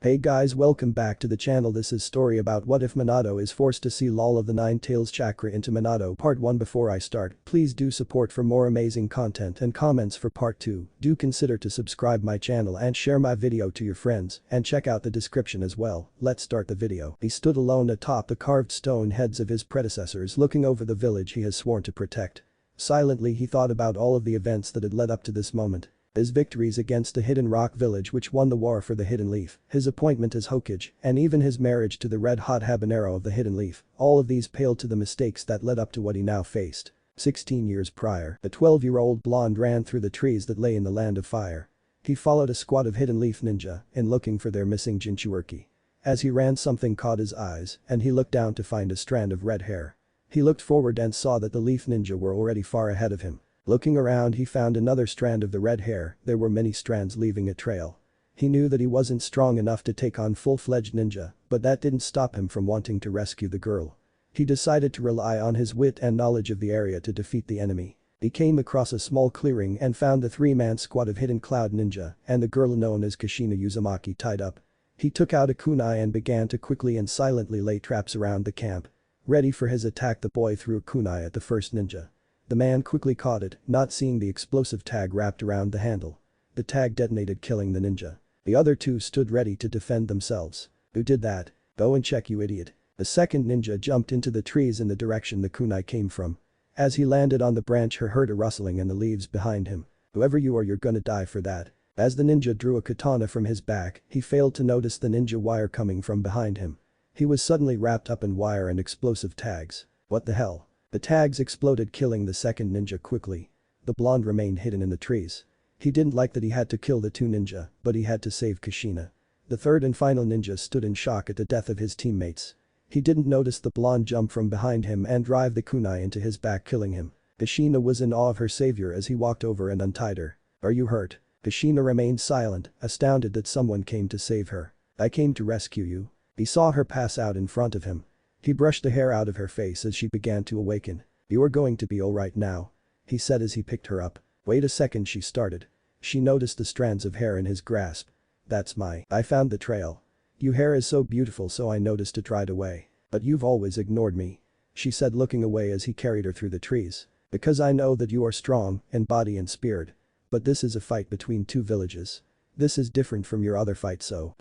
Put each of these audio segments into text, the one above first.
Hey guys, welcome back to the channel. This is story about what if Minato is forced to seal all of the Nine Tails chakra into Minato. Part 1. Before I start, please do support for more amazing content and comments for part 2. Do consider to subscribe my channel and share my video to your friends and check out the description as well. Let's start the video. He stood alone atop the carved stone heads of his predecessors, looking over the village he has sworn to protect. Silently he thought about all of the events that had led up to this moment. His victories against the Hidden Rock village which won the war for the Hidden Leaf, his appointment as Hokage, and even his marriage to the red-hot habanero of the Hidden Leaf, all of these paled to the mistakes that led up to what he now faced. 16 years prior, the 12-year-old blonde ran through the trees that lay in the land of fire. He followed a squad of Hidden Leaf ninja in looking for their missing Jinchuuriki. As he ran, something caught his eyes and he looked down to find a strand of red hair. He looked forward and saw that the Leaf ninja were already far ahead of him. Looking around, he found another strand of the red hair. There were many strands leaving a trail. He knew that he wasn't strong enough to take on full-fledged ninja, but that didn't stop him from wanting to rescue the girl. He decided to rely on his wit and knowledge of the area to defeat the enemy. He came across a small clearing and found the three-man squad of Hidden Cloud Ninja and the girl known as Kushina Uzumaki tied up. He took out a kunai and began to quickly and silently lay traps around the camp. Ready for his attack, the boy threw a kunai at the first ninja. The man quickly caught it, not seeing the explosive tag wrapped around the handle. The tag detonated, killing the ninja. The other two stood ready to defend themselves. Who did that? Go and check, you idiot. The second ninja jumped into the trees in the direction the kunai came from. As he landed on the branch, he heard a rustling in the leaves behind him. Whoever you are, you're gonna die for that. As the ninja drew a katana from his back, he failed to notice the ninja wire coming from behind him. He was suddenly wrapped up in wire and explosive tags. What the hell? The tags exploded, killing the second ninja quickly. The blonde remained hidden in the trees. He didn't like that he had to kill the two ninja, but he had to save Kushina. The third and final ninja stood in shock at the death of his teammates. He didn't notice the blonde jump from behind him and drive the kunai into his back, killing him. Kushina was in awe of her savior as he walked over and untied her. Are you hurt? Kushina remained silent, astounded that someone came to save her. I came to rescue you. He saw her pass out in front of him. He brushed the hair out of her face as she began to awaken. You are going to be alright now, he said as he picked her up. Wait a second, she started. She noticed the strands of hair in his grasp. I found the trail. Your hair is so beautiful, so I noticed it right away. But you've always ignored me, she said, looking away as he carried her through the trees. Because I know that you are strong in body and spirit. But this is a fight between two villages. This is different from your other fight, so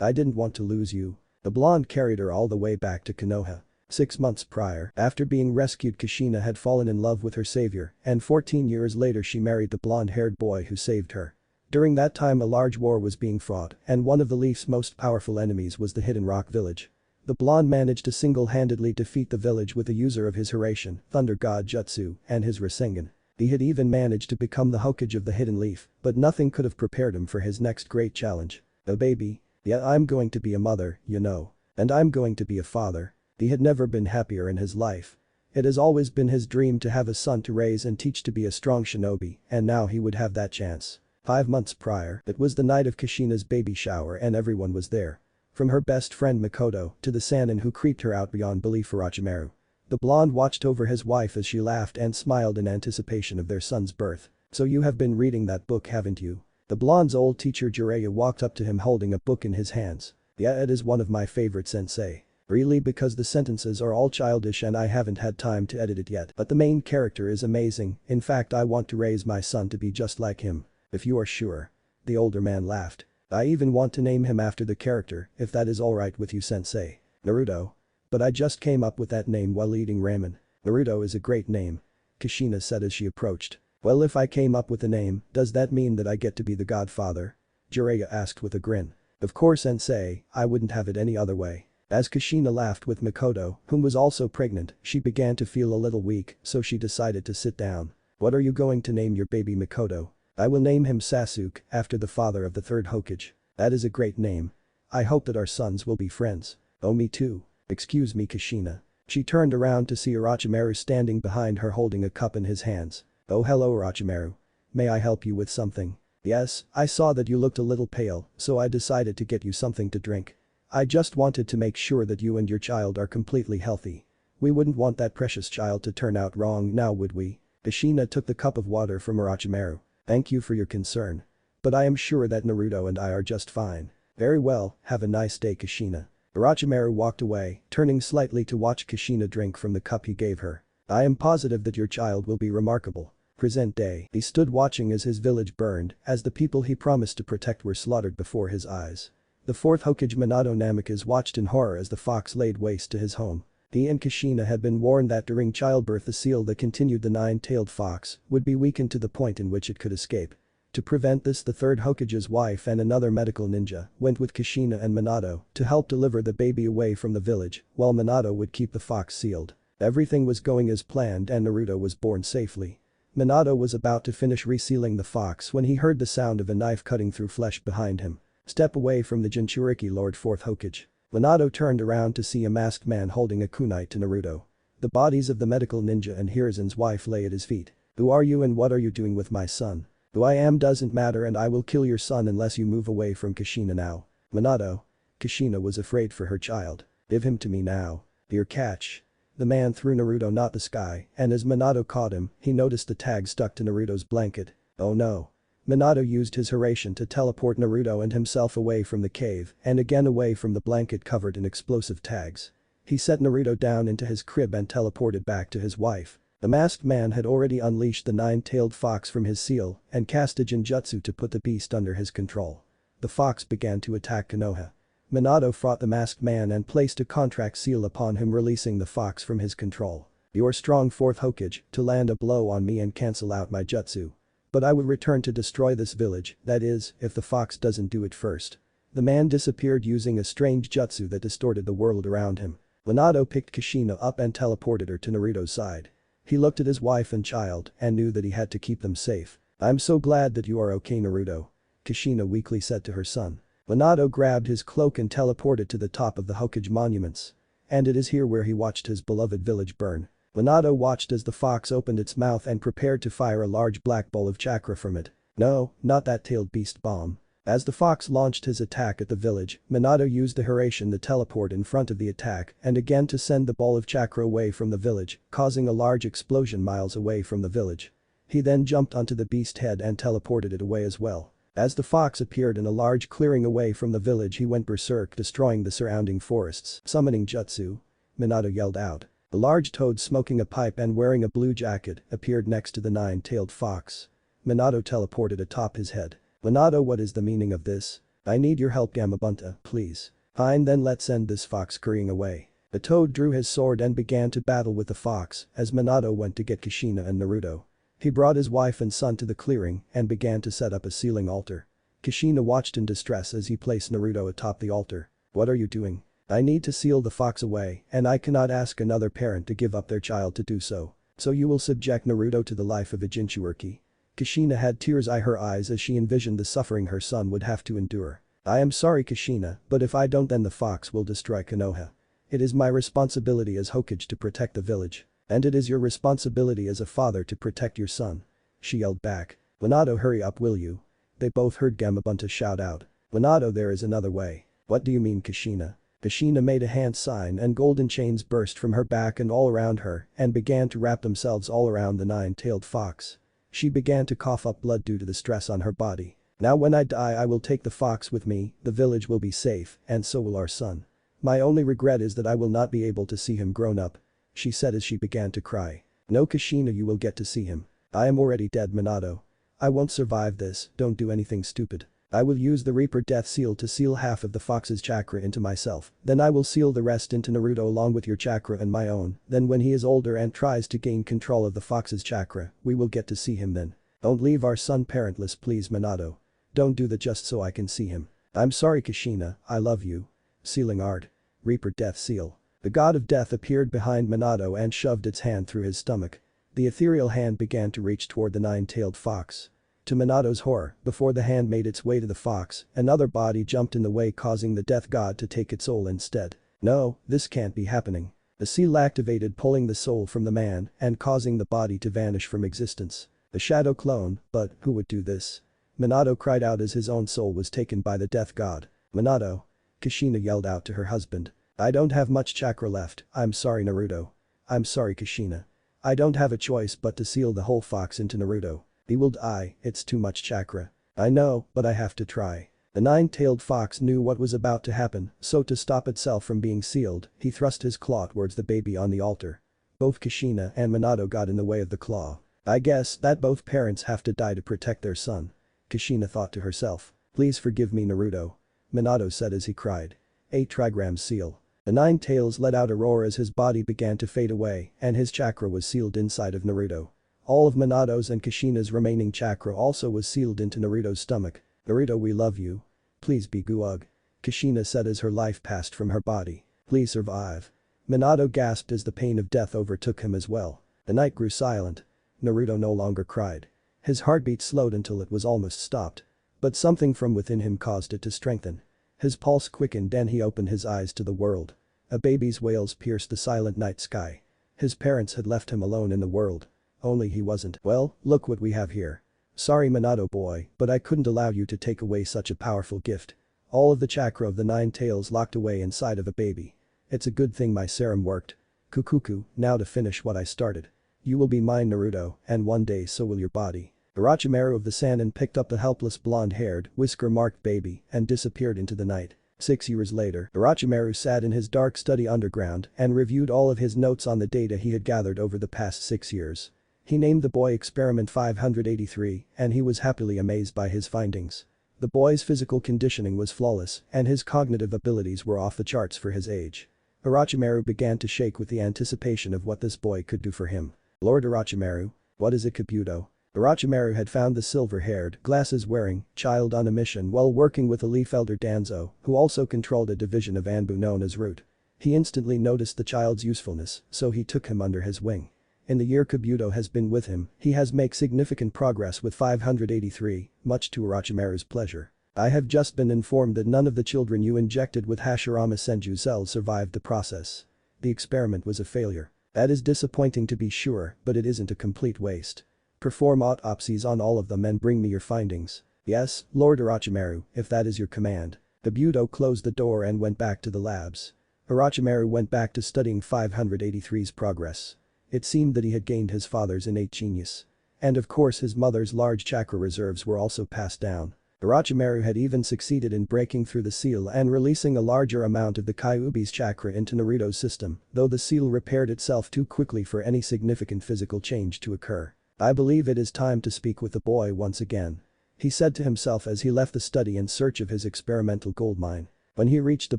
I didn't want to lose you. The blonde carried her all the way back to Konoha. 6 months prior, after being rescued, Kushina had fallen in love with her savior, and 14 years later she married the blonde-haired boy who saved her. During that time, a large war was being fought, and one of the Leaf's most powerful enemies was the Hidden Rock village. The blonde managed to single-handedly defeat the village with the user of his Hiraishin, Thunder God Jutsu, and his Rasengan. He had even managed to become the Hokage of the Hidden Leaf, but nothing could have prepared him for his next great challenge. A baby. Yeah, I'm going to be a mother, you know. And I'm going to be a father. He had never been happier in his life. It has always been his dream to have a son to raise and teach to be a strong shinobi, and now he would have that chance. 5 months prior, it was the night of Kushina's baby shower and everyone was there. From her best friend Makoto to the Sannin who creeped her out beyond belief, Orochimaru. The blonde watched over his wife as she laughed and smiled in anticipation of their son's birth. So you have been reading that book, haven't you? The blonde's old teacher Jiraiya walked up to him holding a book in his hands. Yeah, it is one of my favorite, sensei. Really, because the sentences are all childish and I haven't had time to edit it yet, but the main character is amazing. In fact, I want to raise my son to be just like him. If you are sure. The older man laughed. I even want to name him after the character, if that is alright with you, sensei. Naruto. But I just came up with that name while eating ramen. Naruto is a great name, Kushina said as she approached. Well, if I came up with a name, does that mean that I get to be the godfather? Jiraiya asked with a grin. Of course, sensei, I wouldn't have it any other way. As Kushina laughed with Makoto, whom was also pregnant, she began to feel a little weak, so she decided to sit down. What are you going to name your baby, Makoto? I will name him Sasuke, after the father of the third Hokage. That is a great name. I hope that our sons will be friends. Oh, me too. Excuse me, Kushina. She turned around to see Orochimaru standing behind her holding a cup in his hands. Oh, hello, Orochimaru. May I help you with something? Yes, I saw that you looked a little pale, so I decided to get you something to drink. I just wanted to make sure that you and your child are completely healthy. We wouldn't want that precious child to turn out wrong, now would we? Kushina took the cup of water from Orochimaru. Thank you for your concern. But I am sure that Naruto and I are just fine. Very well, have a nice day Kushina. Orochimaru walked away, turning slightly to watch Kushina drink from the cup he gave her. I am positive that your child will be remarkable. Present day. He stood watching as his village burned, as the people he promised to protect were slaughtered before his eyes. The fourth Hokage Minato Namikaze watched in horror as the fox laid waste to his home. He and Kushina had been warned that during childbirth the seal that continued the nine-tailed fox would be weakened to the point in which it could escape. To prevent this, the third Hokage's wife and another medical ninja went with Kushina and Minato to help deliver the baby away from the village, while Minato would keep the fox sealed. Everything was going as planned and Naruto was born safely. Minato was about to finish resealing the fox when he heard the sound of a knife cutting through flesh behind him. Step away from the Jinchuriki Lord 4th Hokage. Minato turned around to see a masked man holding a kunai to Naruto. The bodies of the medical ninja and Hiruzen's wife lay at his feet. Who are you and what are you doing with my son? Who I am doesn't matter and I will kill your son unless you move away from Kushina now. Minato. Kushina was afraid for her child. Give him to me now. Here catch. The man threw Naruto not the sky, and as Minato caught him, he noticed the tag stuck to Naruto's blanket. Oh no. Minato used his Hiraishin to teleport Naruto and himself away from the cave and again away from the blanket covered in explosive tags. He set Naruto down into his crib and teleported back to his wife. The masked man had already unleashed the nine-tailed fox from his seal and cast a Jinjutsu to put the beast under his control. The fox began to attack Konoha. Minato fought the masked man and placed a contract seal upon him, releasing the fox from his control. You're strong 4th Hokage to land a blow on me and cancel out my jutsu. But I would return to destroy this village, that is, if the fox doesn't do it first. The man disappeared using a strange jutsu that distorted the world around him. Minato picked Kushina up and teleported her to Naruto's side. He looked at his wife and child and knew that he had to keep them safe. I'm so glad that you are okay Naruto. Kushina weakly said to her son. Minato grabbed his cloak and teleported to the top of the Hokage monuments. And it is here where he watched his beloved village burn. Minato watched as the fox opened its mouth and prepared to fire a large black ball of chakra from it. No, not that tailed beast bomb. As the fox launched his attack at the village, Minato used the Hiraishin to teleport in front of the attack and again to send the ball of chakra away from the village, causing a large explosion miles away from the village. He then jumped onto the beast head and teleported it away as well. As the fox appeared in a large clearing away from the village, he went berserk, destroying the surrounding forests. Summoning jutsu. Minato yelled out. A large toad smoking a pipe and wearing a blue jacket appeared next to the nine-tailed fox. Minato teleported atop his head. Minato, what is the meaning of this? I need your help Gamabunta, please. Fine, then let's end this fox scurrying away. The toad drew his sword and began to battle with the fox as Minato went to get Kushina and Naruto. He brought his wife and son to the clearing and began to set up a sealing altar. Kushina watched in distress as he placed Naruto atop the altar. What are you doing? I need to seal the fox away and I cannot ask another parent to give up their child to do so. So you will subject Naruto to the life of a Jinchuriki. Kushina had tears in her eyes as she envisioned the suffering her son would have to endure. I am sorry Kushina, but if I don't then the fox will destroy Konoha. It is my responsibility as Hokage to protect the village. And it is your responsibility as a father to protect your son. She yelled back. Minato, hurry up will you? They both heard Gamabunta shout out. Minato, there is another way. What do you mean Kushina? Kushina made a hand sign and golden chains burst from her back and all around her and began to wrap themselves all around the nine-tailed fox. She began to cough up blood due to the stress on her body. Now when I die I will take the fox with me, the village will be safe and so will our son. My only regret is that I will not be able to see him grown up. She said as she began to cry. No Kushina, you will get to see him. I am already dead Minato. I won't survive this, don't do anything stupid. I will use the Reaper Death Seal to seal half of the fox's chakra into myself, then I will seal the rest into Naruto along with your chakra and my own, then when he is older and tries to gain control of the fox's chakra, we will get to see him then. Don't leave our son parentless please Minato. Don't do that just so I can see him. I'm sorry Kushina, I love you. Sealing art. Reaper Death Seal. The god of death appeared behind Minato and shoved its hand through his stomach. The ethereal hand began to reach toward the nine-tailed fox. To Minato's horror, before the hand made its way to the fox, another body jumped in the way causing the death god to take its soul instead. No, this can't be happening. The seal activated pulling the soul from the man and causing the body to vanish from existence. The shadow clone, but who would do this? Minato cried out as his own soul was taken by the death god. Minato. Kushina yelled out to her husband. I don't have much chakra left, I'm sorry Naruto. I'm sorry Kushina. I don't have a choice but to seal the whole fox into Naruto. He will die, it's too much chakra. I know, but I have to try. The nine-tailed fox knew what was about to happen, so to stop itself from being sealed, he thrust his claw towards the baby on the altar. Both Kushina and Minato got in the way of the claw. I guess that both parents have to die to protect their son. Kushina thought to herself. Please forgive me, Naruto. Minato said as he cried. A trigram seal. The nine tails let out a roar as his body began to fade away and his chakra was sealed inside of Naruto. All of Minato's and Kushina's remaining chakra also was sealed into Naruto's stomach. Naruto, we love you. Please be Guug. Kushina said as her life passed from her body. Please survive. Minato gasped as the pain of death overtook him as well. The night grew silent. Naruto no longer cried. His heartbeat slowed until it was almost stopped. But something from within him caused it to strengthen. His pulse quickened and he opened his eyes to the world. A baby's wails pierced the silent night sky. His parents had left him alone in the world. Only he wasn't. Well, look what we have here. Sorry Minato boy, but I couldn't allow you to take away such a powerful gift. All of the chakra of the nine tails locked away inside of a baby. It's a good thing my serum worked. Kukuku, now to finish what I started. You will be mine Naruto, and one day so will your body. Orochimaru of the Sannin picked up the helpless blonde-haired, whisker-marked baby and disappeared into the night. 6 years later, Orochimaru sat in his dark study underground and reviewed all of his notes on the data he had gathered over the past 6 years. He named the boy Experiment 583 and he was happily amazed by his findings. The boy's physical conditioning was flawless and his cognitive abilities were off the charts for his age. Orochimaru began to shake with the anticipation of what this boy could do for him. Lord Orochimaru, what is it Kabuto? Orochimaru had found the silver-haired, glasses-wearing, child on a mission while working with a Leaf Elder Danzo, who also controlled a division of Anbu known as Root. He instantly noticed the child's usefulness, so he took him under his wing. In the year Kabuto has been with him, he has made significant progress with 583, much to Orochimaru's pleasure. I have just been informed that none of the children you injected with Hashirama Senju cells survived the process. The experiment was a failure. That is disappointing to be sure, but it isn't a complete waste. Perform autopsies on all of them and bring me your findings. Yes, Lord Orochimaru, if that is your command. Kabuto closed the door and went back to the labs. Orochimaru went back to studying 583's progress. It seemed that he had gained his father's innate genius. And of course his mother's large chakra reserves were also passed down. Orochimaru had even succeeded in breaking through the seal and releasing a larger amount of the Kyuubi's chakra into Naruto's system, though the seal repaired itself too quickly for any significant physical change to occur. I believe it is time to speak with the boy once again. He said to himself as he left the study in search of his experimental gold mine. When he reached the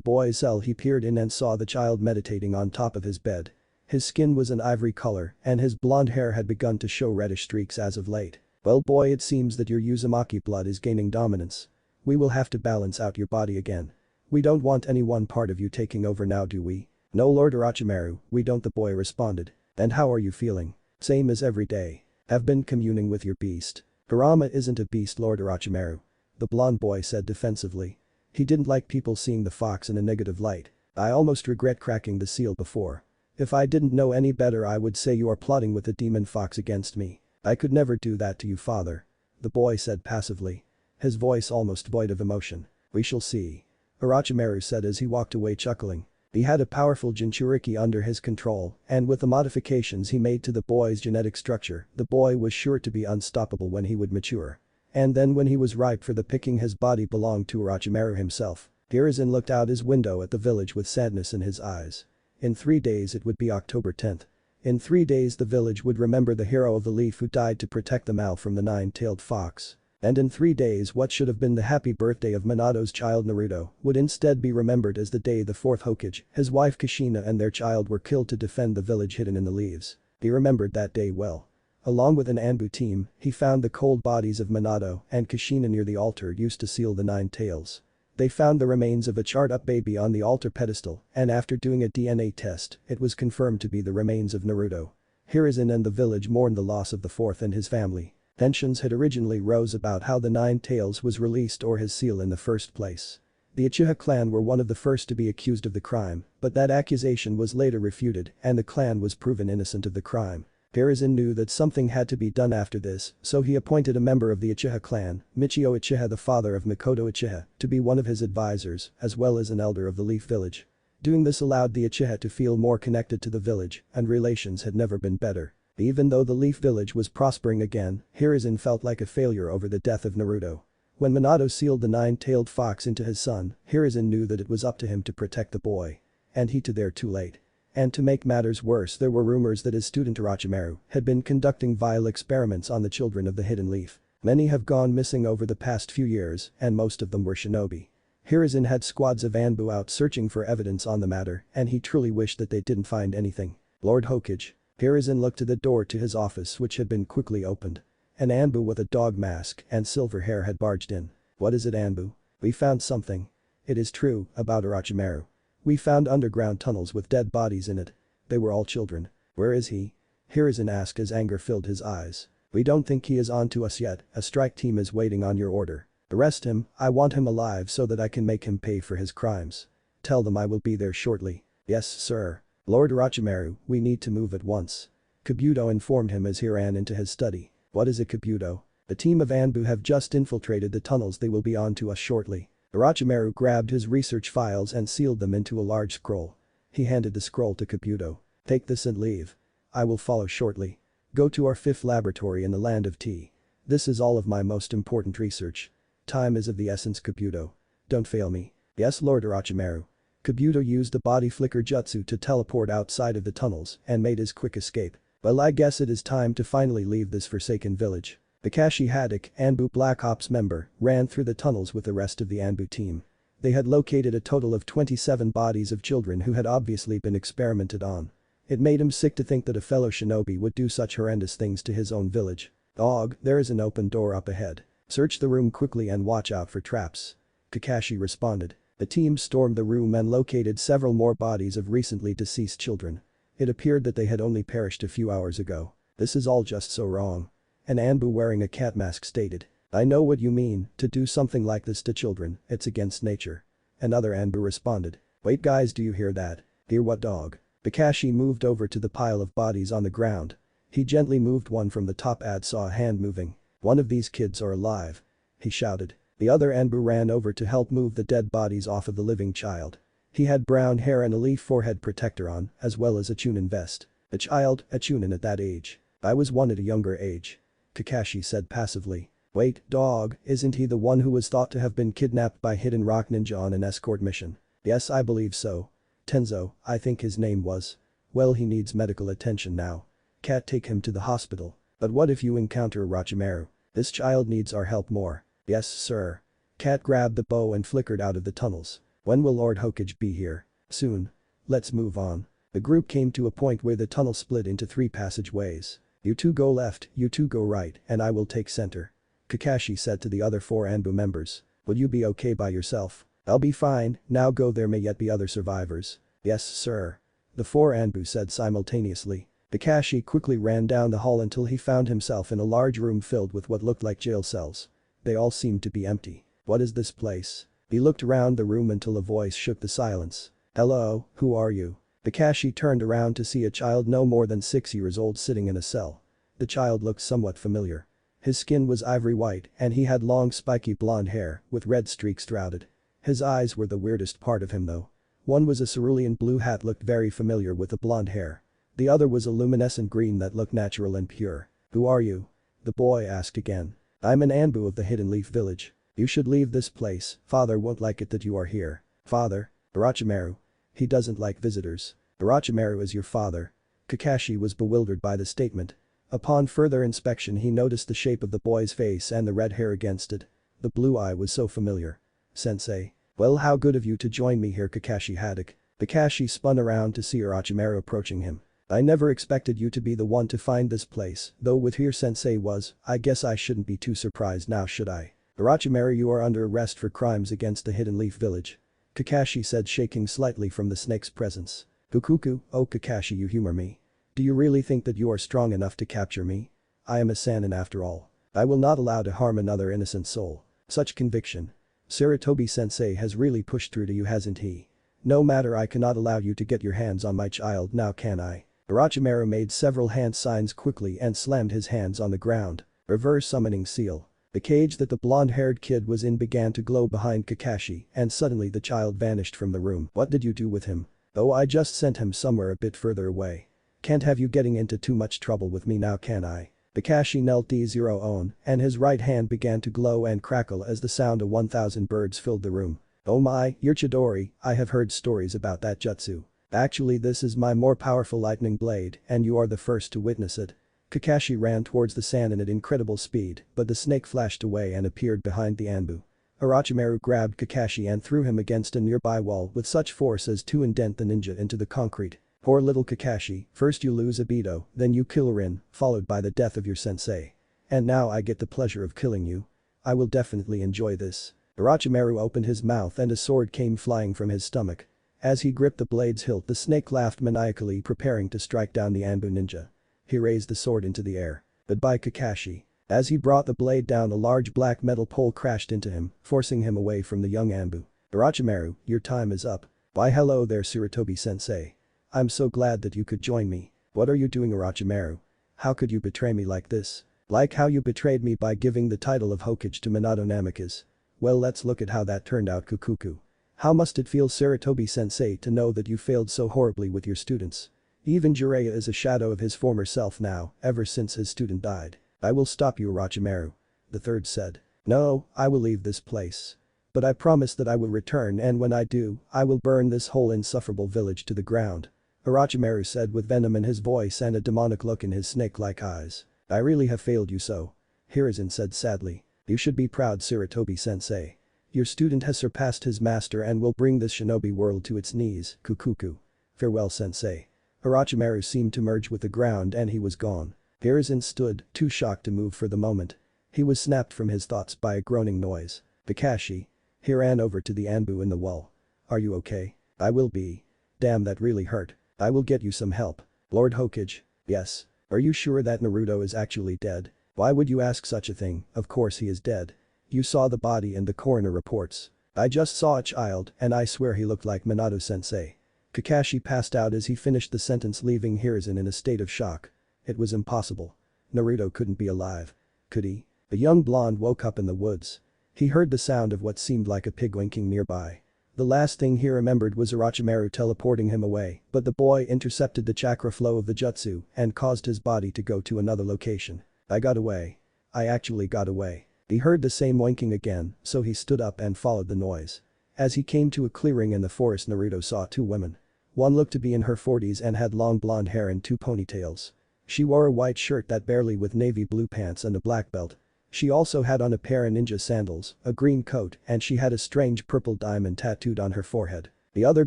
boy's cell he peered in and saw the child meditating on top of his bed. His skin was an ivory color and his blonde hair had begun to show reddish streaks as of late. Well boy, it seems that your Uzumaki blood is gaining dominance. We will have to balance out your body again. We don't want any one part of you taking over now, do we? No Lord Orochimaru, we don't, the boy responded. And how are you feeling? Same as every day. Have been communing with your beast. Kurama isn't a beast, Lord Orochimaru. The blonde boy said defensively. He didn't like people seeing the fox in a negative light. I almost regret cracking the seal before. If I didn't know any better I would say you are plotting with the demon fox against me. I could never do that to you, father. The boy said passively. His voice almost void of emotion. We shall see. Orochimaru said as he walked away chuckling. He had a powerful Jinchuriki under his control, and with the modifications he made to the boy's genetic structure, the boy was sure to be unstoppable when he would mature. And then when he was ripe for the picking, his body belonged to Orochimaru himself. Hiruzen looked out his window at the village with sadness in his eyes. In 3 days it would be October 10th. In 3 days the village would remember the hero of the leaf who died to protect the Mal from the nine-tailed fox. And in 3 days what should have been the happy birthday of Minato's child Naruto would instead be remembered as the day the fourth Hokage, his wife Kushina and their child were killed to defend the village hidden in the leaves. He remembered that day well. Along with an Anbu team, he found the cold bodies of Minato and Kushina near the altar used to seal the nine tails. They found the remains of a charred-up baby on the altar pedestal, and after doing a DNA test, it was confirmed to be the remains of Naruto. Hiruzen and the village mourned the loss of the fourth and his family. Tensions had originally rose about how the nine tails was released or his seal in the first place. The Uchiha clan were one of the first to be accused of the crime, but that accusation was later refuted and the clan was proven innocent of the crime. Hiruzen knew that something had to be done after this, so he appointed a member of the Uchiha clan, Michio Uchiha, the father of Mikoto Uchiha, to be one of his advisors, as well as an elder of the Leaf Village. Doing this allowed the Uchiha to feel more connected to the village, and relations had never been better. Even though the Leaf Village was prospering again, Hiruzen felt like a failure over the death of Naruto. When Minato sealed the nine-tailed fox into his son, Hiruzen knew that it was up to him to protect the boy. And he too late. And to make matters worse, there were rumors that his student Orochimaru had been conducting vile experiments on the children of the Hidden Leaf. Many have gone missing over the past few years, and most of them were shinobi. Hiruzen had squads of Anbu out searching for evidence on the matter, and he truly wished that they didn't find anything. Lord Hokage. Hiruzen looked to the door to his office, which had been quickly opened. An Anbu with a dog mask and silver hair had barged in. What is it, Anbu? We found something. It is true, about Orochimaru. We found underground tunnels with dead bodies in it. They were all children. Where is he? Hiruzen asked as anger filled his eyes. We don't think he is on to us yet, a strike team is waiting on your order. Arrest him, I want him alive so that I can make him pay for his crimes. Tell them I will be there shortly. Yes, sir. Lord Orochimaru, we need to move at once. Kabuto informed him as he ran into his study. What is it, Kabuto? The team of Anbu have just infiltrated the tunnels, they will be on to us shortly. Orochimaru grabbed his research files and sealed them into a large scroll. He handed the scroll to Kabuto. Take this and leave. I will follow shortly. Go to our 5th laboratory in the land of tea. This is all of my most important research. Time is of the essence, Kabuto. Don't fail me. Yes, Lord Orochimaru. Kabuto used the body flicker jutsu to teleport outside of the tunnels and made his quick escape. Well, I guess it is time to finally leave this forsaken village. Kakashi Haddock, Anbu Black Ops member, ran through the tunnels with the rest of the Anbu team. They had located a total of 27 bodies of children who had obviously been experimented on. It made him sick to think that a fellow shinobi would do such horrendous things to his own village. Dog, there is an open door up ahead. Search the room quickly and watch out for traps. Kakashi responded. The team stormed the room and located several more bodies of recently deceased children. It appeared that they had only perished a few hours ago. This is all just so wrong. An Anbu wearing a cat mask stated. I know what you mean, to do something like this to children, it's against nature. Another Anbu responded. Wait guys, do you hear that? Hear what, dog? Kakashi moved over to the pile of bodies on the ground. He gently moved one from the top and saw a hand moving. One of these kids are alive. He shouted. The other Anbu ran over to help move the dead bodies off of the living child. He had brown hair and a leaf forehead protector on, as well as a Chunin vest. A child, a Chunin at that age. I was one at a younger age. Kakashi said passively. Wait, dog, isn't he the one who was thought to have been kidnapped by Hidden Rock Ninja on an escort mission? Yes, I believe so. Tenzo, I think his name was. Well, he needs medical attention now. Cat, take him to the hospital. But what if you encounter Orochimaru? This child needs our help more. Yes, sir. Cat grabbed the bow and flickered out of the tunnels. When will Lord Hokage be here? Soon. Let's move on. The group came to a point where the tunnel split into 3 passageways. You two go left, you two go right, and I will take center. Kakashi said to the other 4 Anbu members. Will you be okay by yourself? I'll be fine, now go, there may yet be other survivors. Yes, sir. The 4 Anbu said simultaneously. Kakashi quickly ran down the hall until he found himself in a large room filled with what looked like jail cells. They all seemed to be empty. What is this place? He looked around the room until a voice shook the silence. Hello, who are you? Kakashi turned around to see a child no more than 6 years old sitting in a cell. The child looked somewhat familiar. His skin was ivory white and he had long spiky blonde hair with red streaks throughout it. His eyes were the weirdest part of him though. One was a cerulean blue hat looked very familiar with the blonde hair. The other was a luminescent green that looked natural and pure. Who are you? The boy asked again. I'm an Anbu of the Hidden Leaf Village. You should leave this place, father won't like it that you are here. Father? Orochimaru. He doesn't like visitors. Orochimaru is your father. Kakashi was bewildered by the statement. Upon further inspection he noticed the shape of the boy's face and the red hair against it. The blue eye was so familiar. Sensei. Well, how good of you to join me here, Kakashi Haddock. Kakashi spun around to see Orochimaru approaching him. I never expected you to be the one to find this place, though with here Sensei was, I guess I shouldn't be too surprised now, should I? Orochimaru, you are under arrest for crimes against the Hidden Leaf Village. Kakashi said, shaking slightly from the snake's presence. Kukuku, oh Kakashi, you humor me. Do you really think that you are strong enough to capture me? I am a Sannin after all. I will not allow to harm another innocent soul. Such conviction. Sarutobi-sensei has really pushed through to you, hasn't he? No matter, I cannot allow you to get your hands on my child now, can I? Orochimaru made several hand signs quickly and slammed his hands on the ground. Reverse summoning seal. The cage that the blonde-haired kid was in began to glow behind Kakashi and suddenly the child vanished from the room. What did you do with him? Oh, I just sent him somewhere a bit further away. Can't have you getting into too much trouble with me now, can I? Kakashi knelt D0 and his right hand began to glow and crackle as the sound of 1,000 birds filled the room. Oh my, you're Chidori, I have heard stories about that jutsu. Actually this is my more powerful lightning blade and you are the first to witness it. Kakashi ran towards the Sannin at incredible speed, but the snake flashed away and appeared behind the Anbu. Orochimaru grabbed Kakashi and threw him against a nearby wall with such force as to indent the ninja into the concrete. Poor little Kakashi, first you lose Obito, then you kill Rin, followed by the death of your sensei. And now I get the pleasure of killing you. I will definitely enjoy this. Orochimaru opened his mouth and a sword came flying from his stomach. As he gripped the blade's hilt the snake laughed maniacally preparing to strike down the Anbu ninja. He raised the sword into the air. But by Kakashi. As he brought the blade down a large black metal pole crashed into him, forcing him away from the young Anbu. Orochimaru, your time is up. Why hello there Sarutobi-sensei. I'm so glad that you could join me. What are you doing Orochimaru? How could you betray me like this? Like how you betrayed me by giving the title of Hokage to Minato Namikaze. Well let's look at how that turned out Kukuku. How must it feel Sarutobi-sensei to know that you failed so horribly with your students? Even Jiraiya is a shadow of his former self now, ever since his student died. I will stop you Orochimaru. The third said. No, I will leave this place. But I promise that I will return and when I do, I will burn this whole insufferable village to the ground. Orochimaru said with venom in his voice and a demonic look in his snake-like eyes. I really have failed you so. Hiruzen said sadly. You should be proud Sarutobi-sensei. Your student has surpassed his master and will bring this shinobi world to its knees, Kukuku. Farewell sensei. Orochimaru seemed to merge with the ground and he was gone. Hiruzen stood, too shocked to move for the moment. He was snapped from his thoughts by a groaning noise. Kakashi. He ran over to the Anbu in the wall. Are you okay? I will be. Damn that really hurt. I will get you some help. Lord Hokage. Yes. Are you sure that Naruto is actually dead? Why would you ask such a thing, of course he is dead. You saw the body in the coroner reports. I just saw a child and I swear he looked like Minato-sensei. Kakashi passed out as he finished the sentence leaving Hiruzen in a state of shock. It was impossible. Naruto couldn't be alive. Could he? A young blonde woke up in the woods. He heard the sound of what seemed like a pig winking nearby. The last thing he remembered was Orochimaru teleporting him away, but the boy intercepted the chakra flow of the jutsu and caused his body to go to another location. I got away. I actually got away. He heard the same winking again, so he stood up and followed the noise. As he came to a clearing in the forest Naruto saw two women. One looked to be in her 40s and had long blonde hair and two ponytails. She wore a white shirt that barely with navy blue pants and a black belt. She also had on a pair of ninja sandals, a green coat and she had a strange purple diamond tattooed on her forehead. The other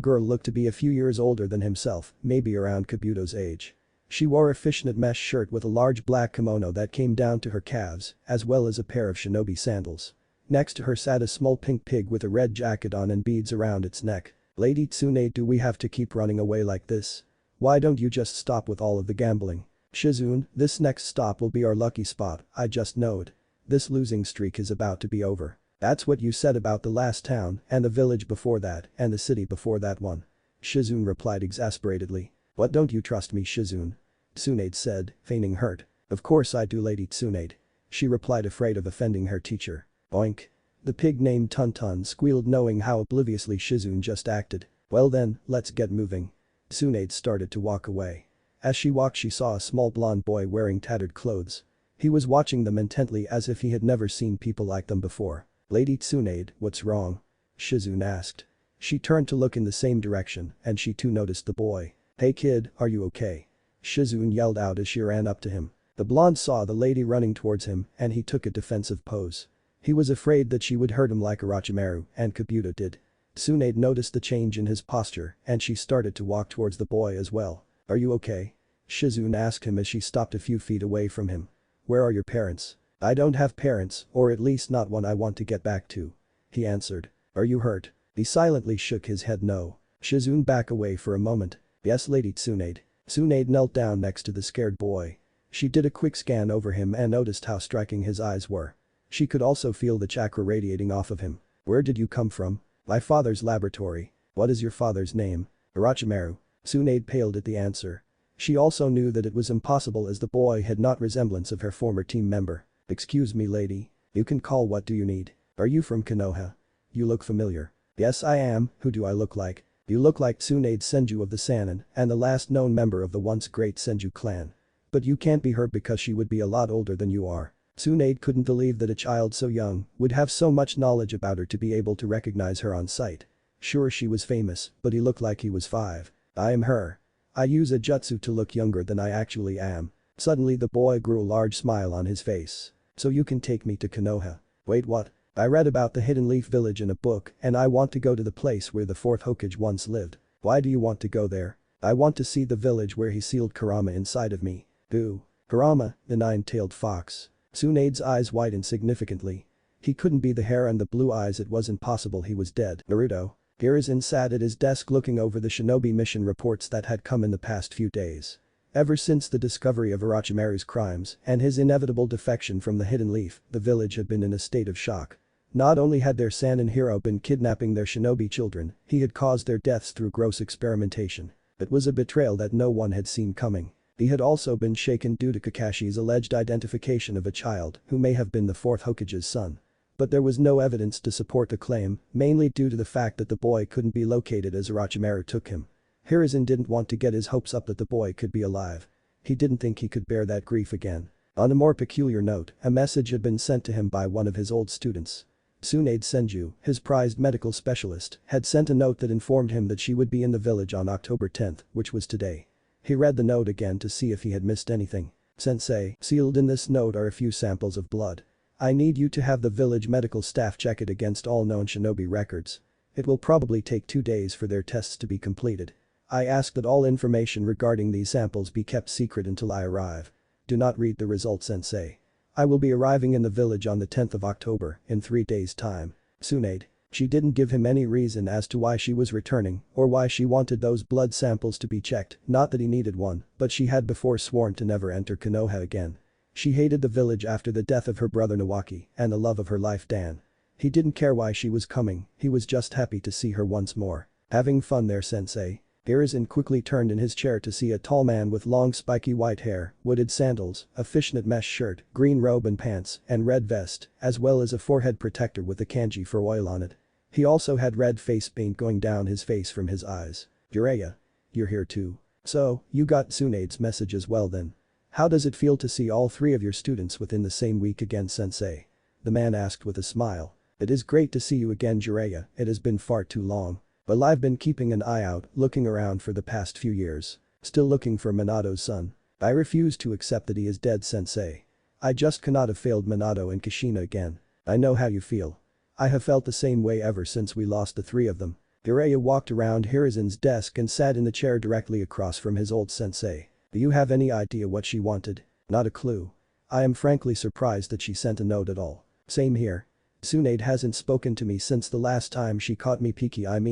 girl looked to be a few years older than himself, maybe around Kabuto's age. She wore a fishnet mesh shirt with a large black kimono that came down to her calves, as well as a pair of shinobi sandals. Next to her sat a small pink pig with a red jacket on and beads around its neck. Lady Tsunade, do we have to keep running away like this? Why don't you just stop with all of the gambling? Shizune, this next stop will be our lucky spot, I just know it. This losing streak is about to be over. That's what you said about the last town and the village before that and the city before that one. Shizune replied exasperatedly. What, don't you trust me Shizune? Tsunade said, feigning hurt. Of course I do Lady Tsunade. She replied afraid of offending her teacher. Oink. The pig named Tuntun squealed knowing how obliviously Shizune just acted. Well then, let's get moving. Tsunade started to walk away. As she walked she saw a small blonde boy wearing tattered clothes. He was watching them intently as if he had never seen people like them before. Lady Tsunade, what's wrong? Shizune asked. She turned to look in the same direction and she too noticed the boy. Hey kid, are you okay? Shizune yelled out as she ran up to him. The blonde saw the lady running towards him and he took a defensive pose. He was afraid that she would hurt him like Orochimaru and Kabuto did. Tsunade noticed the change in his posture and she started to walk towards the boy as well. Are you okay? Shizune asked him as she stopped a few feet away from him. Where are your parents? I don't have parents, or at least not one I want to get back to. He answered. Are you hurt? He silently shook his head no. Shizune back away for a moment. Yes Lady Tsunade. Tsunade knelt down next to the scared boy. She did a quick scan over him and noticed how striking his eyes were. She could also feel the chakra radiating off of him. Where did you come from? My father's laboratory. What is your father's name? Orochimaru. Tsunade paled at the answer. She also knew that it was impossible as the boy had not resemblance of her former team member. Excuse me lady. You can call what do you need? Are you from Konoha? You look familiar. Yes I am, who do I look like? You look like Tsunade Senju of the Sannin and the last known member of the once great Senju clan. But you can't be her because she would be a lot older than you are. Tsunade couldn't believe that a child so young would have so much knowledge about her to be able to recognize her on sight. Sure, she was famous, but he looked like he was 5. I am her. I use a jutsu to look younger than I actually am. Suddenly the boy grew a large smile on his face. So you can take me to Konoha. Wait, what? I read about the Hidden Leaf Village in a book and I want to go to the place where the 4th Hokage once lived. Why do you want to go there? I want to see the village where he sealed Kurama inside of me. Boo. Kurama, the 9-tailed fox. Tsunade's eyes widened significantly. He couldn't be the hair and the blue eyes, it was impossible, he was dead. Naruto. Hiruzen sat at his desk looking over the shinobi mission reports that had come in the past few days. Ever since the discovery of Orochimaru's crimes and his inevitable defection from the Hidden Leaf, the village had been in a state of shock. Not only had their Sannin hero been kidnapping their shinobi children, he had caused their deaths through gross experimentation. It was a betrayal that no one had seen coming. He had also been shaken due to Kakashi's alleged identification of a child who may have been the 4th Hokage's son. But there was no evidence to support the claim, mainly due to the fact that the boy couldn't be located as Orochimaru took him. Hiruzen didn't want to get his hopes up that the boy could be alive. He didn't think he could bear that grief again. On a more peculiar note, a message had been sent to him by one of his old students. Tsunade Senju, his prized medical specialist, had sent a note that informed him that she would be in the village on October 10th, which was today. He read the note again to see if he had missed anything. Sensei, sealed in this note are a few samples of blood. I need you to have the village medical staff check it against all known shinobi records. It will probably take 2 days for their tests to be completed. I ask that all information regarding these samples be kept secret until I arrive. Do not read the results, Sensei. I will be arriving in the village on the 10th of October, in 3 days' time. Tsunade. She didn't give him any reason as to why she was returning or why she wanted those blood samples to be checked, not that he needed one, but she had before sworn to never enter Konoha again. She hated the village after the death of her brother Nawaki and the love of her life Dan. He didn't care why she was coming, he was just happy to see her once more. Having fun there, Sensei? Hiruzen quickly turned in his chair to see a tall man with long spiky white hair, wooded sandals, a fishnet mesh shirt, green robe and pants, and red vest, as well as a forehead protector with a kanji for oil on it. He also had red face paint going down his face from his eyes. Jiraiya. You're here too. So, you got Tsunade's message as well then. How does it feel to see all 3 of your students within the same week again, Sensei? The man asked with a smile. It is great to see you again, Jiraiya, it has been far too long. Well, I've been keeping an eye out, looking around for the past few years. Still looking for Minato's son. I refuse to accept that he is dead, Sensei. I just cannot have failed Minato and Kushina again. I know how you feel. I have felt the same way ever since we lost the 3 of them. Jiraiya walked around Hiruzen's desk and sat in the chair directly across from his old sensei. Do you have any idea what she wanted? Not a clue. I am frankly surprised that she sent a note at all. Same here. Tsunade hasn't spoken to me since the last time she caught me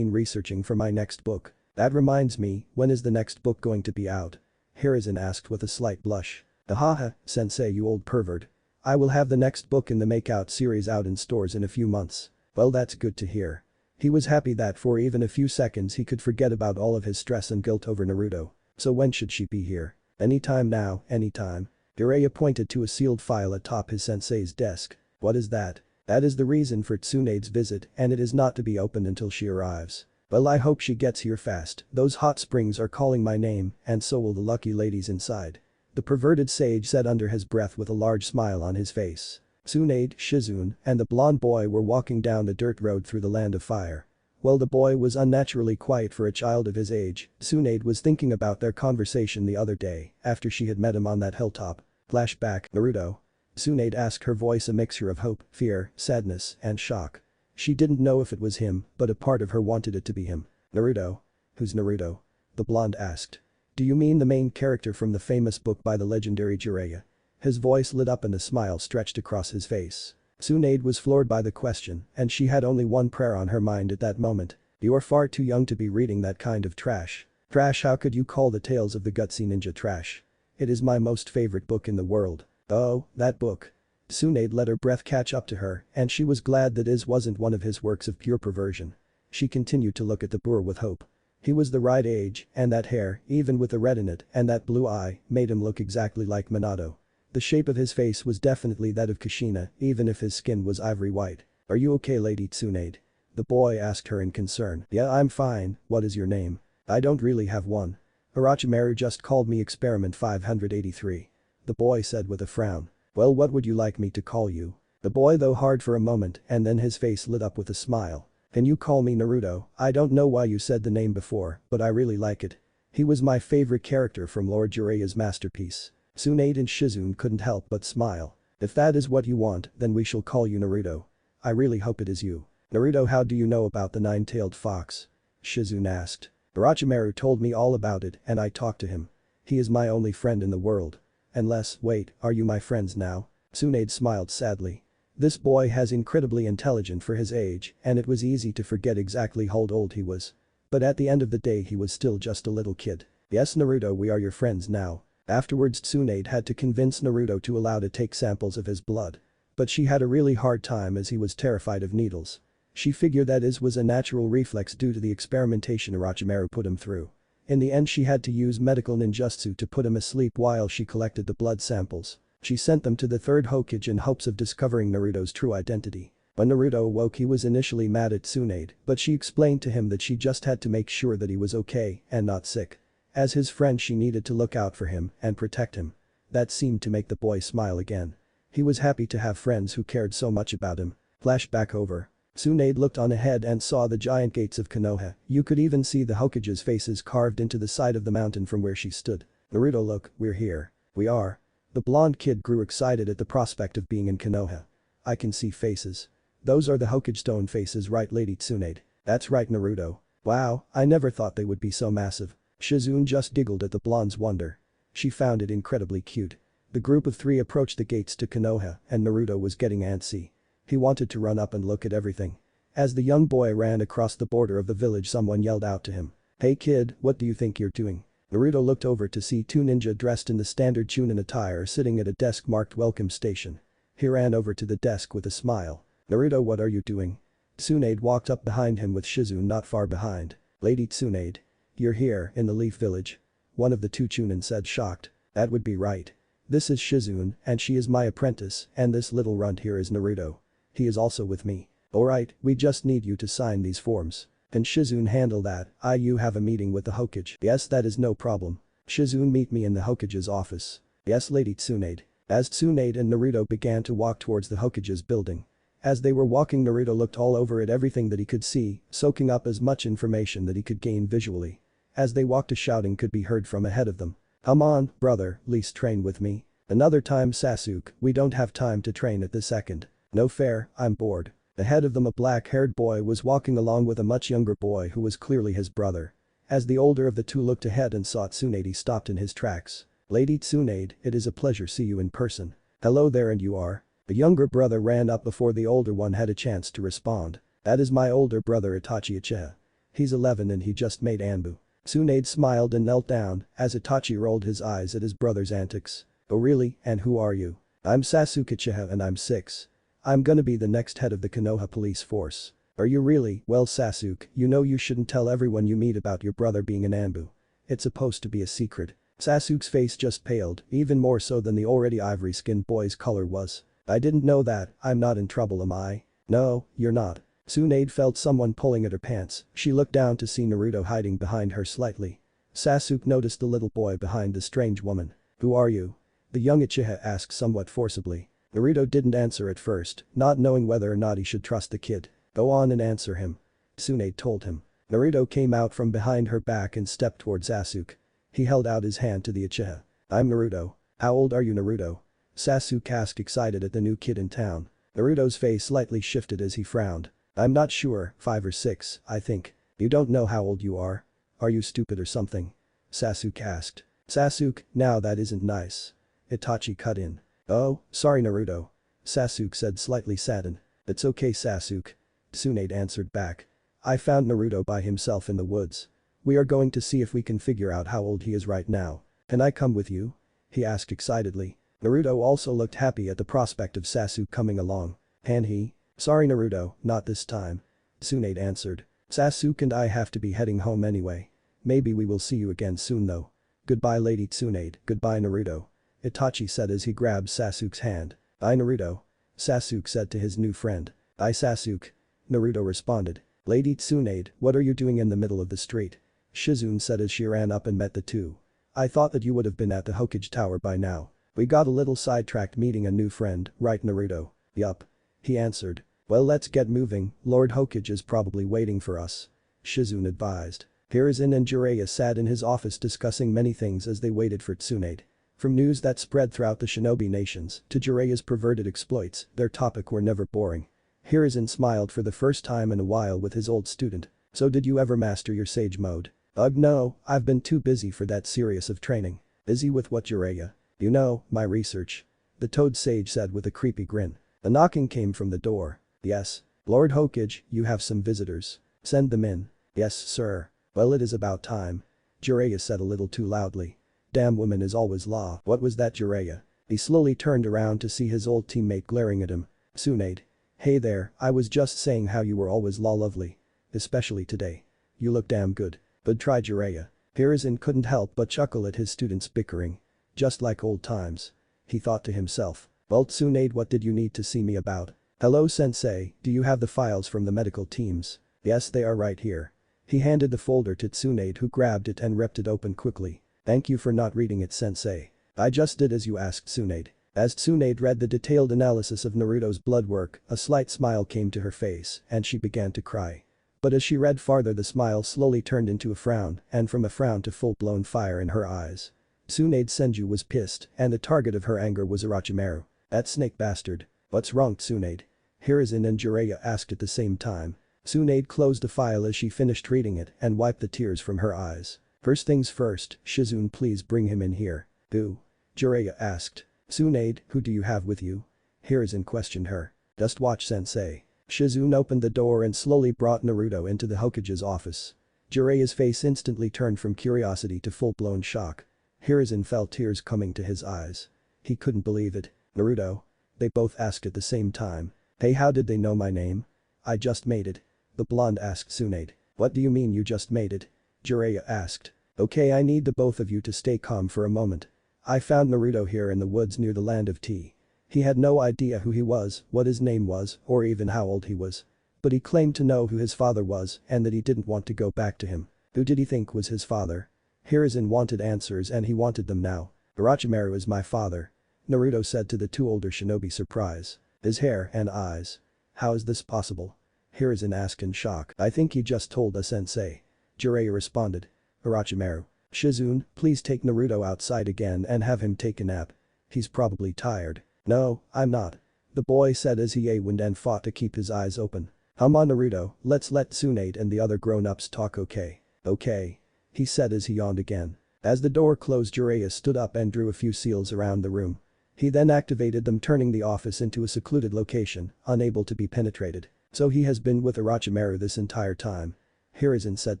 researching for my next book. That reminds me, when is the next book going to be out? Hiruzen asked with a slight blush. Ahaha, sensei, you old pervert. I will have the next book in the Makeout series out in stores in a few months. Well, that's good to hear. He was happy that for even a few seconds he could forget about all of his stress and guilt over Naruto. So when should she be here? Anytime now, anytime. Jiraiya pointed to a sealed file atop his sensei's desk. What is that? That is the reason for Tsunade's visit and it is not to be opened until she arrives. Well, I hope she gets here fast, those hot springs are calling my name and so will the lucky ladies inside. The perverted sage said under his breath with a large smile on his face. Tsunade, Shizune, and the blonde boy were walking down the dirt road through the land of fire. While the boy was unnaturally quiet for a child of his age, Tsunade was thinking about their conversation the other day after she had met him on that hilltop. Flashback, Naruto. Tsunade asked, her voice a mixture of hope, fear, sadness, and shock. She didn't know if it was him, but a part of her wanted it to be him. Naruto? Who's Naruto? The blonde asked. Do you mean the main character from the famous book by the legendary Jiraiya? His voice lit up and a smile stretched across his face. Tsunade was floored by the question, and she had only one prayer on her mind at that moment. You are far too young to be reading that kind of trash. Trash? How could you call the Tales of the Gutsy Ninja trash? It is my most favorite book in the world. Oh, that book. Tsunade let her breath catch up to her, and she was glad that his wasn't one of his works of pure perversion. She continued to look at the boor with hope. He was the right age, and that hair, even with the red in it, and that blue eye, made him look exactly like Minato. The shape of his face was definitely that of Kushina, even if his skin was ivory white. Are you okay, Lady Tsunade? The boy asked her in concern. Yeah, I'm fine, what is your name? I don't really have one. Orochimaru just called me Experiment 583. The boy said with a frown. Well, what would you like me to call you? The boy though hard for a moment and then his face lit up with a smile. Can you call me Naruto? I don't know why you said the name before, but I really like it. He was my favorite character from Lord Jiraiya's masterpiece. Tsunade and Shizune couldn't help but smile. If that is what you want, then we shall call you Naruto. I really hope it is you. Naruto, how do you know about the nine-tailed fox? Shizune asked. Orochimaru told me all about it and I talked to him. He is my only friend in the world. Unless, wait, are you my friends now? Tsunade smiled sadly. This boy has incredibly intelligent for his age and it was easy to forget exactly how old he was. But at the end of the day he was still just a little kid. Yes Naruto, we are your friends now. Afterwards Tsunade had to convince Naruto to allow to take samples of his blood. But she had a really hard time as he was terrified of needles. She figured that his was a natural reflex due to the experimentation Orochimaru put him through. In the end she had to use medical ninjutsu to put him asleep while she collected the blood samples. She sent them to the third Hokage in hopes of discovering Naruto's true identity. When Naruto awoke he was initially mad at Tsunade, but she explained to him that she just had to make sure that he was okay and not sick. As his friend she needed to look out for him and protect him. That seemed to make the boy smile again. He was happy to have friends who cared so much about him. Flashback over. Tsunade looked on ahead and saw the giant gates of Konoha. You could even see the Hokage's faces carved into the side of the mountain from where she stood. Naruto, look, we're here. We are. The blonde kid grew excited at the prospect of being in Konoha. I can see faces. Those are the Hokage stone faces, right Lady Tsunade? That's right Naruto. Wow, I never thought they would be so massive. Shizune just giggled at the blonde's wonder. She found it incredibly cute. The group of three approached the gates to Konoha and Naruto was getting antsy. He wanted to run up and look at everything. As the young boy ran across the border of the village someone yelled out to him. Hey kid, what do you think you're doing? Naruto looked over to see two ninja dressed in the standard Chunin attire sitting at a desk marked Welcome Station. He ran over to the desk with a smile. Naruto, what are you doing? Tsunade walked up behind him with Shizune not far behind. Lady Tsunade. You're here in the Leaf Village? One of the two Chunin said shocked. That would be right. This is Shizune and she is my apprentice and this little runt here is Naruto. He is also with me. Alright, we just need you to sign these forms. Can Shizune handle that? You have a meeting with the Hokage. Yes, that is no problem. Shizune, meet me in the Hokage's office. Yes Lady Tsunade. As Tsunade and Naruto began to walk towards the Hokage's building. As they were walking Naruto looked all over at everything that he could see, soaking up as much information that he could gain visually. As they walked a shouting could be heard from ahead of them. Come on, brother, please train with me. Another time Sasuke, we don't have time to train at this second. No fair, I'm bored. Ahead of them a black-haired boy was walking along with a much younger boy who was clearly his brother. As the older of the two looked ahead and saw Tsunade he stopped in his tracks. Lady Tsunade, it is a pleasure see you in person. Hello there and you are? The younger brother ran up before the older one had a chance to respond. That is my older brother Itachi Uchiha. He's 11 and he just made Anbu. Tsunade smiled and knelt down as Itachi rolled his eyes at his brother's antics. Oh really, and who are you? I'm Sasuke Uchiha and I'm 6. I'm gonna be the next head of the Konoha police force. Are you really? Well Sasuke, you know you shouldn't tell everyone you meet about your brother being an Anbu. It's supposed to be a secret. Sasuke's face just paled, even more so than the already ivory-skinned boy's color was. I didn't know that, I'm not in trouble am I? No, you're not. Tsunade felt someone pulling at her pants, she looked down to see Naruto hiding behind her slightly. Sasuke noticed the little boy behind the strange woman. Who are you? The young Uchiha asked somewhat forcibly. Naruto didn't answer at first, not knowing whether or not he should trust the kid. Go on and answer him. Tsunade told him. Naruto came out from behind her back and stepped towards Sasuke. He held out his hand to the Uchiha. I'm Naruto. How old are you Naruto? Sasuke asked excited at the new kid in town. Naruto's face slightly shifted as he frowned. I'm not sure, 5 or 6, I think. You don't know how old you are? Are you stupid or something? Sasuke asked. Sasuke, now that isn't nice. Itachi cut in. Oh, sorry Naruto. Sasuke said slightly saddened. It's okay Sasuke. Tsunade answered back. I found Naruto by himself in the woods. We are going to see if we can figure out how old he is right now. Can I come with you? He asked excitedly. Naruto also looked happy at the prospect of Sasuke coming along. Can he? Sorry Naruto, not this time. Tsunade answered. Sasuke and I have to be heading home anyway. Maybe we will see you again soon though. Goodbye Lady Tsunade, goodbye Naruto. Itachi said as he grabbed Sasuke's hand. Bye Naruto. Sasuke said to his new friend. Bye Sasuke. Naruto responded. Lady Tsunade, what are you doing in the middle of the street? Shizune said as she ran up and met the two. I thought that you would have been at the Hokage Tower by now. We got a little sidetracked meeting a new friend, right Naruto? Yup. He answered. Well, let's get moving, Lord Hokage is probably waiting for us. Shizune advised. Hiruzen and Jiraiya sat in his office discussing many things as they waited for Tsunade. From news that spread throughout the shinobi nations to Jiraiya's perverted exploits, their topic were never boring. Hiruzen smiled for the first time in a while with his old student. So did you ever master your sage mode? Ugh no, I've been too busy for that serious of training. Busy with what, Jiraiya? You know, my research. The toad sage said with a creepy grin. A knocking came from the door. Yes. Lord Hokage, you have some visitors. Send them in. Yes, sir. Well, it is about time. Jiraiya said a little too loudly. Damn woman is always law. What was that, Jiraiya? He slowly turned around to see his old teammate glaring at him. Tsunade. Hey there, I was just saying how you were always law lovely. Especially today. You look damn good. But try, Jiraiya. Hiruzen couldn't help but chuckle at his students' bickering. Just like old times. He thought to himself. Well, Tsunade, what did you need to see me about? Hello sensei, do you have the files from the medical teams? Yes, they are right here. He handed the folder to Tsunade, who grabbed it and ripped it open quickly. Thank you for not reading it, sensei. I just did as you asked, Tsunade. As Tsunade read the detailed analysis of Naruto's blood work, a slight smile came to her face and she began to cry. But as she read farther, the smile slowly turned into a frown and from a frown to full-blown fire in her eyes. Tsunade Senju was pissed and the target of her anger was Orochimaru. That snake bastard. What's wrong, Tsunade? Hiruzen and Jiraiya asked at the same time. Tsunade closed the file as she finished reading it and wiped the tears from her eyes. First things first, Shizune, please bring him in here. Who? Jiraiya asked. Tsunade, who do you have with you? Hiruzen questioned her. Just watch, sensei. Shizune opened the door and slowly brought Naruto into the Hokage's office. Jiraiya's face instantly turned from curiosity to full-blown shock. Hiruzen felt tears coming to his eyes. He couldn't believe it. Naruto? They both asked at the same time. Hey, how did they know my name? I just made it. The blonde asked Tsunade. What do you mean you just made it? Jiraiya asked. Okay, I need the both of you to stay calm for a moment. I found Naruto here in the woods near the land of tea. He had no idea who he was, what his name was, or even how old he was. But he claimed to know who his father was and that he didn't want to go back to him. Who did he think was his father? Hiruzen wanted answers and he wanted them now. Orochimaru is my father. Naruto said to the two older shinobi, surprise. His hair and eyes. How is this possible? Hiruzen asked in shock. I think he just told us, sensei. Jiraiya responded. Orochimaru. Shizune, please take Naruto outside again and have him take a nap. He's probably tired. No, I'm not. The boy said as he yawned and fought to keep his eyes open. Come on, Naruto, let's let Tsunade and the other grown-ups talk, okay? Okay. He said as he yawned again. As the door closed, Jiraiya stood up and drew a few seals around the room. He then activated them, turning the office into a secluded location, unable to be penetrated. So he has been with Orochimaru this entire time. Hiruzen said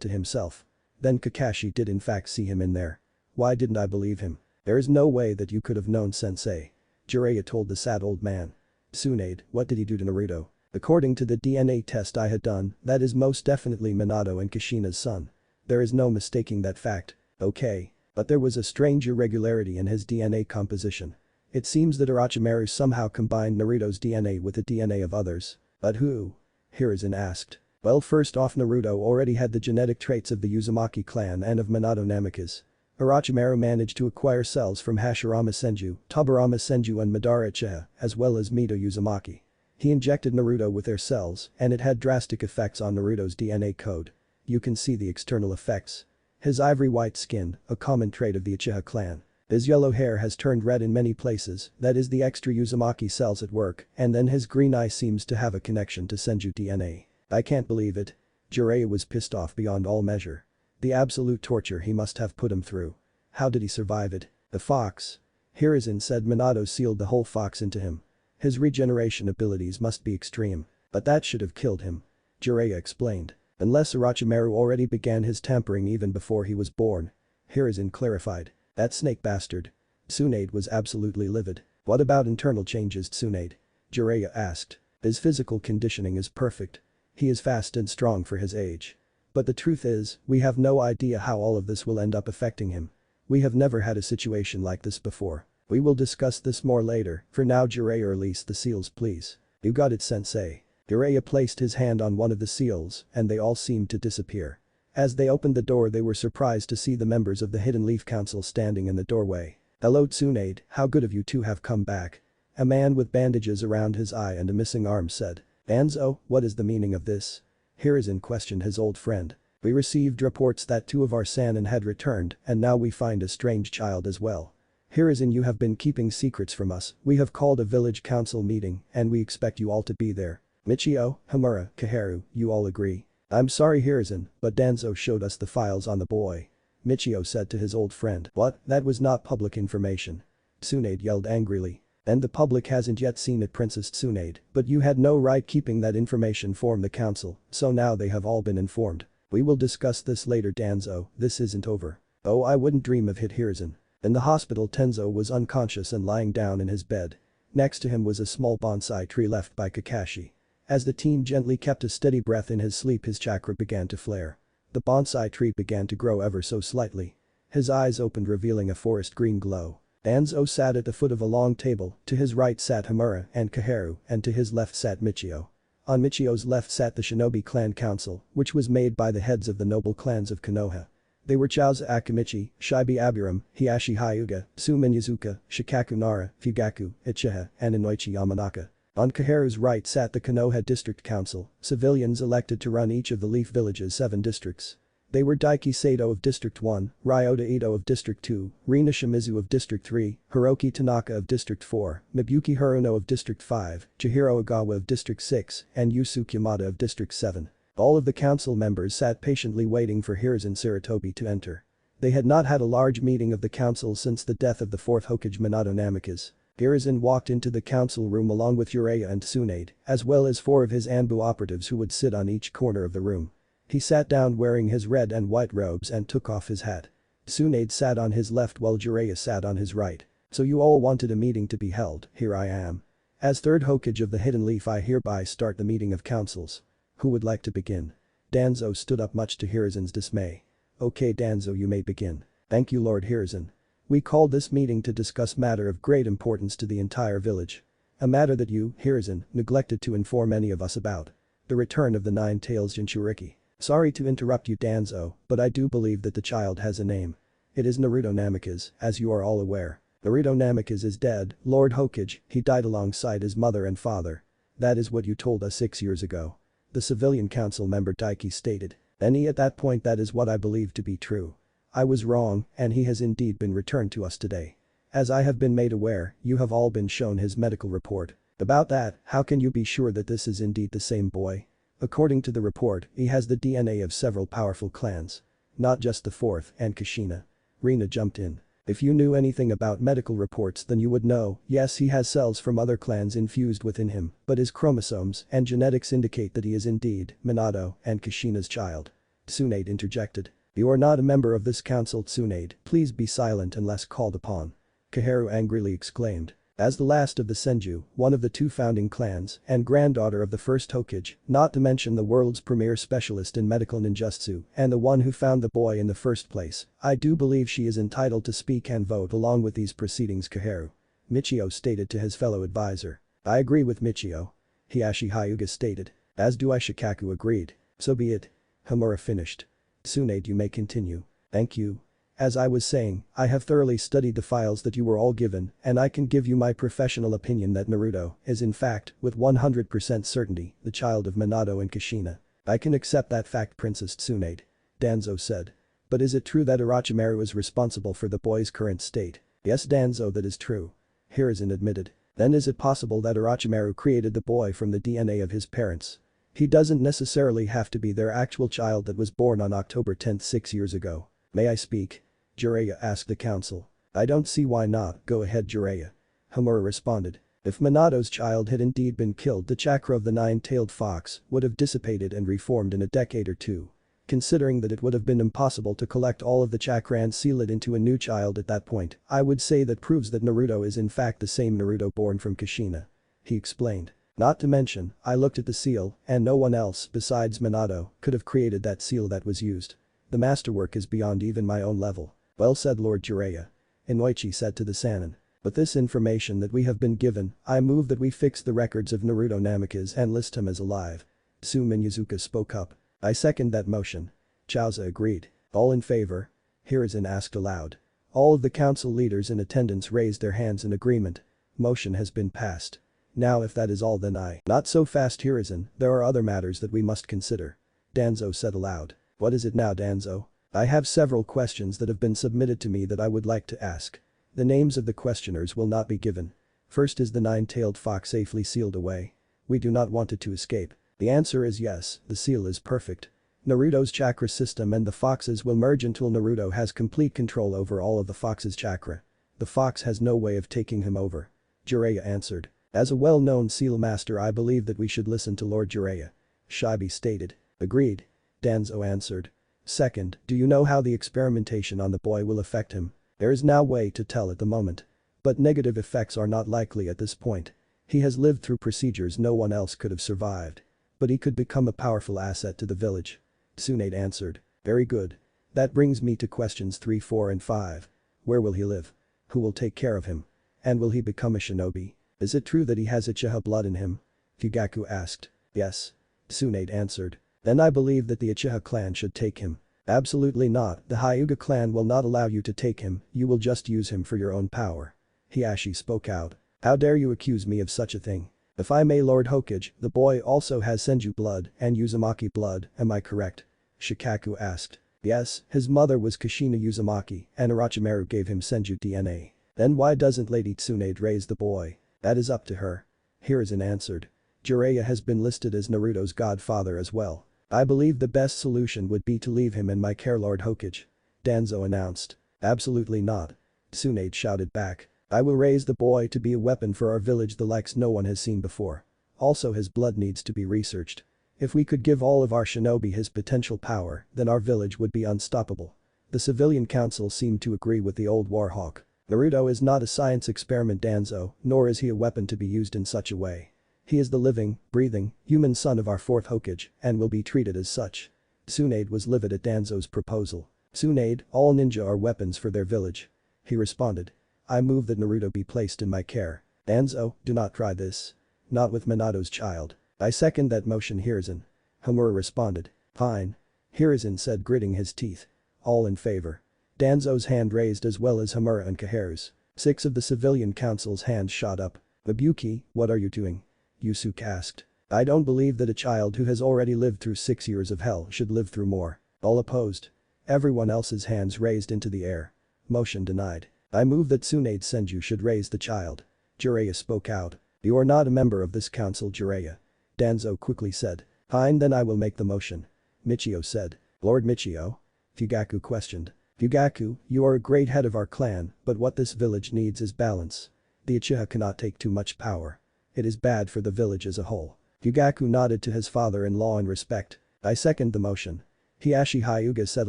to himself. Then Kakashi did in fact see him in there. Why didn't I believe him? There is no way that you could have known, sensei. Jiraiya told the sad old man. Tsunade, what did he do to Naruto? According to the DNA test I had done, that is most definitely Minato and Kushina's son. There is no mistaking that fact. Okay. But there was a strange irregularity in his DNA composition. It seems that Orochimaru somehow combined Naruto's DNA with the DNA of others. But who? Hiruzen asked. Well, first off, Naruto already had the genetic traits of the Uzumaki clan and of Minato Namikaze. Orochimaru managed to acquire cells from Hashirama Senju, Tobirama Senju and Madara Uchiha, as well as Mito Uzumaki. He injected Naruto with their cells and it had drastic effects on Naruto's DNA code. You can see the external effects. His ivory white skin, a common trait of the Uchiha clan. His yellow hair has turned red in many places, that is the extra Uzumaki cells at work, and then his green eye seems to have a connection to Senju DNA. I can't believe it. Jiraiya was pissed off beyond all measure. The absolute torture he must have put him through. How did he survive it? The fox. Hiruzen said Minato sealed the whole fox into him. His regeneration abilities must be extreme. But that should have killed him. Jiraiya explained. Unless Orochimaru already began his tampering even before he was born. Hiruzen clarified. That snake bastard. Tsunade was absolutely livid. What about internal changes, Tsunade? Jiraiya asked. His physical conditioning is perfect. He is fast and strong for his age. But the truth is, we have no idea how all of this will end up affecting him. We have never had a situation like this before. We will discuss this more later. For now, Jiraiya, release the seals, please. You got it, sensei. Jiraiya placed his hand on one of the seals and they all seemed to disappear. As they opened the door they were surprised to see the members of the Hidden Leaf Council standing in the doorway. "Hello Tsunade, how good of you to have come back." A man with bandages around his eye and a missing arm said. "Danzo, what is the meaning of this?" Hiruzen questioned his old friend. "We received reports that two of our Sannin had returned and now we find a strange child as well. Hiruzen, you have been keeping secrets from us. We have called a village council meeting and we expect you all to be there. Michio, Hamura, Kaharu, you all agree?" "I'm sorry Hiruzen, but Danzo showed us the files on the boy," Michio said to his old friend. "What? That was not public information." Tsunade yelled angrily. "And the public hasn't yet seen it, Princess Tsunade, but you had no right keeping that information from the council, so now they have all been informed. We will discuss this later Danzo, this isn't over." "Oh, I wouldn't dream of it Hiruzen." In the hospital Tenzo was unconscious and lying down in his bed. Next to him was a small bonsai tree left by Kakashi. As the teen gently kept a steady breath in his sleep his chakra began to flare. The bonsai tree began to grow ever so slightly. His eyes opened revealing a forest green glow. Danzo sat at the foot of a long table, to his right sat Hamura and Kaharu and to his left sat Michio. On Michio's left sat the Shinobi Clan Council, which was made by the heads of the noble clans of Konoha. They were Chauza Akimichi, Shibi Abiram, Hiashi Hyuga, Sumin Yazuka, Shikaku Nara, Fugaku, Ichiha, and Inoichi Yamanaka. On Kaharu's right sat the Konoha District Council, civilians elected to run each of the Leaf Village's 7 districts. They were Daiki Sato of District 1, Ryota Ito of District 2, Rina Shimizu of District 3, Hiroki Tanaka of District 4, Mibuki Haruno of District 5, Chihiro Ogawa of District 6, and Yusuke Yamada of District 7. All of the council members sat patiently waiting for Hiruzen Sarutobi to enter. They had not had a large meeting of the council since the death of the 4th Hokage Minato Namikaze. Hiruzen walked into the council room along with Uraya and Tsunade, as well as 4 of his Anbu operatives who would sit on each corner of the room. He sat down wearing his red and white robes and took off his hat. Tsunade sat on his left while Jiraiya sat on his right. "So you all wanted a meeting to be held, here I am. As 3rd Hokage of the Hidden Leaf I hereby start the meeting of councils. Who would like to begin?" Danzo stood up much to Hiruzen's dismay. "Okay Danzo, you may begin." "Thank you Lord Hiruzen. We called this meeting to discuss matter of great importance to the entire village. A matter that you, Hiruzen, neglected to inform any of us about. The return of the 9 Tails Jinchuriki. Sorry to interrupt you Danzo, but I do believe that the child has a name. It is Naruto Namikaze, as you are all aware. Naruto Namikaze is dead, Lord Hokage, he died alongside his mother and father. That is what you told us 6 years ago." The civilian council member Daiki stated. "And at that point that is what I believe to be true. I was wrong, and he has indeed been returned to us today. As I have been made aware, you have all been shown his medical report. About that, how can you be sure that this is indeed the same boy? According to the report, he has the DNA of several powerful clans. Not just the 4th and Kushina." Rina jumped in. "If you knew anything about medical reports then you would know, yes he has cells from other clans infused within him, but his chromosomes and genetics indicate that he is indeed Minato and Kushina's child." Tsunade interjected. "You are not a member of this council Tsunade, please be silent unless called upon." Kaharu angrily exclaimed. As the last of the Senju, one of the 2 founding clans, and granddaughter of the 1st Hokage, not to mention the world's premier specialist in medical ninjutsu, and the one who found the boy in the first place, I do believe she is entitled to speak and vote along with these proceedings Kaharu. Michio stated to his fellow advisor. "I agree with Michio." Hiashi Hyuga stated. "As do I." Shikaku agreed. "So be it." Hamura finished. "Tsunade, you may continue." "Thank you. As I was saying, I have thoroughly studied the files that you were all given and I can give you my professional opinion that Naruto is in fact, with 100% certainty, the child of Minato and Kushina. I can accept that fact Princess Tsunade," Danzo said. "But is it true that Orochimaru is responsible for the boy's current state?" "Yes Danzo, that is true." Hiruzen admitted. "Then is it possible that Orochimaru created the boy from the DNA of his parents? He doesn't necessarily have to be their actual child that was born on October 10th 6 years ago. May I speak?" Jiraiya asked the council. "I don't see why not, go ahead Jiraiya." Hamura responded. "If Minato's child had indeed been killed the chakra of the 9-tailed fox would have dissipated and reformed in a decade or 2. Considering that it would have been impossible to collect all of the chakra and seal it into a new child at that point, I would say that proves that Naruto is in fact the same Naruto born from Kushina." He explained. "Not to mention, I looked at the seal and no one else besides Minato could have created that seal that was used. The masterwork is beyond even my own level." "Well said Lord Jiraiya." Inoichi said to the Sannin. "With this information that we have been given, I move that we fix the records of Naruto Namikaze and list him as alive." Sumin Yazuka spoke up. "I second that motion." Chauza agreed. All in favor? Hiruzen asked aloud. All of the council leaders in attendance raised their hands in agreement. Motion has been passed. Now if that is all then Not so fast Hiruzen, there are other matters that we must consider. Danzo said aloud. What is it now Danzo? I have several questions that have been submitted to me that I would like to ask. The names of the questioners will not be given. First, is the nine-tailed fox safely sealed away? We do not want it to escape. The answer is yes, the seal is perfect. Naruto's chakra system and the foxes will merge until Naruto has complete control over all of the fox's chakra. The fox has no way of taking him over. Jiraiya answered. As a well-known seal master I believe that we should listen to Lord Jiraiya. Shibi stated. Agreed. Danzo answered. Second, do you know how the experimentation on the boy will affect him? There is no way to tell at the moment. But negative effects are not likely at this point. He has lived through procedures no one else could have survived. But he could become a powerful asset to the village. Tsunade answered. Very good. That brings me to questions 3, 4 and 5. Where will he live? Who will take care of him? And will he become a shinobi? Is it true that he has Uchiha blood in him? Fugaku asked. Yes. Tsunade answered. Then I believe that the Uchiha clan should take him. Absolutely not, the Hyuga clan will not allow you to take him, you will just use him for your own power. Hiashi spoke out. How dare you accuse me of such a thing? If I may Lord Hokage, the boy also has Senju blood and Uzumaki blood, am I correct? Shikaku asked. Yes, his mother was Kushina Uzumaki and Orochimaru gave him Senju DNA. Then why doesn't Lady Tsunade raise the boy? That is up to her. Hiruzen answered. Jiraiya has been listed as Naruto's godfather as well. I believe the best solution would be to leave him in my care Lord Hokage. Danzo announced. Absolutely not. Tsunade shouted back. I will raise the boy to be a weapon for our village the likes no one has seen before. Also his blood needs to be researched. If we could give all of our shinobi his potential power, then our village would be unstoppable. The civilian council seemed to agree with the old warhawk. Naruto is not a science experiment Danzo, nor is he a weapon to be used in such a way. He is the living, breathing, human son of our fourth Hokage and will be treated as such. Tsunade was livid at Danzo's proposal. Tsunade, all ninja are weapons for their village. He responded. I move that Naruto be placed in my care. Danzo, do not try this. Not with Minato's child. I second that motion Hiruzen. Homura responded. Fine. Hiruzen said gritting his teeth. All in favor. Danzo's hand raised as well as Homura and Kaheru's. 6 of the civilian council's hands shot up. Ibuki, what are you doing? Yusuke asked. I don't believe that a child who has already lived through 6 years of hell should live through more. All opposed. Everyone else's hands raised into the air. Motion denied. I move that Tsunade Senju should raise the child. Jiraiya spoke out. You are not a member of this council Jiraiya. Danzo quickly said. Fine then I will make the motion. Michio said. Lord Michio? Fugaku questioned. Fugaku, you are a great head of our clan, but what this village needs is balance. The Uchiha cannot take too much power. It is bad for the village as a whole. Fugaku nodded to his father-in-law in respect. I second the motion. Hiashi Hyuga said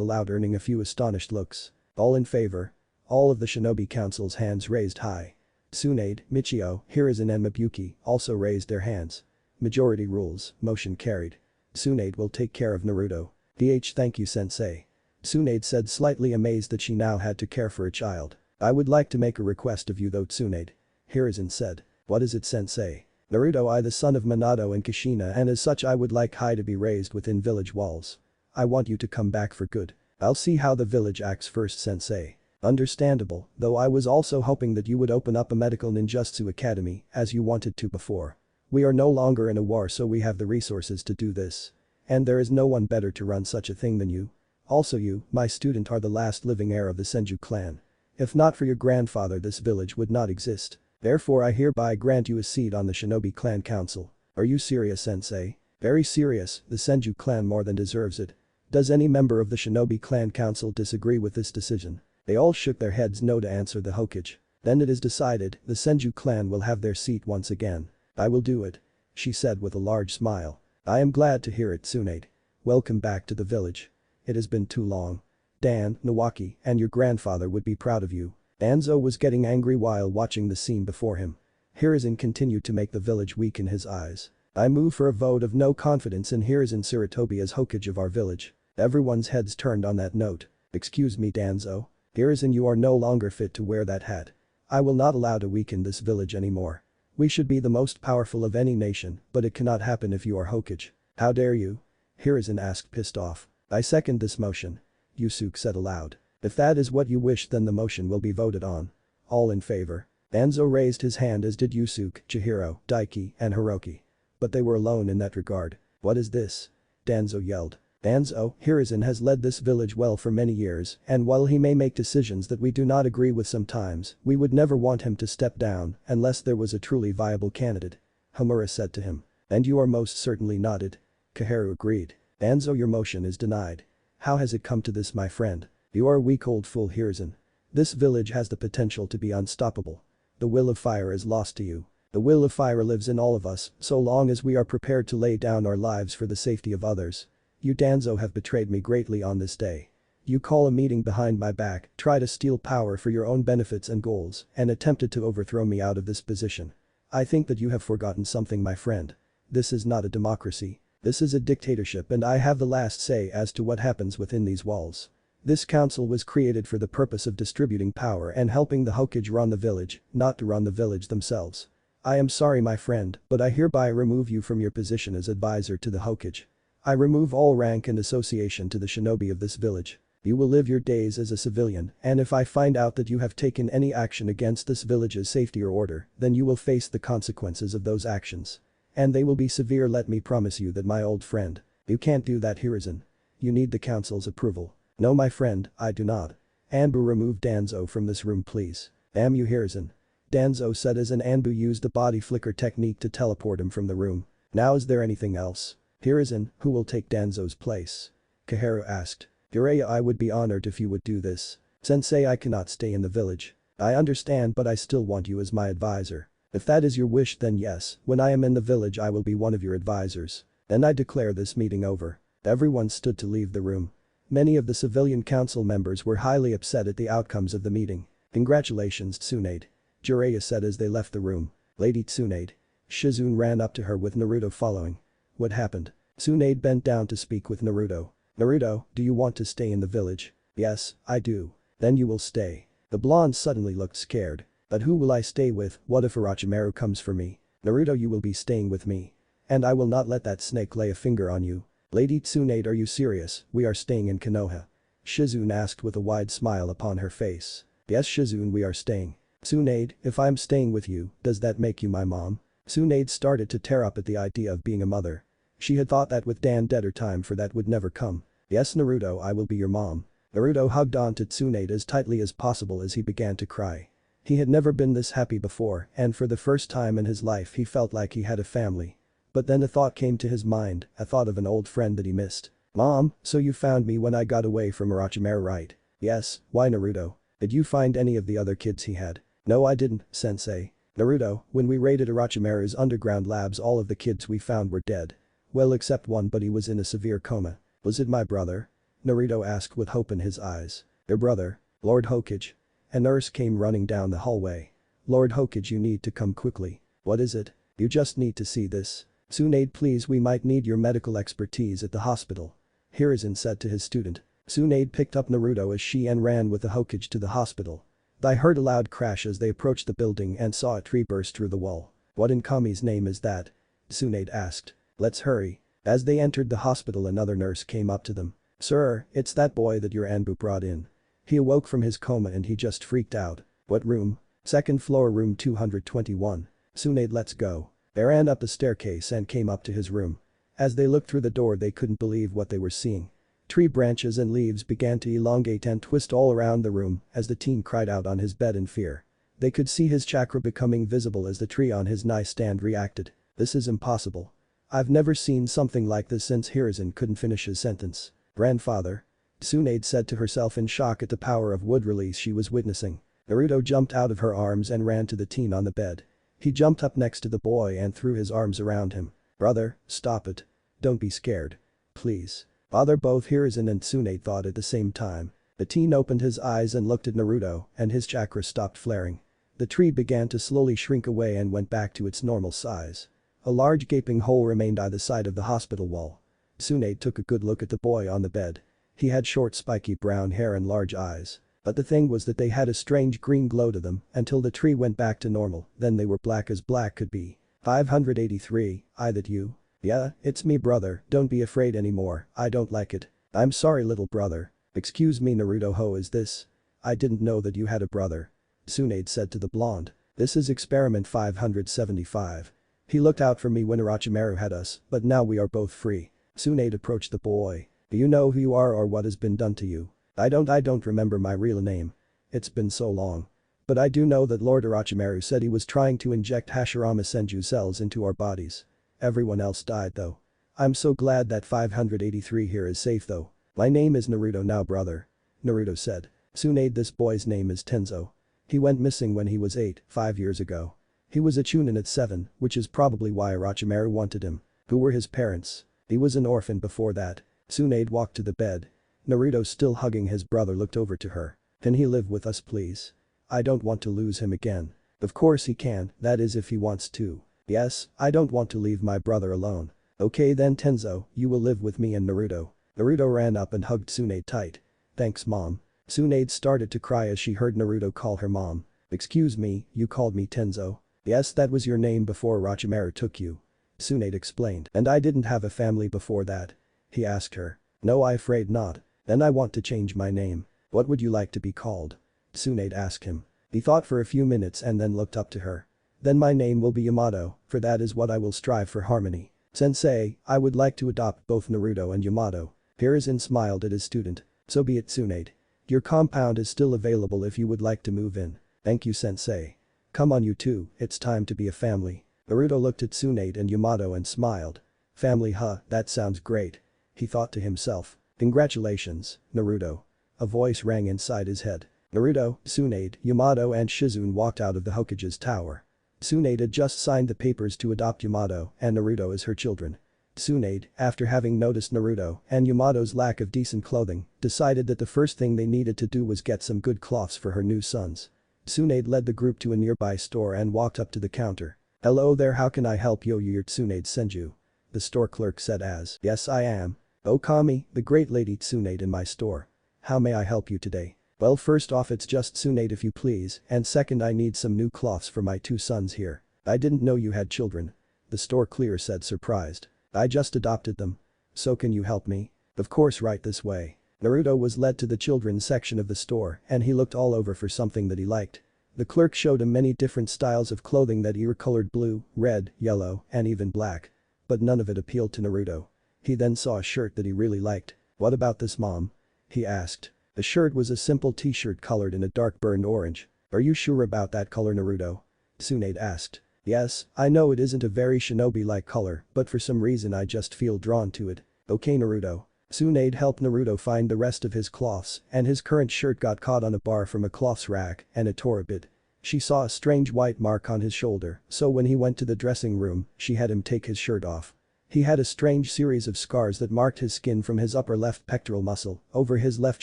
aloud earning a few astonished looks. All in favor. All of the shinobi council's hands raised high. Tsunade, Michio, Hiruzen and Mabuki also raised their hands. Majority rules, motion carried. Tsunade will take care of Naruto. Thank you sensei. Tsunade said slightly amazed that she now had to care for a child. I would like to make a request of you though Tsunade. Hiruzen said. What is it sensei? Naruto I the son of Minato and Kushina and as such I would like Hai to be raised within village walls. I want you to come back for good. I'll see how the village acts first sensei. Understandable, though I was also hoping that you would open up a medical ninjutsu academy as you wanted to before. We are no longer in a war so we have the resources to do this. And there is no one better to run such a thing than you. Also you, my student are the last living heir of the Senju clan. If not for your grandfather this village would not exist. Therefore I hereby grant you a seat on the Shinobi clan council. Are you serious sensei? Very serious, the Senju clan more than deserves it. Does any member of the Shinobi clan council disagree with this decision? They all shook their heads no to answer the Hokage. Then it is decided, the Senju clan will have their seat once again. I will do it. She said with a large smile. I am glad to hear it Tsunade. Welcome back to the village. It has been too long. Dan, Nawaki, and your grandfather would be proud of you. Danzo was getting angry while watching the scene before him. Hiruzen continued to make the village weak in his eyes. I move for a vote of no confidence in Hiruzen Sarutobi as Hokage of our village. Everyone's heads turned on that note. Excuse me Danzo. Hiruzen you are no longer fit to wear that hat. I will not allow to weaken this village anymore. We should be the most powerful of any nation, but it cannot happen if you are Hokage. How dare you? Hiruzen asked pissed off. I second this motion. Yusuke said aloud. If that is what you wish, then the motion will be voted on. All in favor. Danzo raised his hand, as did Yusuke, Chihiro, Daiki, and Hiroki. But they were alone in that regard. What is this? Danzo yelled. Danzo, Hiruzen has led this village well for many years, and while he may make decisions that we do not agree with sometimes, we would never want him to step down unless there was a truly viable candidate. Homura said to him. And you are most certainly nodded. Kaharu agreed. Danzo, your motion is denied. How has it come to this, my friend? You are a weak old fool, Hiruzen. This village has the potential to be unstoppable. The will of fire is lost to you. The will of fire lives in all of us, so long as we are prepared to lay down our lives for the safety of others. You Danzo have betrayed me greatly on this day. You call a meeting behind my back, try to steal power for your own benefits and goals, and attempted to overthrow me out of this position. I think that you have forgotten something, my friend. This is not a democracy. This is a dictatorship, and I have the last say as to what happens within these walls. This council was created for the purpose of distributing power and helping the Hokage run the village, not to run the village themselves. I am sorry, my friend, but I hereby remove you from your position as advisor to the Hokage. I remove all rank and association to the shinobi of this village. You will live your days as a civilian, and if I find out that you have taken any action against this village's safety or order, then you will face the consequences of those actions. And they will be severe, let me promise you that, my old friend. You can't do that, Hiruzen. You need the council's approval. No, my friend, I do not. Anbu, remove Danzo from this room, please. Damn you, Hiruzen. Danzo said as an Anbu used the body flicker technique to teleport him from the room. Now, is there anything else? Hiruzen, who will take Danzo's place? Kaharu asked. Jiraiya, I would be honored if you would do this. Sensei, I cannot stay in the village. I understand, but I still want you as my advisor. If that is your wish, then yes, when I am in the village I will be one of your advisors. Then I declare this meeting over. Everyone stood to leave the room. Many of the civilian council members were highly upset at the outcomes of the meeting. Congratulations, Tsunade. Jiraiya said as they left the room. Lady Tsunade. Shizune ran up to her with Naruto following. What happened? Tsunade bent down to speak with Naruto. Naruto, do you want to stay in the village? Yes, I do. Then you will stay. The blonde suddenly looked scared. But who will I stay with? What if Orochimaru comes for me? Naruto, you will be staying with me. And I will not let that snake lay a finger on you. Lady Tsunade, are you serious? We are staying in Konoha. Shizune asked with a wide smile upon her face. Yes, Shizune, we are staying. Tsunade, if I am staying with you, does that make you my mom? Tsunade started to tear up at the idea of being a mother. She had thought that with Dan dead her time for that would never come. Yes, Naruto, I will be your mom. Naruto hugged onto Tsunade as tightly as possible as he began to cry. He had never been this happy before, and for the first time in his life he felt like he had a family. But then a thought came to his mind, a thought of an old friend that he missed. Mom, so you found me when I got away from Orochimaru, right? Yes, why, Naruto? Did you find any of the other kids he had? No, I didn't, Sensei. Naruto, when we raided Orochimaru's underground labs, all of the kids we found were dead. Well, except one, but he was in a severe coma. Was it my brother? Naruto asked with hope in his eyes. Your brother? Lord Hokage. A nurse came running down the hallway. Lord Hokage, you need to come quickly. What is it? You just need to see this. Tsunade, please, we might need your medical expertise at the hospital. Hiruzen said to his student. Tsunade picked up Naruto as she and ran with the Hokage to the hospital. They heard a loud crash as they approached the building and saw a tree burst through the wall. What in Kami's name is that? Tsunade asked. Let's hurry. As they entered the hospital, another nurse came up to them. Sir, it's that boy that your Anbu brought in. He awoke from his coma and he just freaked out. What room? Second floor, room 221. Tsunade, let's go. They ran up the staircase and came up to his room. As they looked through the door, they couldn't believe what they were seeing. Tree branches and leaves began to elongate and twist all around the room as the teen cried out on his bed in fear. They could see his chakra becoming visible as the tree on his nightstand reacted. This is impossible. I've never seen something like this since. Hiruzen couldn't finish his sentence. Grandfather? Tsunade said to herself in shock at the power of wood release she was witnessing. Naruto jumped out of her arms and ran to the teen on the bed. He jumped up next to the boy and threw his arms around him. Brother, stop it. Don't be scared. Please. Father, both Hiruzen and Tsunade thought at the same time. The teen opened his eyes and looked at Naruto, and his chakra stopped flaring. The tree began to slowly shrink away and went back to its normal size. A large gaping hole remained either side of the hospital wall. Tsunade took a good look at the boy on the bed. He had short spiky brown hair and large eyes. But the thing was that they had a strange green glow to them until the tree went back to normal, then they were black as black could be. 583, I that you? Yeah, it's me, brother, don't be afraid anymore, I don't like it. I'm sorry little brother. Excuse me Naruto who is this? I didn't know that you had a brother. Tsunade said to the blonde. This is experiment 575. He looked out for me when Orochimaru had us, but now we are both free. Tsunade approached the boy. Do you know who you are or what has been done to you? I don't remember my real name. It's been so long. But I do know that Lord Orochimaru said he was trying to inject Hashirama Senju cells into our bodies. Everyone else died though. I'm so glad that 583 here is safe though. My name is Naruto now brother. Naruto said. Tsunade this boy's name is Tenzo. He went missing when he was 5 years ago. He was a chunin at 7, which is probably why Orochimaru wanted him. Who were his parents? He was an orphan before that. Tsunade walked to the bed. Naruto still hugging his brother looked over to her. Can he live with us please? I don't want to lose him again. Of course he can, that is if he wants to. Yes, I don't want to leave my brother alone. Okay then Tenzo, you will live with me and Naruto. Naruto ran up and hugged Tsunade tight. Thanks mom. Tsunade started to cry as she heard Naruto call her mom. Excuse me, you called me Tenzo? Yes that was your name before Orochimaru took you. Tsunade explained. And I didn't have a family before that? He asked her. No I afraid not. Then I want to change my name. What would you like to be called? Tsunade asked him. He thought for a few minutes and then looked up to her. Then my name will be Yamato, for that is what I will strive for harmony. Sensei, I would like to adopt both Naruto and Yamato. Hiruzen smiled at his student. So be it Tsunade. Your compound is still available if you would like to move in. Thank you sensei. Come on you two, it's time to be a family. Naruto looked at Tsunade and Yamato and smiled. Family huh, that sounds great. He thought to himself. Congratulations, Naruto. A voice rang inside his head. Naruto, Tsunade, Yamato and Shizune walked out of the Hokage's tower. Tsunade had just signed the papers to adopt Yamato and Naruto as her children. Tsunade, after having noticed Naruto and Yamato's lack of decent clothing, decided that the first thing they needed to do was get some good cloths for her new sons. Tsunade led the group to a nearby store and walked up to the counter. Hello there how can I help you you're Tsunade Senju? The store clerk said as, yes I am. Oh Kami, the great lady Tsunade in my store. How may I help you today? Well first off it's just Tsunade if you please and second I need some new cloths for my 2 sons here. I didn't know you had children. The store cleaner said surprised. I just adopted them. So can you help me? Of course right this way. Naruto was led to the children's section of the store and he looked all over for something that he liked. The clerk showed him many different styles of clothing that were colored blue, red, yellow, and even black. But none of it appealed to Naruto. He then saw a shirt that he really liked. What about this mom? He asked. The shirt was a simple t-shirt colored in a dark burnt orange. Are you sure about that color Naruto? Tsunade asked. Yes, I know it isn't a very shinobi-like color, but for some reason I just feel drawn to it. Okay Naruto. Tsunade helped Naruto find the rest of his cloths and his current shirt got caught on a bar from a cloths rack and it tore a bit. She saw a strange white mark on his shoulder, so when he went to the dressing room, she had him take his shirt off. He had a strange series of scars that marked his skin from his upper left pectoral muscle, over his left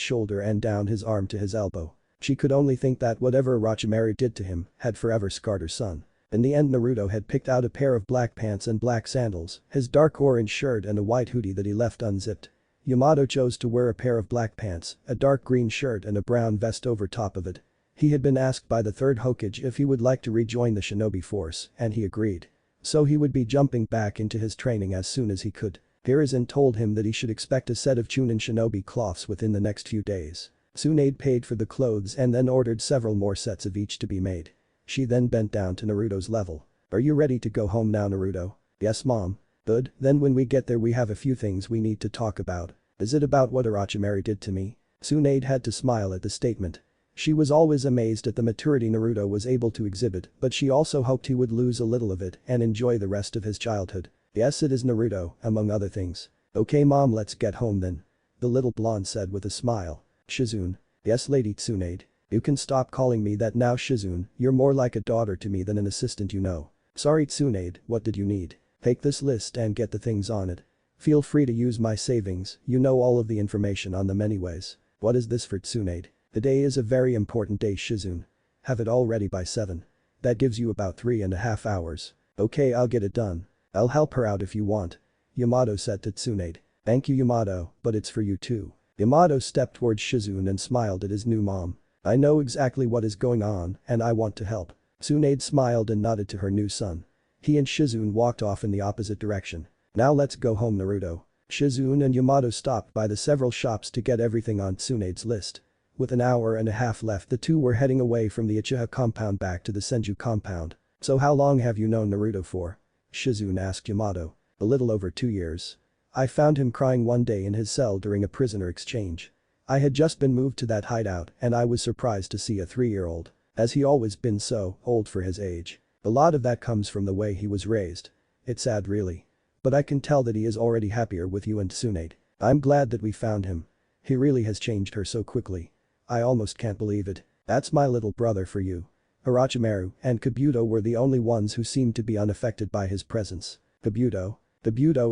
shoulder and down his arm to his elbow. She could only think that whatever Orochimaru did to him had forever scarred her son. In the end Naruto had picked out a pair of black pants and black sandals, his dark orange shirt and a white hoodie that he left unzipped. Yamato chose to wear a pair of black pants, a dark green shirt and a brown vest over top of it. He had been asked by the 3rd Hokage if he would like to rejoin the shinobi force and he agreed. So he would be jumping back into his training as soon as he could. Hiruzen told him that he should expect a set of Chunin shinobi cloths within the next few days. Tsunade paid for the clothes and then ordered several more sets of each to be made. She then bent down to Naruto's level. Are you ready to go home now Naruto? Yes mom. Good, then when we get there we have a few things we need to talk about. Is it about what Orochimaru did to me? Tsunade had to smile at the statement. She was always amazed at the maturity Naruto was able to exhibit, but she also hoped he would lose a little of it and enjoy the rest of his childhood. Yes it is Naruto, among other things. Okay mom let's get home then. The little blonde said with a smile. Shizune. Yes Lady Tsunade. You can stop calling me that now Shizune, you're more like a daughter to me than an assistant you know. Sorry Tsunade, what did you need? Take this list and get the things on it. Feel free to use my savings, you know all of the information on them anyways. What is this for Tsunade? Today is a very important day Shizune. Have it all ready by 7. That gives you about 3.5 hours. Okay I'll get it done. I'll help her out if you want. Yamato said to Tsunade. Thank you Yamato, but it's for you too. Yamato stepped towards Shizune and smiled at his new mom. I know exactly what is going on and I want to help. Tsunade smiled and nodded to her new son. He and Shizune walked off in the opposite direction. Now let's go home Naruto. Shizune and Yamato stopped by the several shops to get everything on Tsunade's list. With an hour and a half left, the two were heading away from the Uchiha compound back to the Senju compound. "So how long have you known Naruto for?" Shizune asked Yamato. "A little over 2 years. I found him crying one day in his cell during a prisoner exchange. I had just been moved to that hideout and I was surprised to see a 3-year-old. As he always been so old for his age. A lot of that comes from the way he was raised. It's sad really. But I can tell that he is already happier with you and Tsunade. I'm glad that we found him. He really has changed her so quickly. I almost can't believe it. That's my little brother for you." Orochimaru and Kabuto were the only ones who seemed to be unaffected by his presence. Kabuto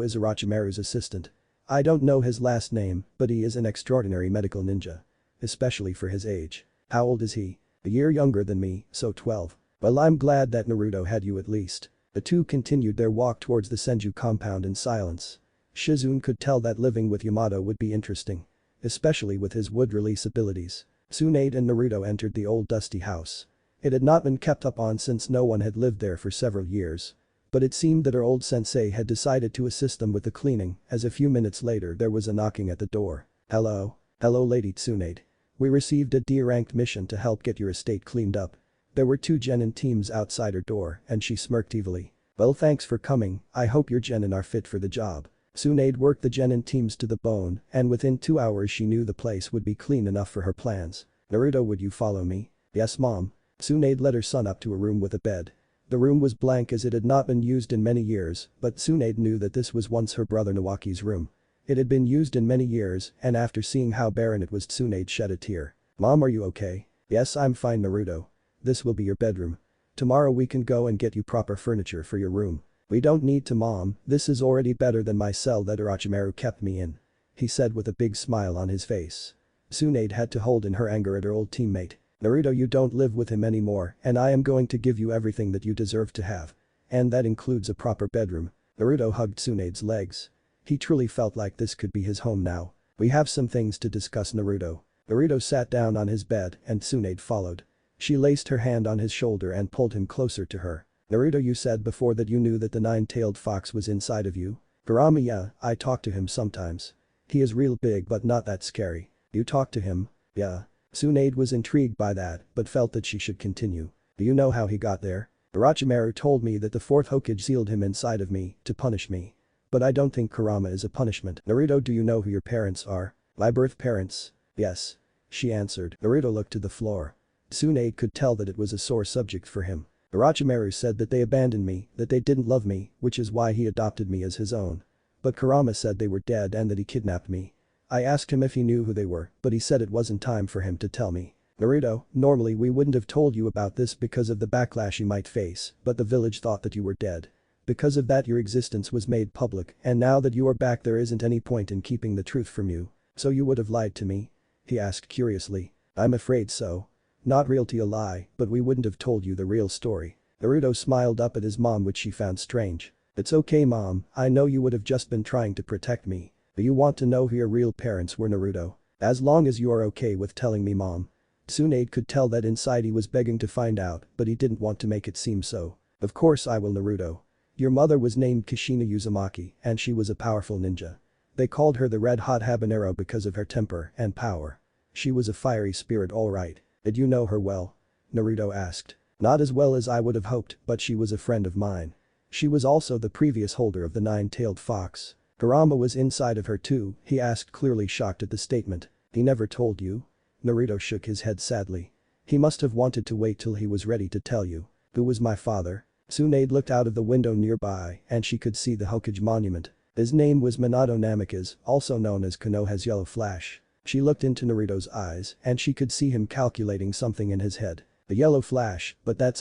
is Orochimaru's assistant. I don't know his last name, but he is an extraordinary medical ninja. Especially for his age. How old is he? A year younger than me, so 12. Well, I'm glad that Naruto had you at least. The two continued their walk towards the Senju compound in silence. Shizune could tell that living with Yamato would be interesting. Especially with his wood release abilities. Tsunade and Naruto entered the old dusty house. It had not been kept up on since no one had lived there for several years. But it seemed that her old sensei had decided to assist them with the cleaning, as a few minutes later there was a knocking at the door. "Hello? Hello Lady Tsunade. We received a D-ranked mission to help get your estate cleaned up." There were 2 genin teams outside her door and she smirked evilly. "Well, thanks for coming, I hope your genin are fit for the job." Tsunade worked the genin teams to the bone and within 2 hours she knew the place would be clean enough for her plans. "Naruto, would you follow me?" "Yes mom." Tsunade led her son up to a room with a bed. The room was blank as it had not been used in many years, but Tsunade knew that this was once her brother Nawaki's room. It had been used in many years and after seeing how barren it was Tsunade shed a tear. "Mom, are you okay?" "Yes, I'm fine Naruto. This will be your bedroom. Tomorrow we can go and get you proper furniture for your room." "We don't need to mom, this is already better than my cell that Orochimaru kept me in," he said with a big smile on his face. Tsunade had to hold in her anger at her old teammate. "Naruto, you don't live with him anymore and I am going to give you everything that you deserve to have. And that includes a proper bedroom." Naruto hugged Tsunade's legs. He truly felt like this could be his home now. "We have some things to discuss Naruto." Naruto sat down on his bed and Tsunade followed. She laced her hand on his shoulder and pulled him closer to her. "Naruto, you said before that you knew that the 9-tailed fox was inside of you?" "Kurama, yeah, I talk to him sometimes. He is real big but not that scary." "You talk to him?" "Yeah." Tsunade was intrigued by that but felt that she should continue. "Do you know how he got there?" "Orochimaru told me that the 4th Hokage sealed him inside of me to punish me. But I don't think Kurama is a punishment." "Naruto, do you know who your parents are?" "My birth parents?" "Yes." She answered. Naruto looked to the floor. Tsunade could tell that it was a sore subject for him. "Orochimaru said that they abandoned me, that they didn't love me, which is why he adopted me as his own. But Kurama said they were dead and that he kidnapped me. I asked him if he knew who they were, but he said it wasn't time for him to tell me." "Naruto, normally we wouldn't have told you about this because of the backlash you might face, but the village thought that you were dead. Because of that your existence was made public and now that you are back there isn't any point in keeping the truth from you. So you would have lied to me?" he asked curiously. "I'm afraid so. Not realty a lie, but we wouldn't have told you the real story." Naruto smiled up at his mom which she found strange. "It's okay mom, I know you would have just been trying to protect me. Do you want to know who your real parents were Naruto?" "As long as you are okay with telling me mom." Tsunade could tell that inside he was begging to find out but he didn't want to make it seem so. "Of course I will Naruto. Your mother was named Kushina Uzumaki and she was a powerful ninja. They called her the Red Hot Habanero because of her temper and power. She was a fiery spirit alright. Did you know her well?" Naruto asked. "Not as well as I would have hoped, but she was a friend of mine. She was also the previous holder of the 9-tailed fox." "Kurama was inside of her too?" he asked clearly shocked at the statement. "He never told you?" Naruto shook his head sadly. "He must have wanted to wait till he was ready to tell you." "Who was my father?" Tsunade looked out of the window nearby and she could see the Hokage monument. His name was Minato Namikaze, also known as Konoha's Yellow Flash. She looked into Naruto's eyes and she could see him calculating something in his head. "The Yellow Flash, but that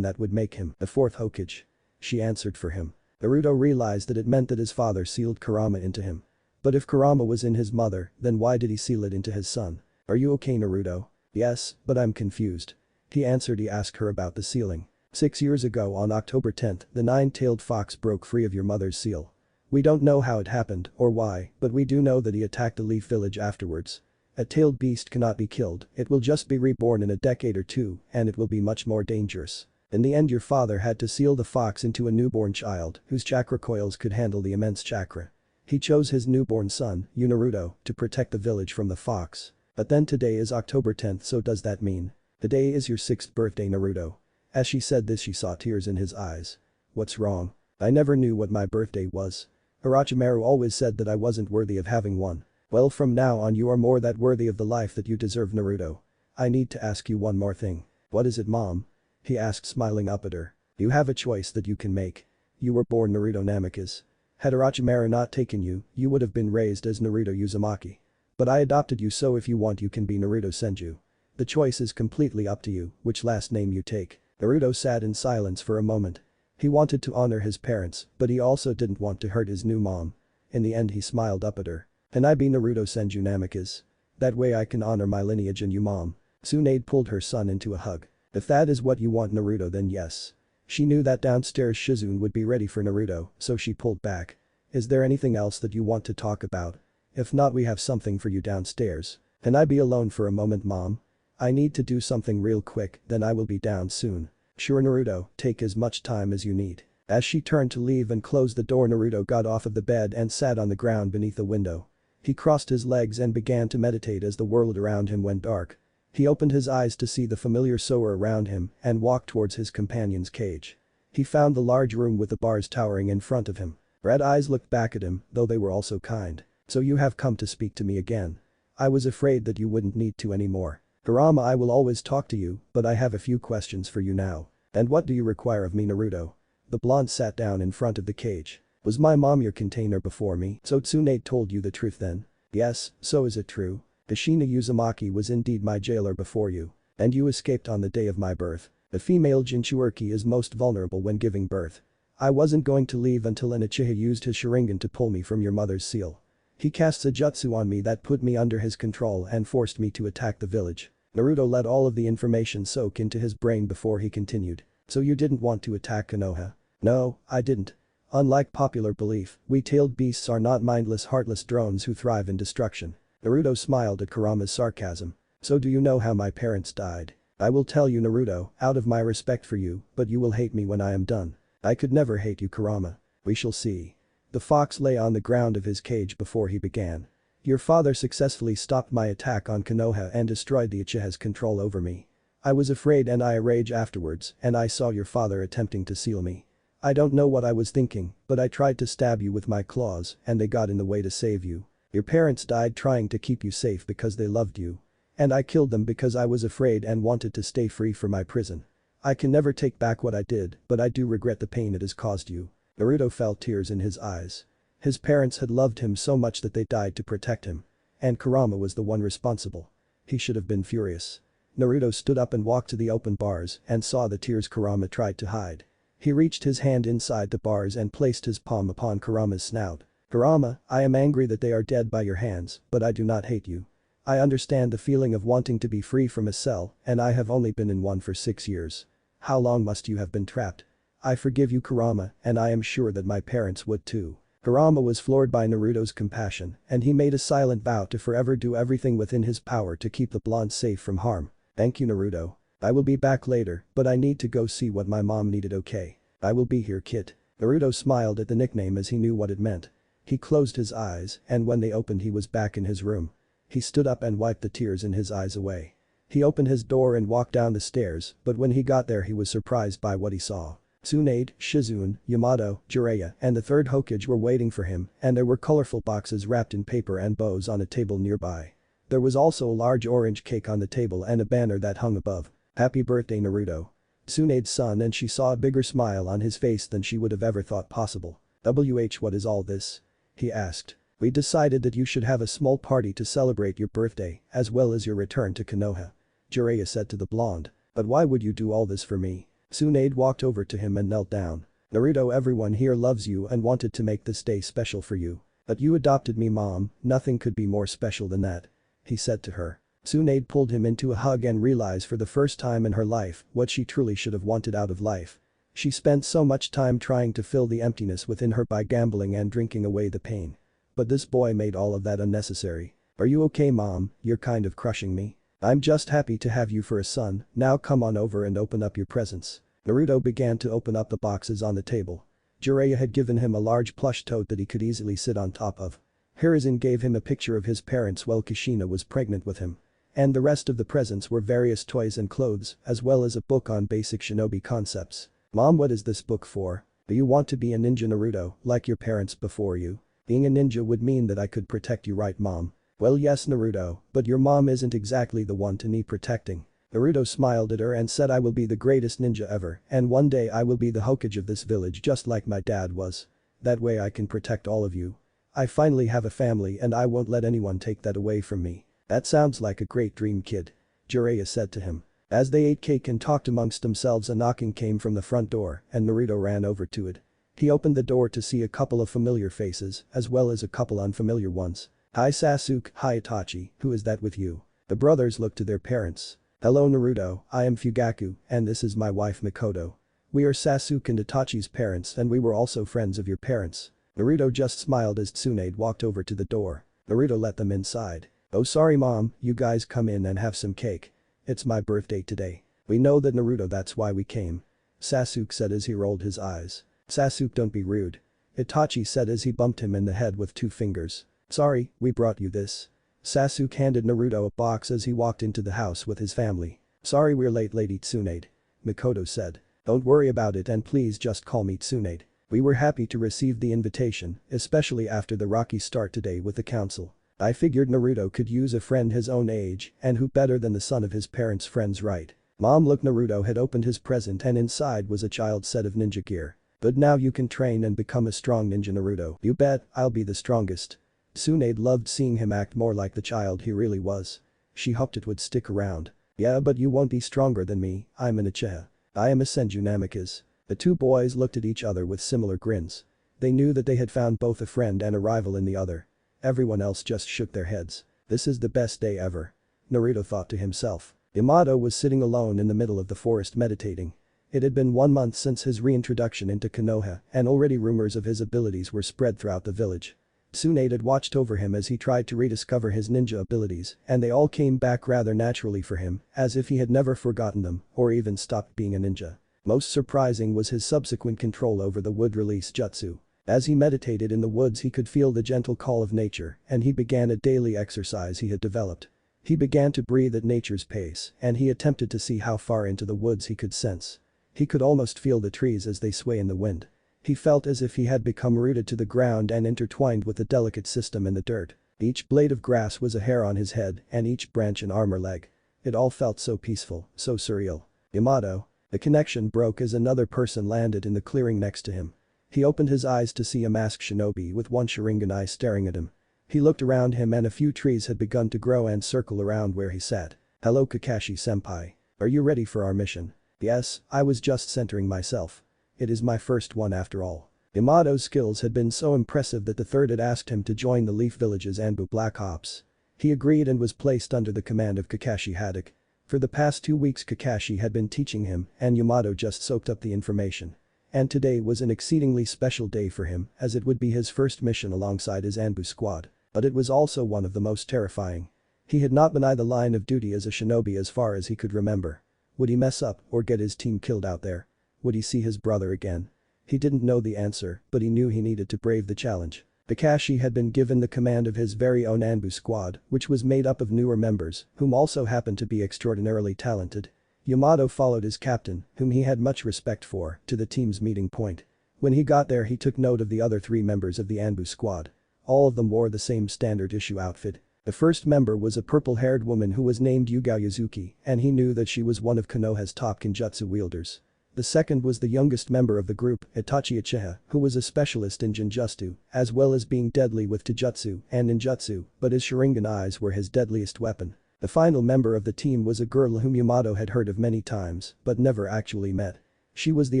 would make him the 4th Hokage." She answered for him. Naruto realized that it meant that his father sealed Kurama into him. But if Kurama was in his mother, then why did he seal it into his son? "Are you okay Naruto?" "Yes, but I'm confused." He answered. He asked her about the sealing. 6 years ago on October 10th, the 9-tailed fox broke free of your mother's seal. We don't know how it happened or why, but we do know that he attacked the Leaf Village afterwards. A tailed beast cannot be killed, it will just be reborn in a decade or two and it will be much more dangerous. In the end your father had to seal the fox into a newborn child whose chakra coils could handle the immense chakra. He chose his newborn son, Naruto, to protect the village from the fox. But then today is October 10th, so does that mean? The day is your 6th birthday, Naruto. As she said this, she saw tears in his eyes. What's wrong? I never knew what my birthday was. Orochimaru always said that I wasn't worthy of having one. Well, from now on you are more that worthy of the life that you deserve, Naruto. I need to ask you one more thing. What is it, Mom? He asked, smiling up at her. You have a choice that you can make. You were born Naruto Namikaze. Had Orochimaru not taken you, you would have been raised as Naruto Uzumaki. But I adopted you, so if you want you can be Naruto Senju. The choice is completely up to you, which last name you take. Naruto sat in silence for a moment. He wanted to honor his parents, but he also didn't want to hurt his new mom. In the end he smiled up at her. Can I be Naruto Senju Namikaze? That way I can honor my lineage and you, Mom. Tsunade pulled her son into a hug. If that is what you want, Naruto, then yes. She knew that downstairs Shizune would be ready for Naruto, so she pulled back. Is there anything else that you want to talk about? If not, we have something for you downstairs. Can I be alone for a moment, Mom? I need to do something real quick, then I will be down soon. Sure, Naruto, take as much time as you need. As she turned to leave and closed the door, Naruto got off of the bed and sat on the ground beneath the window. He crossed his legs and began to meditate as the world around him went dark. He opened his eyes to see the familiar Sora around him and walked towards his companion's cage. He found the large room with the bars towering in front of him. Red eyes looked back at him, though they were also kind. So you have come to speak to me again. I was afraid that you wouldn't need to anymore. Kurama, I will always talk to you, but I have a few questions for you now. And what do you require of me, Naruto? The blonde sat down in front of the cage. Was my mom your container before me? So Tsunade told you the truth then? Yes, so is it true? Kushina Uzumaki was indeed my jailer before you. And you escaped on the day of my birth. The female Jinchuuriki is most vulnerable when giving birth. I wasn't going to leave until an Uchiha used his Sharingan to pull me from your mother's seal. He casts a jutsu on me that put me under his control and forced me to attack the village. Naruto let all of the information soak into his brain before he continued. So you didn't want to attack Konoha? No, I didn't. Unlike popular belief, we tailed beasts are not mindless, heartless drones who thrive in destruction. Naruto smiled at Kurama's sarcasm. So do you know how my parents died? I will tell you, Naruto, out of my respect for you, but you will hate me when I am done. I could never hate you, Kurama. We shall see. The fox lay on the ground of his cage before he began. Your father successfully stopped my attack on Konoha and destroyed the Uchiha's control over me. I was afraid and I rage afterwards, and I saw your father attempting to seal me. I don't know what I was thinking, but I tried to stab you with my claws and they got in the way to save you. Your parents died trying to keep you safe because they loved you. And I killed them because I was afraid and wanted to stay free from my prison. I can never take back what I did, but I do regret the pain it has caused you. Naruto felt tears in his eyes. His parents had loved him so much that they died to protect him. And Kurama was the one responsible. He should have been furious. Naruto stood up and walked to the open bars and saw the tears Kurama tried to hide. He reached his hand inside the bars and placed his palm upon Kurama's snout. Kurama, I am angry that they are dead by your hands, but I do not hate you. I understand the feeling of wanting to be free from a cell, and I have only been in one for 6 years. How long must you have been trapped? I forgive you, Kurama, and I am sure that my parents would too. Kurama was floored by Naruto's compassion, and he made a silent vow to forever do everything within his power to keep the blonde safe from harm. Thank you, Naruto. I will be back later, but I need to go see what my mom needed, okay? I will be here, kid. Naruto smiled at the nickname as he knew what it meant. He closed his eyes, and when they opened he was back in his room. He stood up and wiped the tears in his eyes away. He opened his door and walked down the stairs, but when he got there he was surprised by what he saw. Tsunade, Shizune, Yamato, Jiraiya, and the third Hokage were waiting for him, and there were colorful boxes wrapped in paper and bows on a table nearby. There was also a large orange cake on the table and a banner that hung above. Happy birthday, Naruto. Tsunade's son, and she saw a bigger smile on his face than she would have ever thought possible. What is all this? He asked. We decided that you should have a small party to celebrate your birthday, as well as your return to Konoha. Jiraiya said to the blonde. But why would you do all this for me? Tsunade walked over to him and knelt down. Naruto, everyone here loves you and wanted to make this day special for you. But you adopted me, Mom, nothing could be more special than that. He said to her. Tsunade pulled him into a hug and realized for the first time in her life what she truly should have wanted out of life. She spent so much time trying to fill the emptiness within her by gambling and drinking away the pain. But this boy made all of that unnecessary. Are you okay, Mom? You're kind of crushing me. I'm just happy to have you for a son, now come on over and open up your presents. Naruto began to open up the boxes on the table. Jiraiya had given him a large plush toad that he could easily sit on top of. Hiruzen gave him a picture of his parents while Kushina was pregnant with him. And the rest of the presents were various toys and clothes, as well as a book on basic shinobi concepts. Mom, what is this book for? Do you want to be a ninja, Naruto, like your parents before you? Being a ninja would mean that I could protect you, right, Mom? Well, yes, Naruto, but your mom isn't exactly the one to need protecting. Naruto smiled at her and said, I will be the greatest ninja ever, and one day I will be the Hokage of this village just like my dad was. That way I can protect all of you. I finally have a family and I won't let anyone take that away from me. That sounds like a great dream, kid. Jiraiya said to him. As they ate cake and talked amongst themselves, a knocking came from the front door and Naruto ran over to it. He opened the door to see a couple of familiar faces as well as a couple unfamiliar ones. Hi Sasuke, hi Itachi, who is that with you? The brothers looked to their parents. Hello Naruto, I am Fugaku, and this is my wife Mikoto. We are Sasuke and Itachi's parents and we were also friends of your parents. Naruto just smiled as Tsunade walked over to the door. Naruto let them inside. Oh sorry mom, you guys come in and have some cake. It's my birthday today. We know that Naruto, that's why we came. Sasuke said as he rolled his eyes. Sasuke, don't be rude. Itachi said as he bumped him in the head with 2 fingers. Sorry, we brought you this. Sasuke handed Naruto a box as he walked into the house with his family. Sorry we're late, Lady Tsunade. Mikoto said. Don't worry about it and please just call me Tsunade. We were happy to receive the invitation, especially after the rocky start today with the council. I figured Naruto could use a friend his own age and who better than the son of his parents' friends, right? Mom, look, Naruto had opened his present and inside was a child's set of ninja gear. But now you can train and become a strong ninja, Naruto. You bet, I'll be the strongest. Tsunade loved seeing him act more like the child he really was. She hoped it would stick around. Yeah, but you won't be stronger than me, I'm an Uchiha. I am a Senju Namikaze. The 2 boys looked at each other with similar grins. They knew that they had found both a friend and a rival in the other. Everyone else just shook their heads. This is the best day ever. Naruto thought to himself. Minato was sitting alone in the middle of the forest meditating. It had been 1 month since his reintroduction into Konoha and already rumors of his abilities were spread throughout the village. Tsunade had watched over him as he tried to rediscover his ninja abilities and they all came back rather naturally for him, as if he had never forgotten them or even stopped being a ninja. Most surprising was his subsequent control over the wood release jutsu. As he meditated in the woods he could feel the gentle call of nature and he began a daily exercise he had developed. He began to breathe at nature's pace and he attempted to see how far into the woods he could sense. He could almost feel the trees as they sway in the wind. He felt as if he had become rooted to the ground and intertwined with the delicate system in the dirt. Each blade of grass was a hair on his head and each branch an arm or leg. It all felt so peaceful, so surreal. Minato. The connection broke as another person landed in the clearing next to him. He opened his eyes to see a masked shinobi with 1 Sharingan eye staring at him. He looked around him and a few trees had begun to grow and circle around where he sat. Hello Kakashi-senpai. Are you ready for our mission? Yes, I was just centering myself. It is my first one after all. Minato's skills had been so impressive that the third had asked him to join the Leaf Village's Anbu Black Ops. He agreed and was placed under the command of Kakashi Haddock. For the past 2 weeks Kakashi had been teaching him and Minato just soaked up the information. And today was an exceedingly special day for him as it would be his first mission alongside his Anbu squad. But it was also one of the most terrifying. He had not been on the line of duty as a shinobi as far as he could remember. Would he mess up or get his team killed out there? Would he see his brother again? He didn't know the answer, but he knew he needed to brave the challenge. Kakashi had been given the command of his very own Anbu squad, which was made up of newer members, whom also happened to be extraordinarily talented. Minato followed his captain, whom he had much respect for, to the team's meeting point. When he got there he took note of the other 3 members of the Anbu squad. All of them wore the same standard issue outfit. The first member was a purple-haired woman who was named Yugao Yuzuki, and he knew that she was one of Konoha's top genjutsu wielders. The second was the youngest member of the group, Itachi Uchiha, who was a specialist in genjutsu, as well as being deadly with taijutsu and ninjutsu, but his Sharingan eyes were his deadliest weapon. The final member of the team was a girl whom Minato had heard of many times, but never actually met. She was the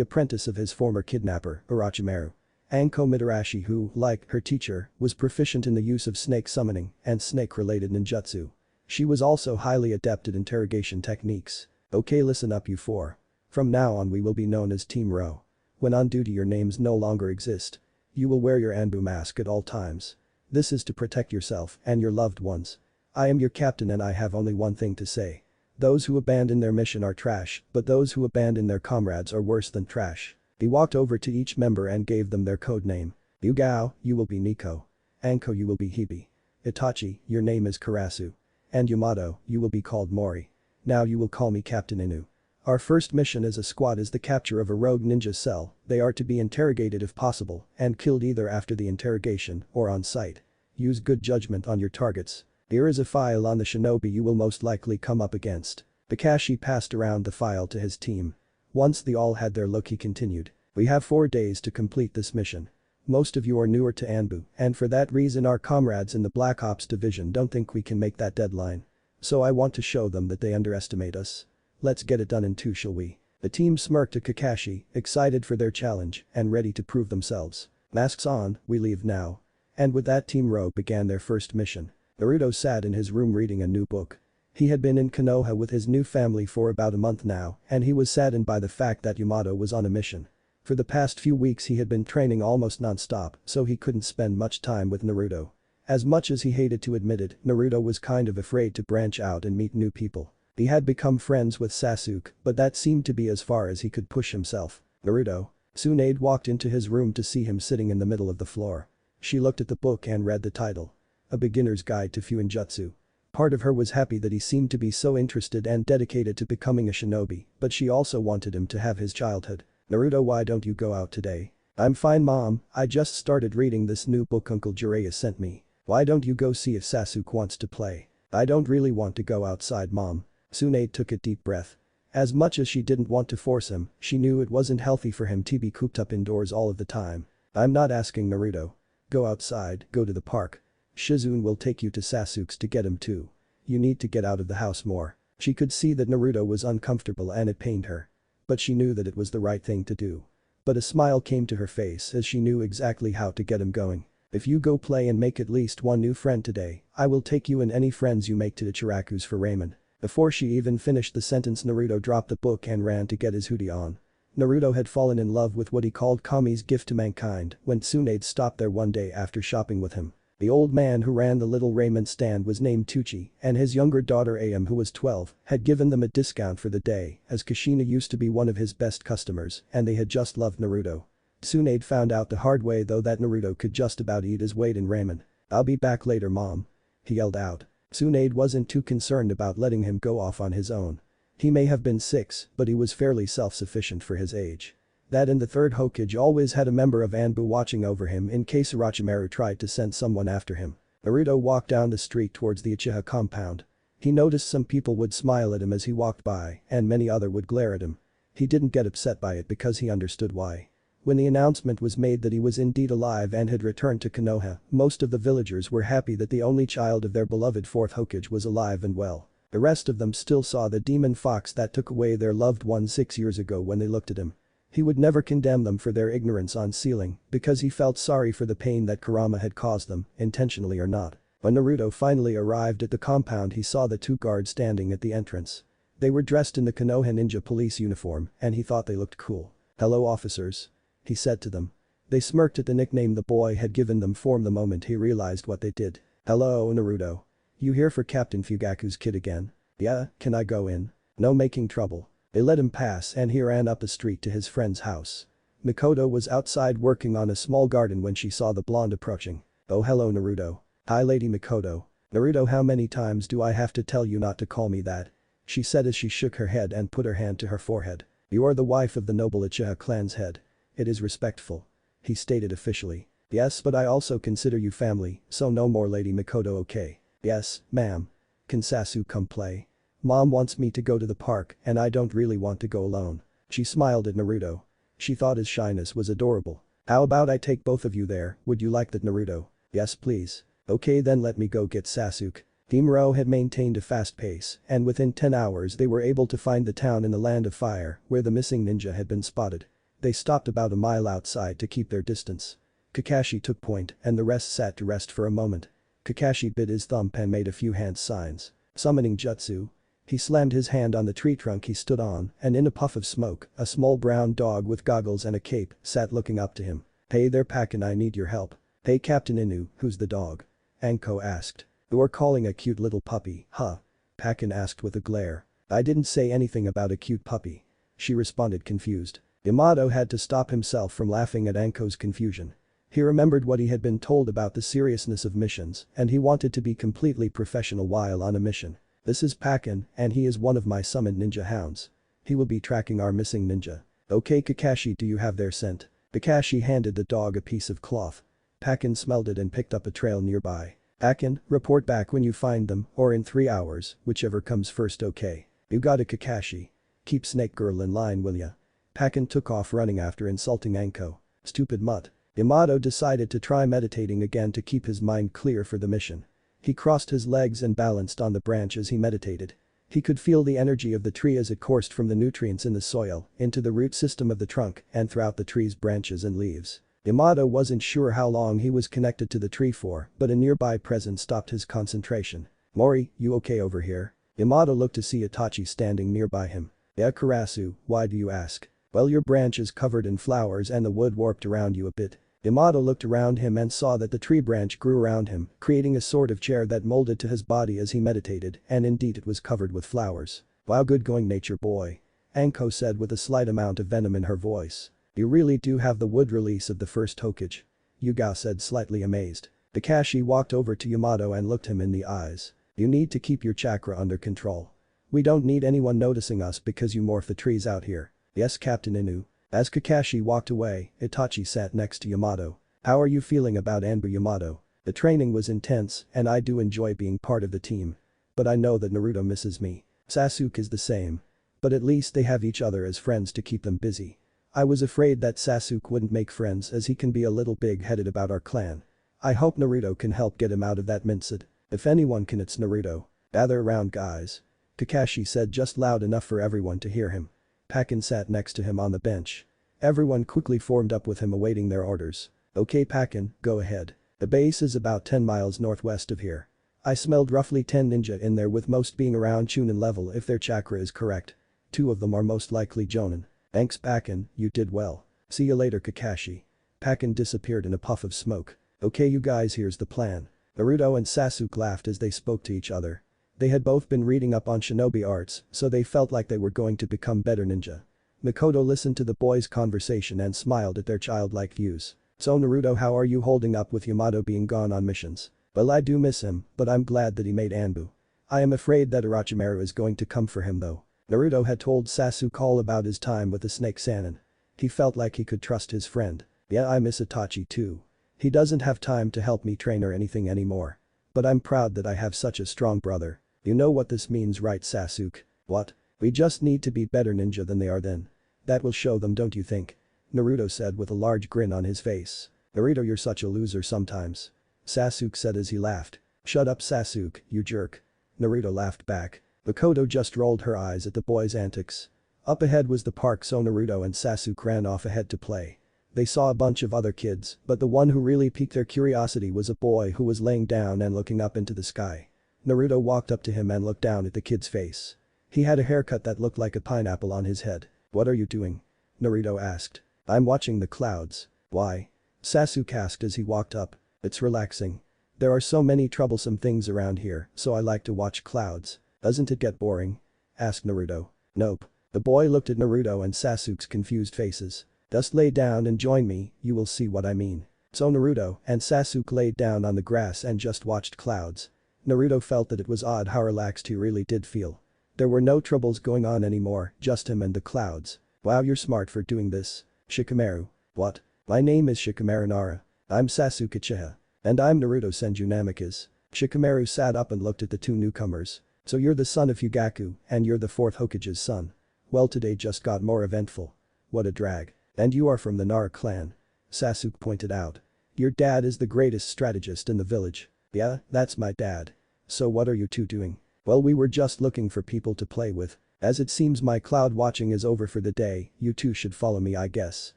apprentice of his former kidnapper, Orochimaru. Anko Mitarashi who, like her teacher, was proficient in the use of snake summoning and snake-related ninjutsu. She was also highly adept at interrogation techniques. Okay, listen up you 4. From now on we will be known as Team Ro. When on duty your names no longer exist. You will wear your Anbu mask at all times. This is to protect yourself and your loved ones. I am your captain and I have only one thing to say. Those who abandon their mission are trash, but those who abandon their comrades are worse than trash. He walked over to each member and gave them their code name. Yugao, you will be Nico. Anko, you will be Hibi. Itachi, your name is Karasu. And Yamato, you will be called Mori. Now you will call me Captain Inu. Our first mission as a squad is the capture of a rogue ninja cell. They are to be interrogated if possible and killed either after the interrogation or on sight. Use good judgment on your targets. Here is a file on the shinobi you will most likely come up against. Kakashi passed around the file to his team. Once they all had their look, he continued. We have 4 days to complete this mission. Most of you are newer to Anbu, and for that reason our comrades in the Black Ops division don't think we can make that deadline. So I want to show them that they underestimate us. Let's get it done in 2, shall we? The team smirked at Kakashi, excited for their challenge and ready to prove themselves. Masks on, we leave now. And with that, Team Rogue began their first mission. Naruto sat in his room reading a new book. He had been in Konoha with his new family for about a month now, and he was saddened by the fact that Yamato was on a mission. For the past few weeks he had been training almost non-stop, so he couldn't spend much time with Naruto. As much as he hated to admit it, Naruto was kind of afraid to branch out and meet new people. He had become friends with Sasuke, but that seemed to be as far as he could push himself. Naruto. Tsunade walked into his room to see him sitting in the middle of the floor. She looked at the book and read the title. A Beginner's Guide to Fuinjutsu. Part of her was happy that he seemed to be so interested and dedicated to becoming a shinobi, but she also wanted him to have his childhood. Naruto, why don't you go out today? I'm fine, Mom, I just started reading this new book Uncle Jiraiya sent me. Why don't you go see if Sasuke wants to play? I don't really want to go outside, Mom. Tsunade took a deep breath. As much as she didn't want to force him, she knew it wasn't healthy for him to be cooped up indoors all of the time. I'm not asking, Naruto. Go outside, go to the park. Shizune will take you to Sasuke's to get him too. You need to get out of the house more. She could see that Naruto was uncomfortable and it pained her. But she knew that it was the right thing to do. But a smile came to her face as she knew exactly how to get him going. If you go play and make at least one new friend today, I will take you and any friends you make to the Chiraku's for ramen. Before she even finished the sentence, Naruto dropped the book and ran to get his hoodie on. Naruto had fallen in love with what he called Kami's gift to mankind when Tsunade stopped there one day after shopping with him. The old man who ran the little ramen stand was named Tucci, and his younger daughter Ayam, who was 12, had given them a discount for the day as Kushina used to be one of his best customers and they had just loved Naruto. Tsunade found out the hard way though that Naruto could just about eat his weight in ramen. I'll be back later, Mom. He yelled out. Tsunade wasn't too concerned about letting him go off on his own. He may have been 6, but he was fairly self-sufficient for his age. That and the third Hokage always had a member of Anbu watching over him in case Orochimaru tried to send someone after him. Naruto walked down the street towards the Uchiha compound. He noticed some people would smile at him as he walked by and many other would glare at him. He didn't get upset by it because he understood why. When the announcement was made that he was indeed alive and had returned to Konoha, most of the villagers were happy that the only child of their beloved fourth Hokage was alive and well. The rest of them still saw the demon fox that took away their loved one 6 years ago when they looked at him. He would never condemn them for their ignorance on sealing because he felt sorry for the pain that Kurama had caused them, intentionally or not. When Naruto finally arrived at the compound, he saw the 2 guards standing at the entrance. They were dressed in the Konoha ninja police uniform and he thought they looked cool. "Hello, officers," he said to them. They smirked at the nickname the boy had given them from the moment he realized what they did. "Hello, Naruto. You here for Captain Fugaku's kid again?" "Yeah, can I go in?" "No making trouble." They let him pass and he ran up the street to his friend's house. Mikoto was outside working on a small garden when she saw the blonde approaching. "Oh, hello, Naruto." "Hi, Lady Mikoto." "Naruto, how many times do I have to tell you not to call me that?" she said as she shook her head and put her hand to her forehead. "You are the wife of the noble Uchiha clan's head. It is respectful," he stated officially. "Yes, but I also consider you family, so no more, Lady Mikoto, okay?" "Yes, ma'am." "Can Sasuke come play? Mom wants me to go to the park and I don't really want to go alone." She smiled at Naruto. She thought his shyness was adorable. "How about I take both of you there, would you like that, Naruto?" "Yes, please." "Okay, then let me go get Sasuke." Team Ro had maintained a fast pace and within 10 hours they were able to find the town in the Land of Fire where the missing ninja had been spotted. They stopped about a mile outside to keep their distance. Kakashi took point and the rest sat to rest for a moment. Kakashi bit his thumb and made a few hand signs. Summoning jutsu. He slammed his hand on the tree trunk he stood on and in a puff of smoke, a small brown dog with goggles and a cape sat looking up to him. "Hey there, Pakin, I need your help." "Hey, Captain Inu, who's the dog?" Anko asked. "You're calling a cute little puppy, huh?" Pakin asked with a glare. "I didn't say anything about a cute puppy." She responded confused. Yamato had to stop himself from laughing at Anko's confusion. He remembered what he had been told about the seriousness of missions, and he wanted to be completely professional while on a mission. This is Pakin, and he is one of my summoned ninja hounds. He will be tracking our missing ninja. Okay Kakashi, do you have their scent? Kakashi handed the dog a piece of cloth. Pakin smelled it and picked up a trail nearby. Pakin, report back when you find them, or in 3 hours, whichever comes first okay. You got it Kakashi. Keep Snake Girl in line will ya? Pakin took off running after insulting Anko. Stupid mutt. Yamato decided to try meditating again to keep his mind clear for the mission. He crossed his legs and balanced on the branch as he meditated. He could feel the energy of the tree as it coursed from the nutrients in the soil into the root system of the trunk and throughout the tree's branches and leaves. Yamato wasn't sure how long he was connected to the tree for, but a nearby presence stopped his concentration. Mori, you okay over here? Yamato looked to see Itachi standing nearby him. Yeah Karasu, why do you ask? Well your branch is covered in flowers and the wood warped around you a bit. Yamato looked around him and saw that the tree branch grew around him, creating a sort of chair that molded to his body as he meditated, and indeed it was covered with flowers. Wow, good going nature boy. Anko said with a slight amount of venom in her voice. You really do have the wood release of the first Hokage. Yuga said slightly amazed. Kakashi walked over to Yamato and looked him in the eyes. You need to keep your chakra under control. We don't need anyone noticing us because you morph the trees out here. Yes Captain Inu. As Kakashi walked away, Itachi sat next to Yamato. How are you feeling about Anbu Yamato? The training was intense and I do enjoy being part of the team. But I know that Naruto misses me. Sasuke is the same. But at least they have each other as friends to keep them busy. I was afraid that Sasuke wouldn't make friends as he can be a little big-headed about our clan. I hope Naruto can help get him out of that mindset. If anyone can it's Naruto. Gather around guys. Kakashi said just loud enough for everyone to hear him. Pakin sat next to him on the bench. Everyone quickly formed up with him awaiting their orders. Okay Pakin, go ahead. The base is about 10 miles northwest of here. I smelled roughly 10 ninja in there with most being around Chunin level if their chakra is correct. 2 of them are most likely Jonin. Thanks Pakin, you did well. See you later Kakashi. Pakin disappeared in a puff of smoke. Okay you guys here's the plan. Naruto and Sasuke laughed as they spoke to each other. They had both been reading up on shinobi arts, so they felt like they were going to become better ninja. Mikoto listened to the boys' conversation and smiled at their childlike views. So Naruto, how are you holding up with Yamato being gone on missions? Well I do miss him, but I'm glad that he made Anbu. I am afraid that Orochimaru is going to come for him though. Naruto had told Sasuke all about his time with the Snake Sannin. He felt like he could trust his friend. Yeah I miss Itachi too. He doesn't have time to help me train or anything anymore. But I'm proud that I have such a strong brother. You know what this means right Sasuke? What? We just need to be better ninja than they are then. That will show them don't you think? Naruto said with a large grin on his face. Naruto you're such a loser sometimes. Sasuke said as he laughed. Shut up Sasuke, you jerk. Naruto laughed back. Mikoto just rolled her eyes at the boys' antics. Up ahead was the park so Naruto and Sasuke ran off ahead to play. They saw a bunch of other kids, but the one who really piqued their curiosity was a boy who was laying down and looking up into the sky. Naruto walked up to him and looked down at the kid's face. He had a haircut that looked like a pineapple on his head. What are you doing? Naruto asked. I'm watching the clouds. Why? Sasuke asked as he walked up. It's relaxing. There are so many troublesome things around here, so I like to watch clouds. Doesn't it get boring? Asked Naruto. Nope. The boy looked at Naruto and Sasuke's confused faces. Just lay down and join me, you will see what I mean. So Naruto and Sasuke laid down on the grass and just watched clouds. Naruto felt that it was odd how relaxed he really did feel. There were no troubles going on anymore, just him and the clouds. Wow you're smart for doing this. Shikamaru. What? My name is Shikamaru Nara. I'm Sasuke Uchiha. And I'm Naruto Senju Namikaze. Shikamaru sat up and looked at the two newcomers. So you're the son of Fugaku, and you're the 4th Hokage's son. Well today just got more eventful. What a drag. And you are from the Nara clan. Sasuke pointed out. Your dad is the greatest strategist in the village. Yeah, that's my dad. So what are you two doing? Well we were just looking for people to play with. As it seems my cloud watching is over for the day, you two should follow me I guess.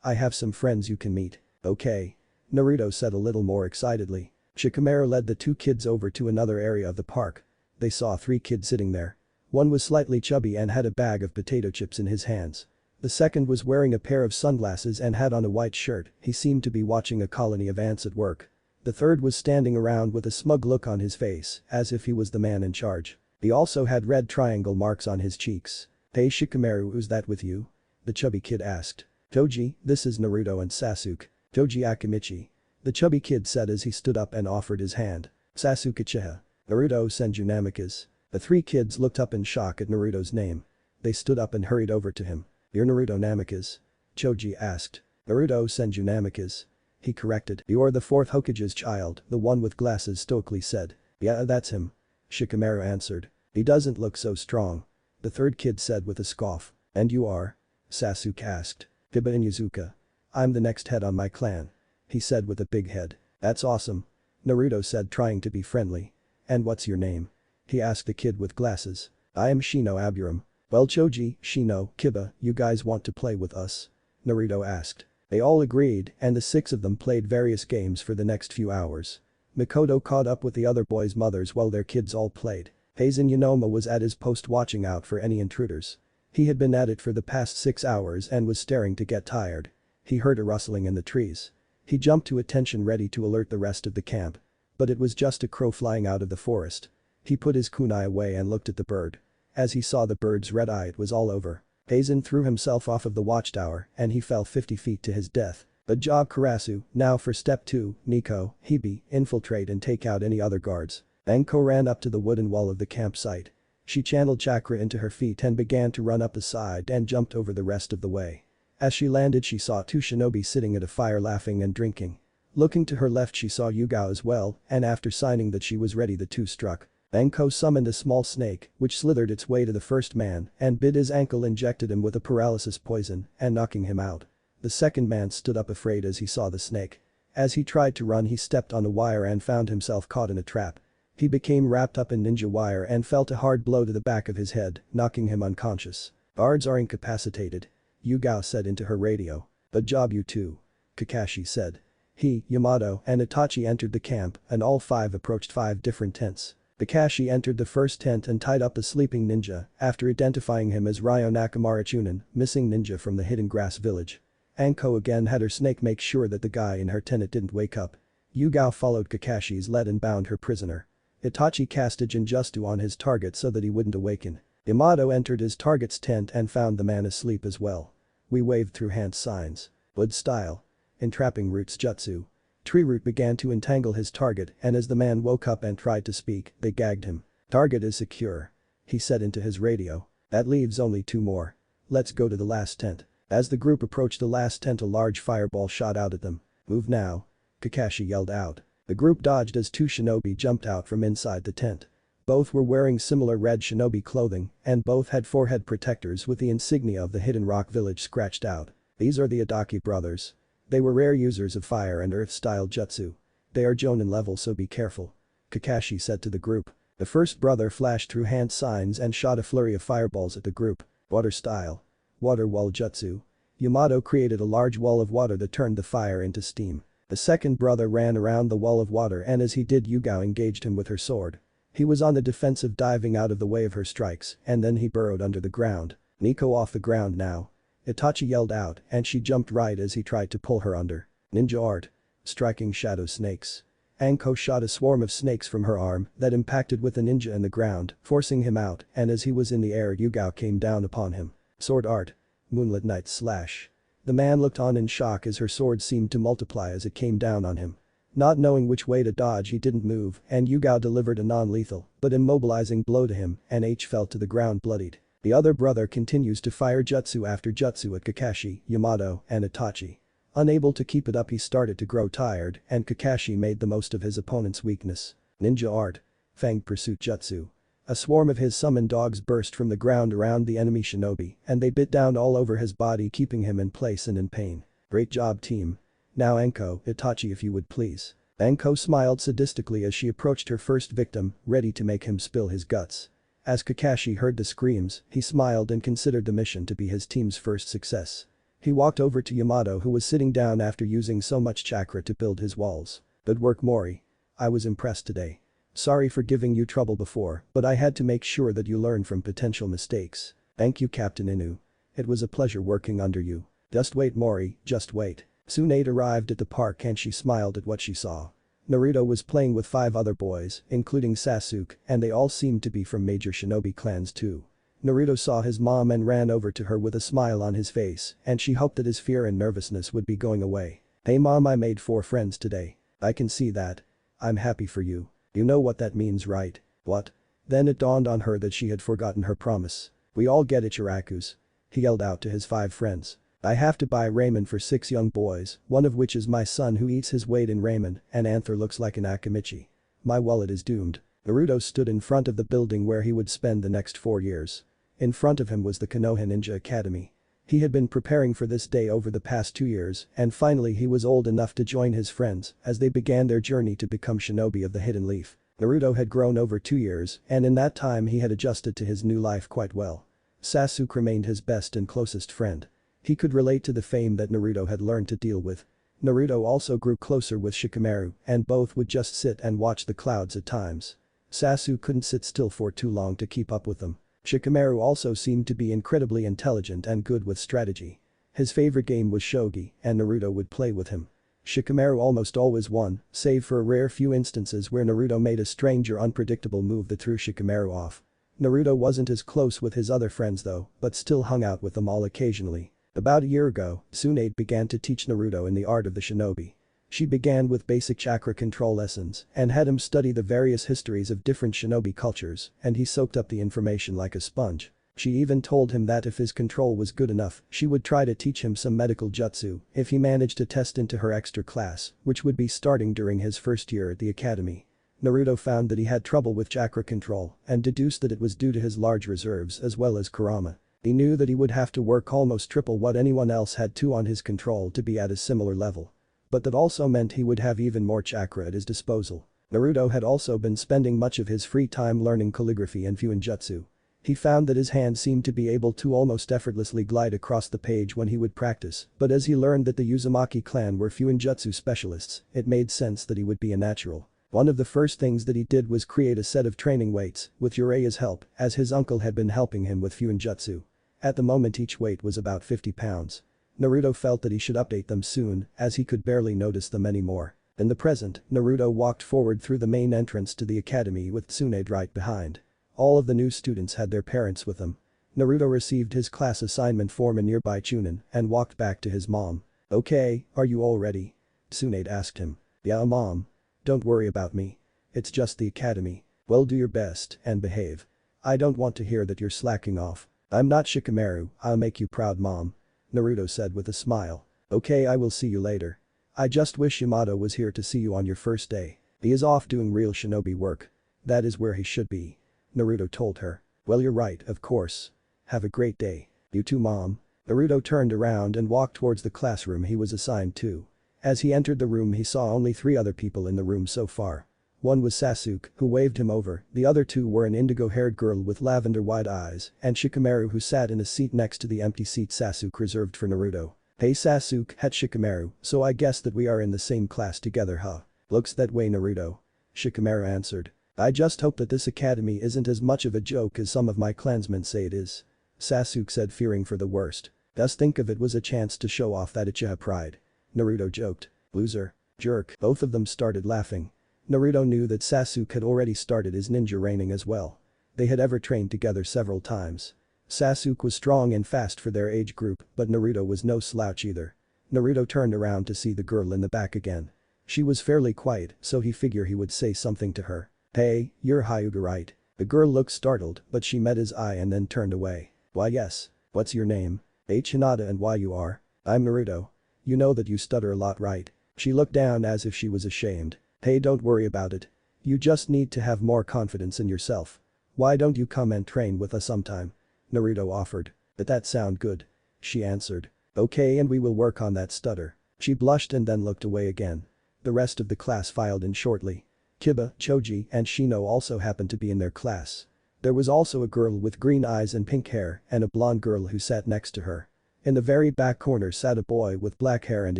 I have some friends you can meet. Okay. Naruto said a little more excitedly. Shikamaru led the two kids over to another area of the park. They saw 3 kids sitting there. One was slightly chubby and had a bag of potato chips in his hands. The second was wearing a pair of sunglasses and had on a white shirt, he seemed to be watching a colony of ants at work. The third was standing around with a smug look on his face, as if he was the man in charge. He also had red triangle marks on his cheeks. Hey Shikamaru, who's that with you? The chubby kid asked. Toji, this is Naruto and Sasuke. Toji Akimichi. The chubby kid said as he stood up and offered his hand. Sasuke Uchiha. Naruto Senju Namikaze. The three kids looked up in shock at Naruto's name. They stood up and hurried over to him. You're Naruto Namikaze? Choji asked. Naruto Senju Namikaze. He corrected. You're the fourth Hokage's child, the one with glasses stoically said. Yeah, that's him. Shikamaru answered. He doesn't look so strong. The third kid said with a scoff. And you are? Sasuke asked. Hiba Inuzuka. I'm the next head on my clan. He said with a big head. That's awesome. Naruto said trying to be friendly. And what's your name? He asked the kid with glasses. I am Shino Aburam. Well Choji, Shino, Kiba, you guys want to play with us? Naruto asked. They all agreed and the six of them played various games for the next few hours. Mikoto caught up with the other boys' mothers while their kids all played. Heizen Yanoma was at his post watching out for any intruders. He had been at it for the past 6 hours and was staring to get tired. He heard a rustling in the trees. He jumped to attention ready to alert the rest of the camp. But it was just a crow flying out of the forest. He put his kunai away and looked at the bird. As he saw the bird's red eye it was all over. Heizen threw himself off of the watchtower and he fell 50 feet to his death. Good job Karasu, now for step 2, Nico, Hibi, infiltrate and take out any other guards. Anko ran up to the wooden wall of the campsite. She channeled chakra into her feet and began to run up the side and jumped over the rest of the way. As she landed she saw 2 shinobi sitting at a fire laughing and drinking. Looking to her left she saw Yugao as well and after signing that she was ready the two struck. Anko summoned a small snake which slithered its way to the first man and bit his ankle, injected him with a paralysis poison and knocking him out. The second man stood up afraid as he saw the snake. As he tried to run he stepped on a wire and found himself caught in a trap. He became wrapped up in ninja wire and felt a hard blow to the back of his head, knocking him unconscious. Guards are incapacitated. Yugao said into her radio. Good job you two. Kakashi said. He, Yamato and Itachi entered the camp and all 5 approached 5 different tents. Kakashi entered the first tent and tied up a sleeping ninja after identifying him as Ryo Nakamura Chunin, missing ninja from the hidden grass village. Anko again had her snake make sure that the guy in her tent didn't wake up. Yugao followed Kakashi's lead and bound her prisoner. Itachi casted Jinjutsu on his target so that he wouldn't awaken. Yamato entered his target's tent and found the man asleep as well. We waved through hand signs. Wood style. Entrapping roots jutsu. Tree root began to entangle his target and as the man woke up and tried to speak, they gagged him. Target is secure. He said into his radio. That leaves only 2 more. Let's go to the last tent. As the group approached the last tent a large fireball shot out at them. Move now. Kakashi yelled out. The group dodged as 2 shinobi jumped out from inside the tent. Both were wearing similar red shinobi clothing and both had forehead protectors with the insignia of the Hidden Rock Village scratched out. These are the Adaki brothers. They were rare users of fire and earth style jutsu. They are Jonin level so be careful. Kakashi said to the group. The first brother flashed through hand signs and shot a flurry of fireballs at the group. Water style. Water wall jutsu. Yamato created a large wall of water that turned the fire into steam. The second brother ran around the wall of water and as he did Yugao engaged him with her sword. He was on the defensive diving out of the way of her strikes and then he burrowed under the ground. Nico off the ground now. Itachi yelled out and she jumped right as he tried to pull her under. Ninja art. Striking shadow snakes. Anko shot a swarm of snakes from her arm that impacted with the ninja in the ground, forcing him out and as he was in the air Yugao came down upon him. Sword art. Moonlit night slash. The man looked on in shock as her sword seemed to multiply as it came down on him. Not knowing which way to dodge he didn't move and Yugao delivered a non-lethal but immobilizing blow to him and H fell to the ground bloodied. The other brother continues to fire jutsu after jutsu at Kakashi, Yamato, and Itachi. Unable to keep it up he started to grow tired and Kakashi made the most of his opponent's weakness. Ninja art. Fang pursuit jutsu. A swarm of his summoned dogs burst from the ground around the enemy shinobi and they bit down all over his body keeping him in place and in pain. Great job team. Now Anko, Itachi if you would please. Anko smiled sadistically as she approached her first victim, ready to make him spill his guts. As Kakashi heard the screams, he smiled and considered the mission to be his team's first success. He walked over to Yamato who was sitting down after using so much chakra to build his walls. Good work Mori. I was impressed today. Sorry for giving you trouble before, but I had to make sure that you learn from potential mistakes. Thank you Captain Inu. It was a pleasure working under you. Just wait Mori, just wait. Tsunade arrived at the park and she smiled at what she saw. Naruto was playing with 5 other boys, including Sasuke, and they all seemed to be from major shinobi clans too. Naruto saw his mom and ran over to her with a smile on his face, and she hoped that his fear and nervousness would be going away. "Hey mom, I made 4 friends today. I can see that. I'm happy for you. You know what that means, right?" "What?" Then it dawned on her that she had forgotten her promise. "We all get Ichirakus." He yelled out to his 5 friends. "I have to buy ramen for 6 young boys, one of which is my son who eats his weight in ramen, and Anther looks like an Akimichi. My wallet is doomed." Naruto stood in front of the building where he would spend the next 4 years. In front of him was the Konoha Ninja Academy. He had been preparing for this day over the past 2 years, and finally he was old enough to join his friends as they began their journey to become shinobi of the Hidden Leaf. Naruto had grown over 2 years, and in that time he had adjusted to his new life quite well. Sasuke remained his best and closest friend. He could relate to the fame that Naruto had learned to deal with. Naruto also grew closer with Shikamaru, and both would just sit and watch the clouds at times. Sasuke couldn't sit still for too long to keep up with them. Shikamaru also seemed to be incredibly intelligent and good with strategy. His favorite game was shogi, and Naruto would play with him. Shikamaru almost always won, save for a rare few instances where Naruto made a strange or unpredictable move that threw Shikamaru off. Naruto wasn't as close with his other friends though, but still hung out with them all occasionally. About a year ago, Tsunade began to teach Naruto in the art of the shinobi. She began with basic chakra control lessons and had him study the various histories of different shinobi cultures, and he soaked up the information like a sponge. She even told him that if his control was good enough, she would try to teach him some medical jutsu if he managed to test into her extra class, which would be starting during his first year at the academy. Naruto found that he had trouble with chakra control and deduced that it was due to his large reserves as well as Kurama. He knew that he would have to work almost triple what anyone else had to on his control to be at a similar level. But that also meant he would have even more chakra at his disposal. Naruto had also been spending much of his free time learning calligraphy and fuinjutsu. He found that his hand seemed to be able to almost effortlessly glide across the page when he would practice, but as he learned that the Uzumaki clan were fuinjutsu specialists, it made sense that he would be a natural. One of the first things that he did was create a set of training weights with Uraya's help, as his uncle had been helping him with fuinjutsu. At the moment each weight was about 50 pounds. Naruto felt that he should update them soon, as he could barely notice them anymore. In the present, Naruto walked forward through the main entrance to the academy with Tsunade right behind. All of the new students had their parents with them. Naruto received his class assignment form in nearby Chunin and walked back to his mom. "Okay, are you all ready?" Tsunade asked him. "Yeah mom. Don't worry about me. It's just the academy. Well, do your best and behave. I don't want to hear that you're slacking off. I'm not Shikamaru, I'll make you proud mom," Naruto said with a smile. "Okay, I will see you later. I just wish Yamato was here to see you on your first day. He is off doing real shinobi work. That is where he should be," Naruto told her. "Well, you're right, of course. Have a great day." "You too mom." Naruto turned around and walked towards the classroom he was assigned to. As he entered the room he saw only 3 other people in the room so far. One was Sasuke, who waved him over, the other 2 were an indigo-haired girl with lavender-wide eyes, and Shikamaru who sat in a seat next to the empty seat Sasuke reserved for Naruto. "Hey Sasuke," had Shikamaru, "so I guess that we are in the same class together huh?" "Looks that way Naruto," Shikamaru answered. "I just hope that this academy isn't as much of a joke as some of my clansmen say it is," Sasuke said, fearing for the worst. "Just think of it was a chance to show off that Uchiha pride," Naruto joked. "Loser. Jerk." Both of them started laughing. Naruto knew that Sasuke had already started his ninja training as well. They had ever trained together several times. Sasuke was strong and fast for their age group, but Naruto was no slouch either. Naruto turned around to see the girl in the back again. She was fairly quiet, so he figured he would say something to her. "Hey, you're Hyuga right?" The girl looked startled, but she met his eye and then turned away. "Why yes. What's your name?" "H. Hinata and why you are?" "I'm Naruto. You know that you stutter a lot right?" She looked down as if she was ashamed. "Hey, don't worry about it. You just need to have more confidence in yourself. Why don't you come and train with us sometime?" Naruto offered. "But that sound good," she answered. "Okay, and we will work on that stutter." She blushed and then looked away again. The rest of the class filed in shortly. Kiba, Choji, and Shino also happened to be in their class. There was also a girl with green eyes and pink hair and a blonde girl who sat next to her. In the very back corner sat a boy with black hair and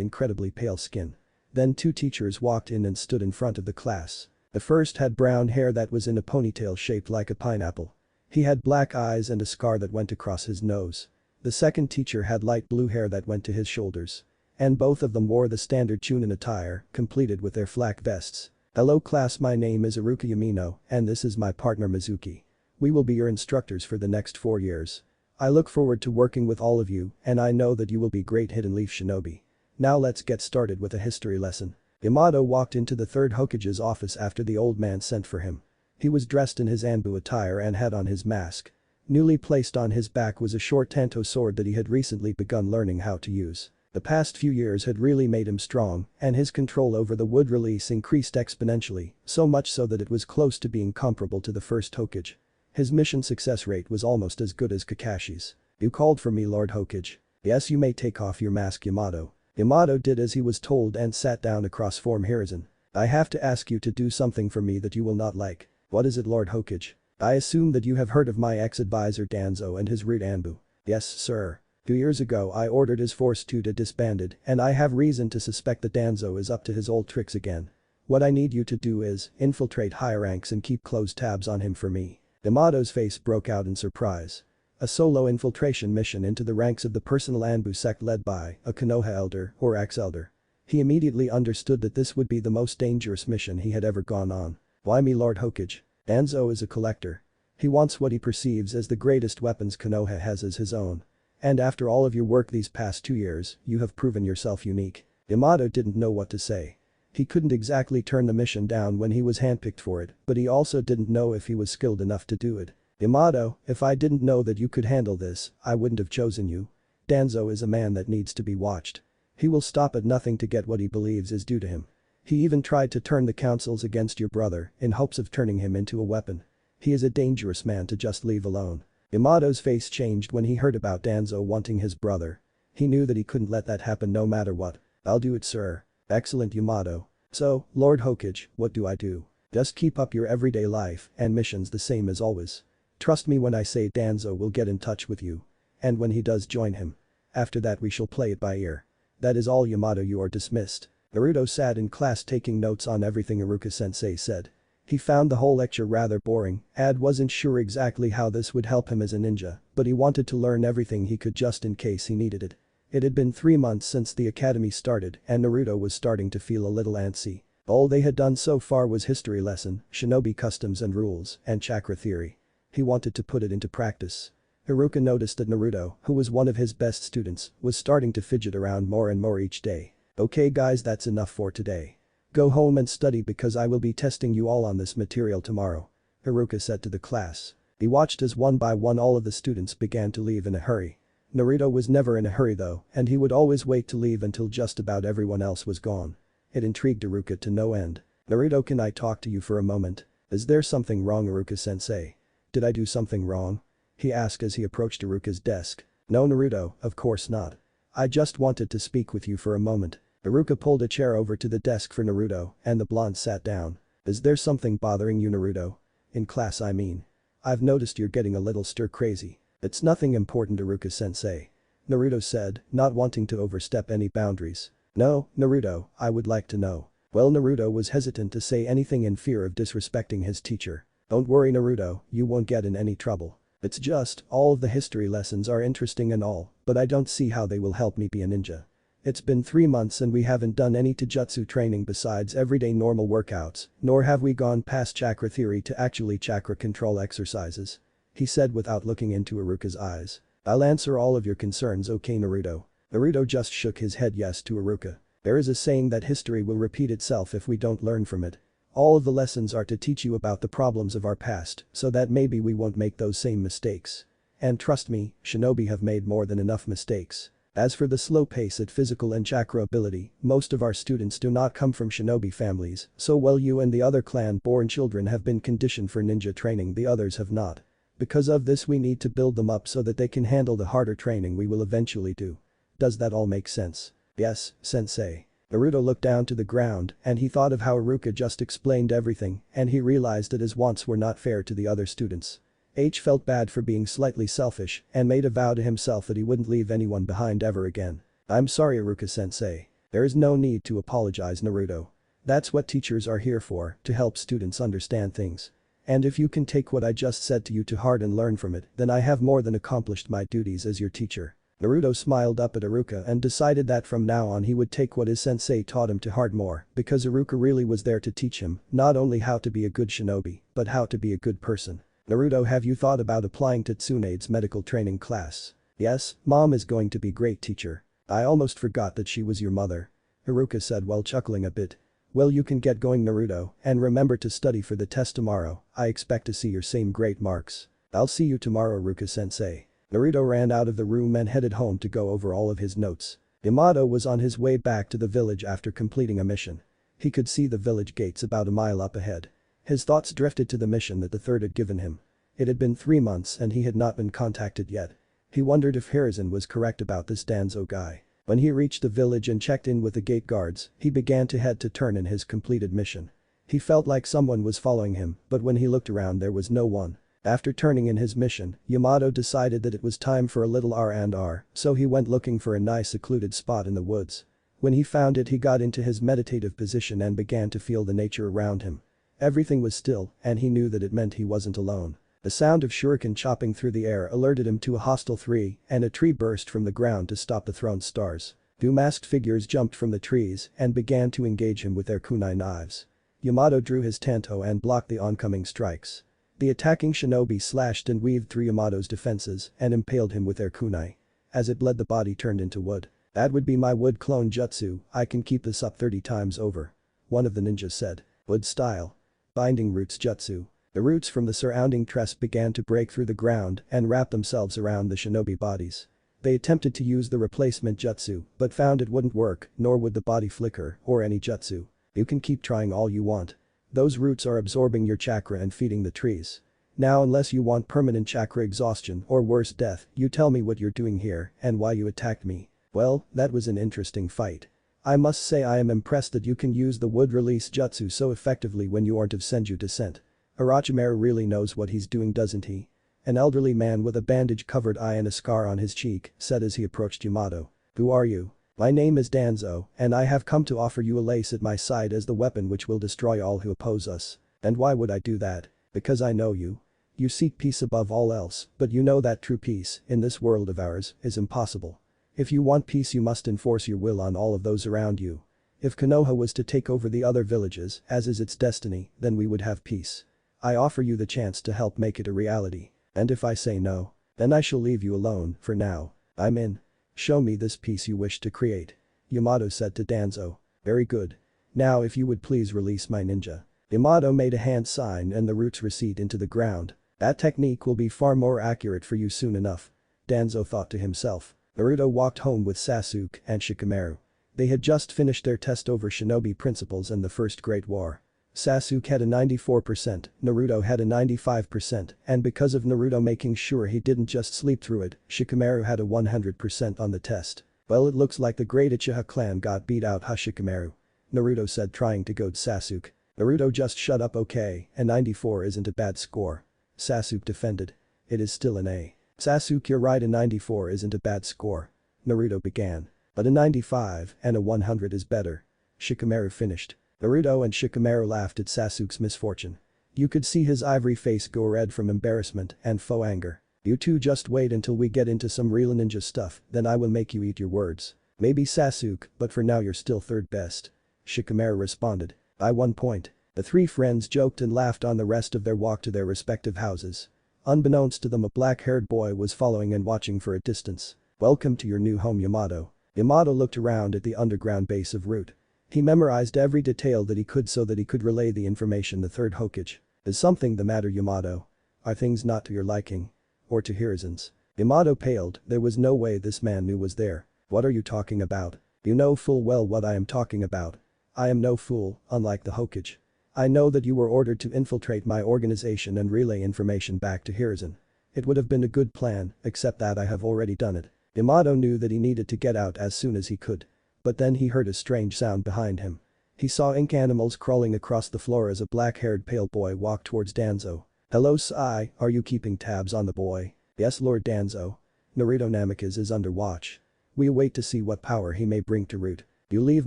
incredibly pale skin. Then 2 teachers walked in and stood in front of the class. The first had brown hair that was in a ponytail shaped like a pineapple. He had black eyes and a scar that went across his nose. The second teacher had light blue hair that went to his shoulders. And both of them wore the standard Chunin attire, completed with their flak vests. "Hello class, my name is Iruka Yamino, and this is my partner Mizuki. We will be your instructors for the next 4 years. I look forward to working with all of you, and I know that you will be great Hidden Leaf Shinobi. Now let's get started with a history lesson. Minato walked into the third Hokage's office after the old man sent for him. He was dressed in his Anbu attire and had on his mask. Newly placed on his back was a short Tanto sword that he had recently begun learning how to use. The past few years had really made him strong, and his control over the wood release increased exponentially, so much so that it was close to being comparable to the first Hokage. His mission success rate was almost as good as Kakashi's. "You called for me, Lord Hokage." "Yes, you may take off your mask, Yamato." Yamato did as he was told and sat down across from Hiruzen. "I have to ask you to do something for me that you will not like." "What is it, Lord Hokage?" "I assume that you have heard of my ex-advisor Danzo and his rude Anbu." "Yes, sir. 2 years ago I ordered his force to disbanded and I have reason to suspect that Danzo is up to his old tricks again. What I need you to do is infiltrate higher ranks and keep close tabs on him for me." Yamato's face broke out in surprise. A solo infiltration mission into the ranks of the personal Anbu sect led by a Konoha elder or ex-elder. He immediately understood that this would be the most dangerous mission he had ever gone on. "Why me, Lord Hokage?" "Danzo is a collector. He wants what he perceives as the greatest weapons Konoha has as his own. And after all of your work these past 2 years, you have proven yourself unique." Yamato didn't know what to say. He couldn't exactly turn the mission down when he was handpicked for it, but he also didn't know if he was skilled enough to do it. "Yamato, if I didn't know that you could handle this, I wouldn't have chosen you. Danzo is a man that needs to be watched. He will stop at nothing to get what he believes is due to him. He even tried to turn the councils against your brother in hopes of turning him into a weapon. He is a dangerous man to just leave alone." Yamato's face changed when he heard about Danzo wanting his brother. He knew that he couldn't let that happen no matter what. "I'll do it, sir." "Excellent, Yamato. So, Lord Hokage, what do I do?" "Just keep up your everyday life and missions the same as always. Trust me when I say Danzo will get in touch with you. And when he does, join him. After that we shall play it by ear." "That is all, Yamato, you are dismissed." Naruto sat in class taking notes on everything Iruka-sensei said. He found the whole lecture rather boring and wasn't sure exactly how this would help him as a ninja, but he wanted to learn everything he could just in case he needed it. It had been 3 months since the academy started and Naruto was starting to feel a little antsy. All they had done so far was history lesson, shinobi customs and rules, and chakra theory. He wanted to put it into practice. Iruka noticed that Naruto, who was one of his best students, was starting to fidget around more and more each day. "Okay guys, that's enough for today. Go home and study because I will be testing you all on this material tomorrow," Iruka said to the class. He watched as one by one all of the students began to leave in a hurry. Naruto was never in a hurry though, and he would always wait to leave until just about everyone else was gone. It intrigued Iruka to no end. "Naruto, can I talk to you for a moment?" "Is there something wrong, Iruka-sensei?" "Did I do something wrong?" he asked as he approached Iruka's desk. "No, Naruto, of course not. I just wanted to speak with you for a moment." Iruka pulled a chair over to the desk for Naruto and the blonde sat down. "Is there something bothering you, Naruto? In class, I mean. I've noticed you're getting a little stir-crazy." "It's nothing important, Iruka-sensei," Naruto said, not wanting to overstep any boundaries. "No, Naruto, I would like to know." Well, Naruto was hesitant to say anything in fear of disrespecting his teacher. "Don't worry, Naruto, you won't get in any trouble. It's just, all of the history lessons are interesting and all, but I don't see how they will help me be a ninja. It's been 3 months and we haven't done any Taijutsu training besides everyday normal workouts, nor have we gone past chakra theory to actually chakra control exercises," he said without looking into Iruka's eyes. "I'll answer all of your concerns, okay, Naruto?" Naruto just shook his head yes to Iruka. There is a saying that history will repeat itself if we don't learn from it. All of the lessons are to teach you about the problems of our past so that maybe we won't make those same mistakes. And trust me, shinobi have made more than enough mistakes. As for the slow pace at physical and chakra ability, most of our students do not come from shinobi families, so while you and the other clan-born children have been conditioned for ninja training, the others have not. Because of this we need to build them up so that they can handle the harder training we will eventually do. Does that all make sense?" "Yes, sensei." Naruto looked down to the ground and he thought of how Iruka just explained everything and he realized that his wants were not fair to the other students. H felt bad for being slightly selfish and made a vow to himself that he wouldn't leave anyone behind ever again. "I'm sorry, Iruka-sensei. There is no need to apologize, Naruto. That's what teachers are here for, to help students understand things. And if you can take what I just said to you to heart and learn from it, then I have more than accomplished my duties as your teacher." Naruto smiled up at Iruka and decided that from now on he would take what his sensei taught him to heart more because Iruka really was there to teach him not only how to be a good shinobi, but how to be a good person. Naruto, have you thought about applying to Tsunade's medical training class? Yes, mom is going to be great teacher. I almost forgot that she was your mother. Haruka said while chuckling a bit. Well, you can get going, Naruto, and remember to study for the test tomorrow. I expect to see your same great marks. I'll see you tomorrow, Haruka-sensei. Naruto ran out of the room and headed home to go over all of his notes. Minato was on his way back to the village after completing a mission. He could see the village gates about a mile up ahead. His thoughts drifted to the mission that the third had given him. It had been 3 months and he had not been contacted yet. He wondered if Hiruzen was correct about this Danzo guy. When he reached the village and checked in with the gate guards, he began to head to turn in his completed mission. He felt like someone was following him, but when he looked around there was no one. After turning in his mission, Yamato decided that it was time for a little R&R, so he went looking for a nice secluded spot in the woods. When he found it, he got into his meditative position and began to feel the nature around him. Everything was still, and he knew that it meant he wasn't alone. The sound of shuriken chopping through the air alerted him to a hostile threat, and a tree burst from the ground to stop the thrown stars. 2 masked figures jumped from the trees and began to engage him with their kunai knives. Yamato drew his tanto and blocked the oncoming strikes. The attacking shinobi slashed and weaved through Yamato's defenses and impaled him with their kunai. As it bled, the body turned into wood. That would be my wood clone jutsu. I can keep this up 30 times over. One of the ninjas said. Wood style. Binding roots jutsu. The roots from the surrounding tress began to break through the ground and wrap themselves around the shinobi bodies. They attempted to use the replacement jutsu but found it wouldn't work, nor would the body flicker or any jutsu. You can keep trying all you want. Those roots are absorbing your chakra and feeding the trees. Now, unless you want permanent chakra exhaustion or worse death, you tell me what you're doing here and why you attacked me. Well, that was an interesting fight. I must say I am impressed that you can use the wood release jutsu so effectively when you aren't of Senju descent. Orochimaru really knows what he's doing, doesn't he? An elderly man with a bandage-covered eye and a scar on his cheek said as he approached Yamato. Who are you? My name is Danzo, and I have come to offer you a lace at my side as the weapon which will destroy all who oppose us. And why would I do that? Because I know you. You seek peace above all else, but you know that true peace, in this world of ours, is impossible. If you want peace, you must enforce your will on all of those around you. If Konoha was to take over the other villages, as is its destiny, then we would have peace. I offer you the chance to help make it a reality. And if I say no, then I shall leave you alone, for now. I'm in. Show me this peace you wish to create. Yamato said to Danzo. Very good. Now if you would please release my ninja. Yamato made a hand sign and the roots recede into the ground. That technique will be far more accurate for you soon enough. Danzo thought to himself. Naruto walked home with Sasuke and Shikamaru. They had just finished their test over shinobi principles and the First Great War. Sasuke had a 94%, Naruto had a 95%, and because of Naruto making sure he didn't just sleep through it, Shikamaru had a 100% on the test. Well, it looks like the great Uchiha clan got beat out, Shikamaru. Naruto said, trying to goad Sasuke. Naruto, just shut up, okay, a 94 isn't a bad score. Sasuke defended. It is still an A. Sasuke, you're right, a 94 isn't a bad score. Naruto began. But a 95 and a 100 is better. Shikamaru finished. Naruto and Shikamaru laughed at Sasuke's misfortune. You could see his ivory face go red from embarrassment and faux anger. You two just wait until we get into some real ninja stuff, then I will make you eat your words. Maybe Sasuke, but for now you're still third best. Shikamaru responded. By 1 point. The three friends joked and laughed on the rest of their walk to their respective houses. Unbeknownst to them, a black-haired boy was following and watching for a distance. Welcome to your new home, Yamato. Yamato looked around at the underground base of Root. He memorized every detail that he could so that he could relay the information the third Hokage. Is something the matter, Yamato? Are things not to your liking? Or to Hiruzen's? Yamato paled, there was no way this man knew was there. What are you talking about? You know full well what I am talking about. I am no fool, unlike the Hokage. I know that you were ordered to infiltrate my organization and relay information back to Hiruzen. It would have been a good plan, except that I have already done it. Yamato knew that he needed to get out as soon as he could. But then he heard a strange sound behind him. He saw ink animals crawling across the floor as a black-haired pale boy walked towards Danzo. Hello, Sai, are you keeping tabs on the boy? Yes, Lord Danzo. Naruto Namikaze is under watch. We await to see what power he may bring to Root. You leave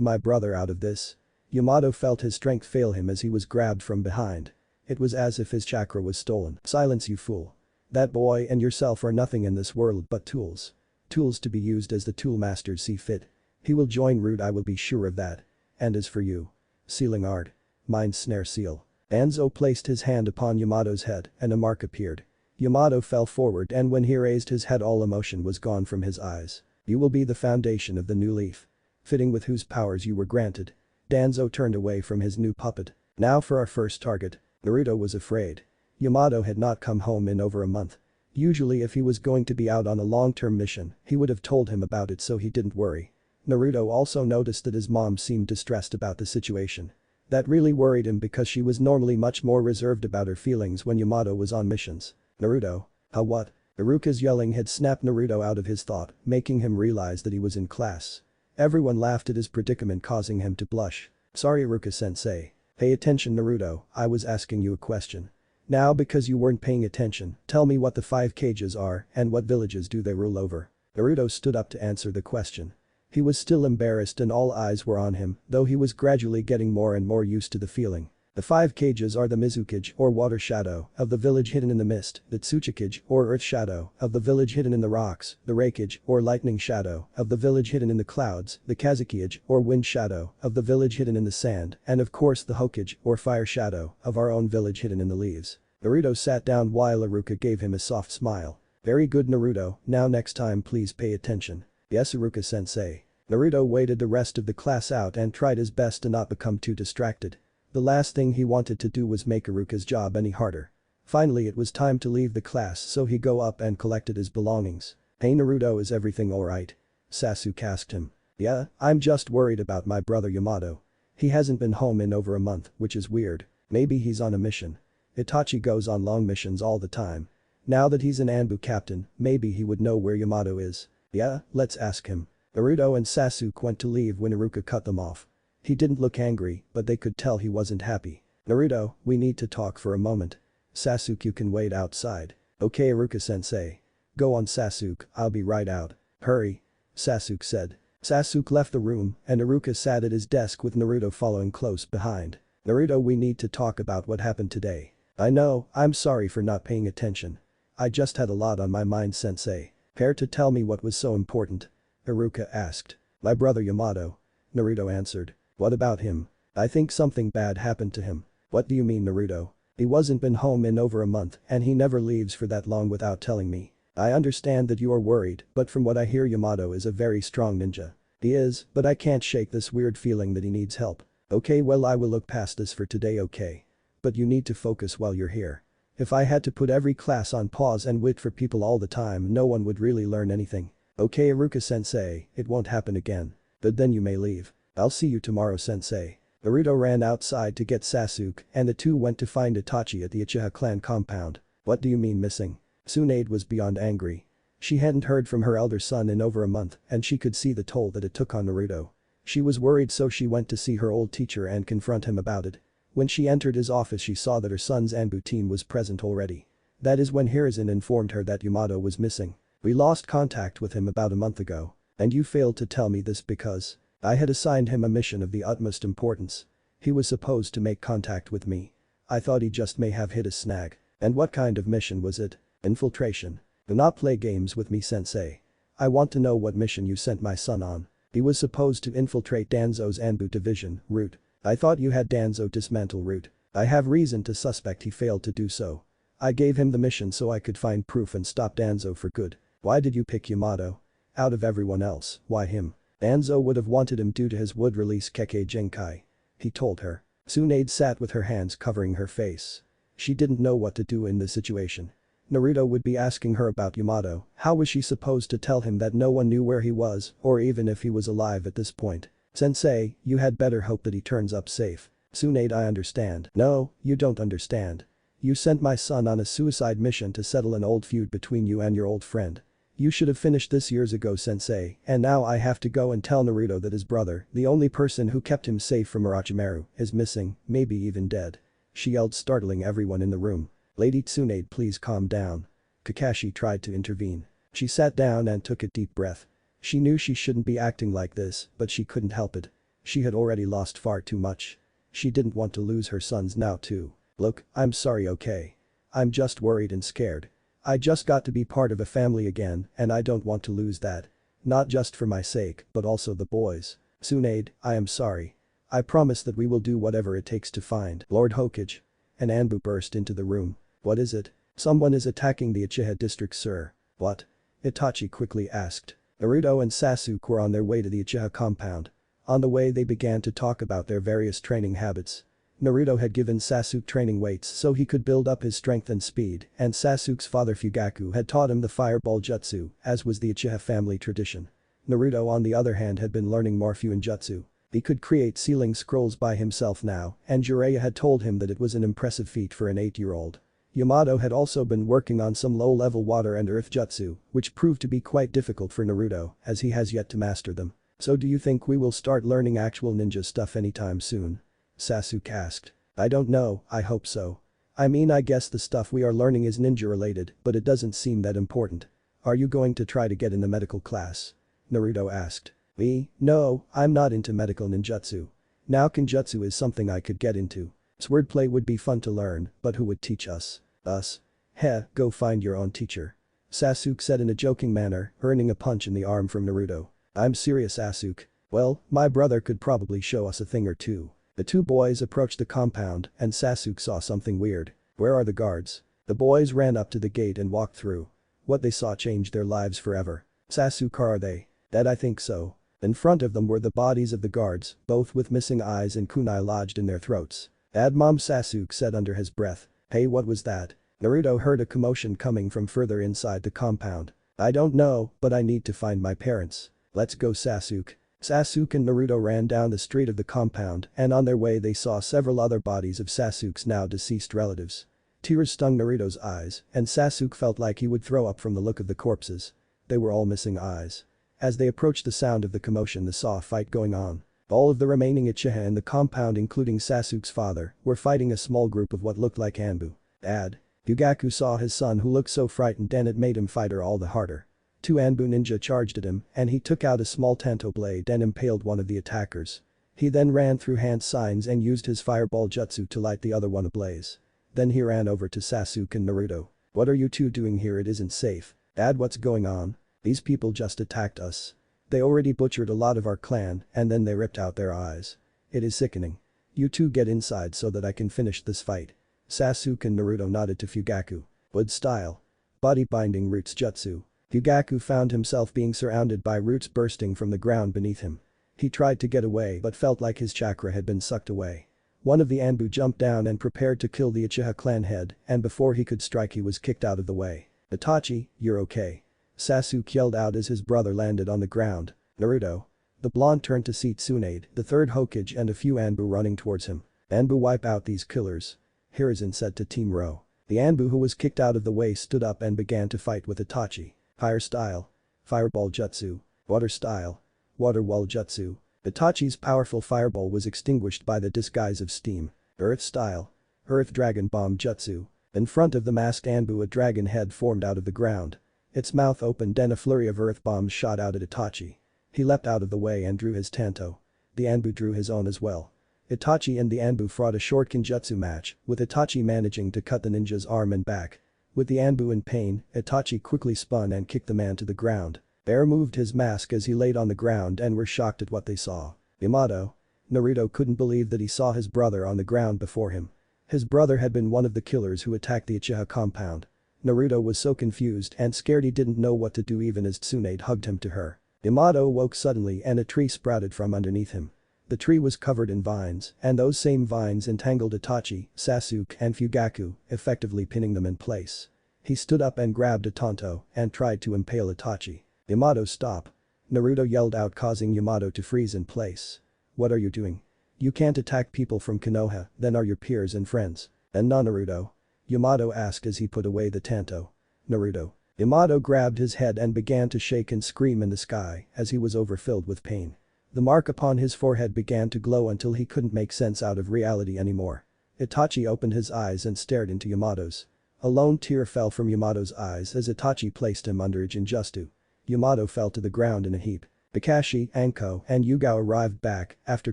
my brother out of this. Yamato felt his strength fail him as he was grabbed from behind. It was as if his chakra was stolen. Silence, you fool. That boy and yourself are nothing in this world but tools. Tools to be used as the tool masters see fit. He will join Root, I will be sure of that. And as for you. Sealing art. Mind snare seal. Danzo placed his hand upon Yamato's head and a mark appeared. Yamato fell forward and when he raised his head all emotion was gone from his eyes. You will be the foundation of the new leaf. Fitting with whose powers you were granted. Danzo turned away from his new puppet. Now for our first target. Naruto was afraid. Yamato had not come home in over a month. Usually if he was going to be out on a long-term mission, he would have told him about it so he didn't worry. Naruto also noticed that his mom seemed distressed about the situation. That really worried him because she was normally much more reserved about her feelings when Yamato was on missions. Naruto. How what? Iruka's yelling had snapped Naruto out of his thought, making him realize that he was in class. Everyone laughed at his predicament causing him to blush. Sorry Iruka-sensei. Pay attention Naruto, I was asking you a question. Now because you weren't paying attention, tell me what the 5 cages are and what villages do they rule over. Naruto stood up to answer the question. He was still embarrassed and all eyes were on him, though he was gradually getting more and more used to the feeling. The 5 cages are the Mizukage or water shadow of the village hidden in the mist, the Tsuchikage or earth shadow of the village hidden in the rocks, the Reikage or lightning shadow of the village hidden in the clouds, the Kazekage or wind shadow of the village hidden in the sand, and of course the Hokage or fire shadow of our own village hidden in the leaves. Naruto sat down while Iruka gave him a soft smile. Very good Naruto, now next time please pay attention. Yes Iruka-sensei. Naruto waited the rest of the class out and tried his best to not become too distracted. The last thing he wanted to do was make Iruka's job any harder. Finally it was time to leave the class so he go up and collected his belongings. Hey Naruto, is everything alright? Sasuke asked him. Yeah, I'm just worried about my brother Yamato. He hasn't been home in over a month, which is weird. Maybe he's on a mission. Itachi goes on long missions all the time. Now that he's an Anbu captain, maybe he would know where Yamato is. Yeah, let's ask him. Naruto and Sasuke went to leave when Iruka cut them off. He didn't look angry, but they could tell he wasn't happy. Naruto, we need to talk for a moment. Sasuke, you can wait outside. Okay Iruka-sensei. Go on Sasuke, I'll be right out. Hurry. Sasuke said. Sasuke left the room and Iruka sat at his desk with Naruto following close behind. Naruto, we need to talk about what happened today. I know, I'm sorry for not paying attention. I just had a lot on my mind sensei. Care to tell me what was so important? Iruka asked. My brother Yamato. Naruto answered. What about him? I think something bad happened to him. What do you mean Naruto? He wasn't been home in over a month and he never leaves for that long without telling me. I understand that you are worried, but from what I hear Yamato is a very strong ninja. He is, but I can't shake this weird feeling that he needs help. Okay, well I will look past this for today, okay? But you need to focus while you're here. If I had to put every class on pause and wait for people all the time, no one would really learn anything. Okay Iruka-sensei, it won't happen again. But then you may leave. I'll see you tomorrow sensei. Naruto ran outside to get Sasuke and the two went to find Itachi at the Uchiha clan compound. What do you mean missing? Tsunade was beyond angry. She hadn't heard from her elder son in over a month and she could see the toll that it took on Naruto. She was worried so she went to see her old teacher and confront him about it. When she entered his office she saw that her son's Anbu team was present already. That is when Hiruzen informed her that Yamato was missing. We lost contact with him about a month ago. And you failed to tell me this because I had assigned him a mission of the utmost importance. He was supposed to make contact with me. I thought he just may have hit a snag. And what kind of mission was it? Infiltration. Do not play games with me sensei. I want to know what mission you sent my son on. He was supposed to infiltrate Danzo's Anbu division, route. I thought you had Danzo dismantle route. I have reason to suspect he failed to do so. I gave him the mission so I could find proof and stop Danzo for good. Why did you pick Yamato? Out of everyone else, why him? Danzo would have wanted him due to his would release Kekkei Genkai. He told her. Tsunade sat with her hands covering her face. She didn't know what to do in this situation. Naruto would be asking her about Yamato, how was she supposed to tell him that no one knew where he was or even if he was alive at this point? Sensei, you had better hope that he turns up safe. Tsunade, I understand. No, you don't understand. You sent my son on a suicide mission to settle an old feud between you and your old friend. You should have finished this years ago sensei, and now I have to go and tell Naruto that his brother, the only person who kept him safe from Orochimaru, is missing, maybe even dead. She yelled, startling everyone in the room. Lady Tsunade, please calm down. Kakashi tried to intervene. She sat down and took a deep breath. She knew she shouldn't be acting like this, but she couldn't help it. She had already lost far too much. She didn't want to lose her sons now too. Look, I'm sorry, okay? I'm just worried and scared. I just got to be part of a family again and I don't want to lose that. Not just for my sake, but also the boys. Tsunade, I am sorry. I promise that we will do whatever it takes to find Lord Hokage. An Anbu burst into the room. What is it? Someone is attacking the Uchiha district, sir. What? Itachi quickly asked. Naruto and Sasuke were on their way to the Uchiha compound. On the way they began to talk about their various training habits. Naruto had given Sasuke training weights so he could build up his strength and speed, and Sasuke's father Fugaku had taught him the fireball jutsu, as was the Uchiha family tradition. Naruto on the other hand had been learning Morphuin jutsu. He could create sealing scrolls by himself now, and Jiraiya had told him that it was an impressive feat for an 8-year-old. Yamato had also been working on some low-level water and earth jutsu, which proved to be quite difficult for Naruto, as he has yet to master them. So do you think we will start learning actual ninja stuff anytime soon? Sasuke asked. I don't know, I hope so. I mean, I guess the stuff we are learning is ninja related, but it doesn't seem that important. Are you going to try to get in the medical class? Naruto asked. Me? No, I'm not into medical ninjutsu. Now kinjutsu is something I could get into. Swordplay would be fun to learn, but who would teach us? Us? Heh, go find your own teacher. Sasuke said in a joking manner, earning a punch in the arm from Naruto. I'm serious, Sasuke. Well, my brother could probably show us a thing or two. The two boys approached the compound and Sasuke saw something weird. Where are the guards? The boys ran up to the gate and walked through. What they saw changed their lives forever. Sasuke, are they? That I think so. In front of them were the bodies of the guards, both with missing eyes and kunai lodged in their throats. Dad, Mom, Sasuke said under his breath. Hey, what was that? Naruto heard a commotion coming from further inside the compound. I don't know, but I need to find my parents. Let's go, Sasuke. Sasuke and Naruto ran down the street of the compound and on their way they saw several other bodies of Sasuke's now deceased relatives. Tears stung Naruto's eyes and Sasuke felt like he would throw up from the look of the corpses. They were all missing eyes. As they approached the sound of the commotion they saw a fight going on. All of the remaining Uchiha in the compound including Sasuke's father were fighting a small group of what looked like Anbu. Dad. Fugaku saw his son who looked so frightened and it made him fight her all the harder. Two Anbu ninja charged at him and he took out a small tanto blade and impaled one of the attackers. He then ran through hand signs and used his fireball jutsu to light the other one ablaze. Then he ran over to Sasuke and Naruto. What are you two doing here? It isn't safe. Dad, what's going on? These people just attacked us. They already butchered a lot of our clan and then they ripped out their eyes. It is sickening. You two get inside so that I can finish this fight. Sasuke and Naruto nodded to Fugaku. Wood style. Body binding roots jutsu. Fugaku found himself being surrounded by roots bursting from the ground beneath him. He tried to get away but felt like his chakra had been sucked away. One of the Anbu jumped down and prepared to kill the Uchiha clan head and before he could strike he was kicked out of the way. Itachi, you're okay. Sasuke yelled out as his brother landed on the ground. Naruto. The blonde turned to see Tsunade, the third Hokage and a few Anbu running towards him. Anbu, wipe out these killers. Hiruzen said to Team Ro. The Anbu who was kicked out of the way stood up and began to fight with Itachi. Fire style. Fireball jutsu. Water style. Water wall jutsu. Itachi's powerful fireball was extinguished by the disguise of steam. Earth style. Earth dragon bomb jutsu. In front of the masked Anbu a dragon head formed out of the ground. Its mouth opened and a flurry of earth bombs shot out at Itachi. He leapt out of the way and drew his tanto. The Anbu drew his own as well. Itachi and the Anbu fought a short kinjutsu match, with Itachi managing to cut the ninja's arm and back. With the Anbu in pain, Itachi quickly spun and kicked the man to the ground. They removed his mask as he laid on the ground and were shocked at what they saw. Minato. Naruto couldn't believe that he saw his brother on the ground before him. His brother had been one of the killers who attacked the Uchiha compound. Naruto was so confused and scared he didn't know what to do even as Tsunade hugged him to her. Minato woke suddenly and a tree sprouted from underneath him. The tree was covered in vines and those same vines entangled Itachi, Sasuke and Fugaku, effectively pinning them in place. He stood up and grabbed a tanto and tried to impale Itachi. Minato, stop. Naruto yelled out causing Yamato to freeze in place. What are you doing? You can't attack people from Konoha, then are your peers and friends. And not Naruto? Yamato asked as he put away the tanto. Naruto. Yamato grabbed his head and began to shake and scream in the sky as he was overfilled with pain. The mark upon his forehead began to glow until he couldn't make sense out of reality anymore. Itachi opened his eyes and stared into Yamato's. A lone tear fell from Yamato's eyes as Itachi placed him under a Jinjutsu. Yamato fell to the ground in a heap. Kakashi, Anko and Yugao arrived back after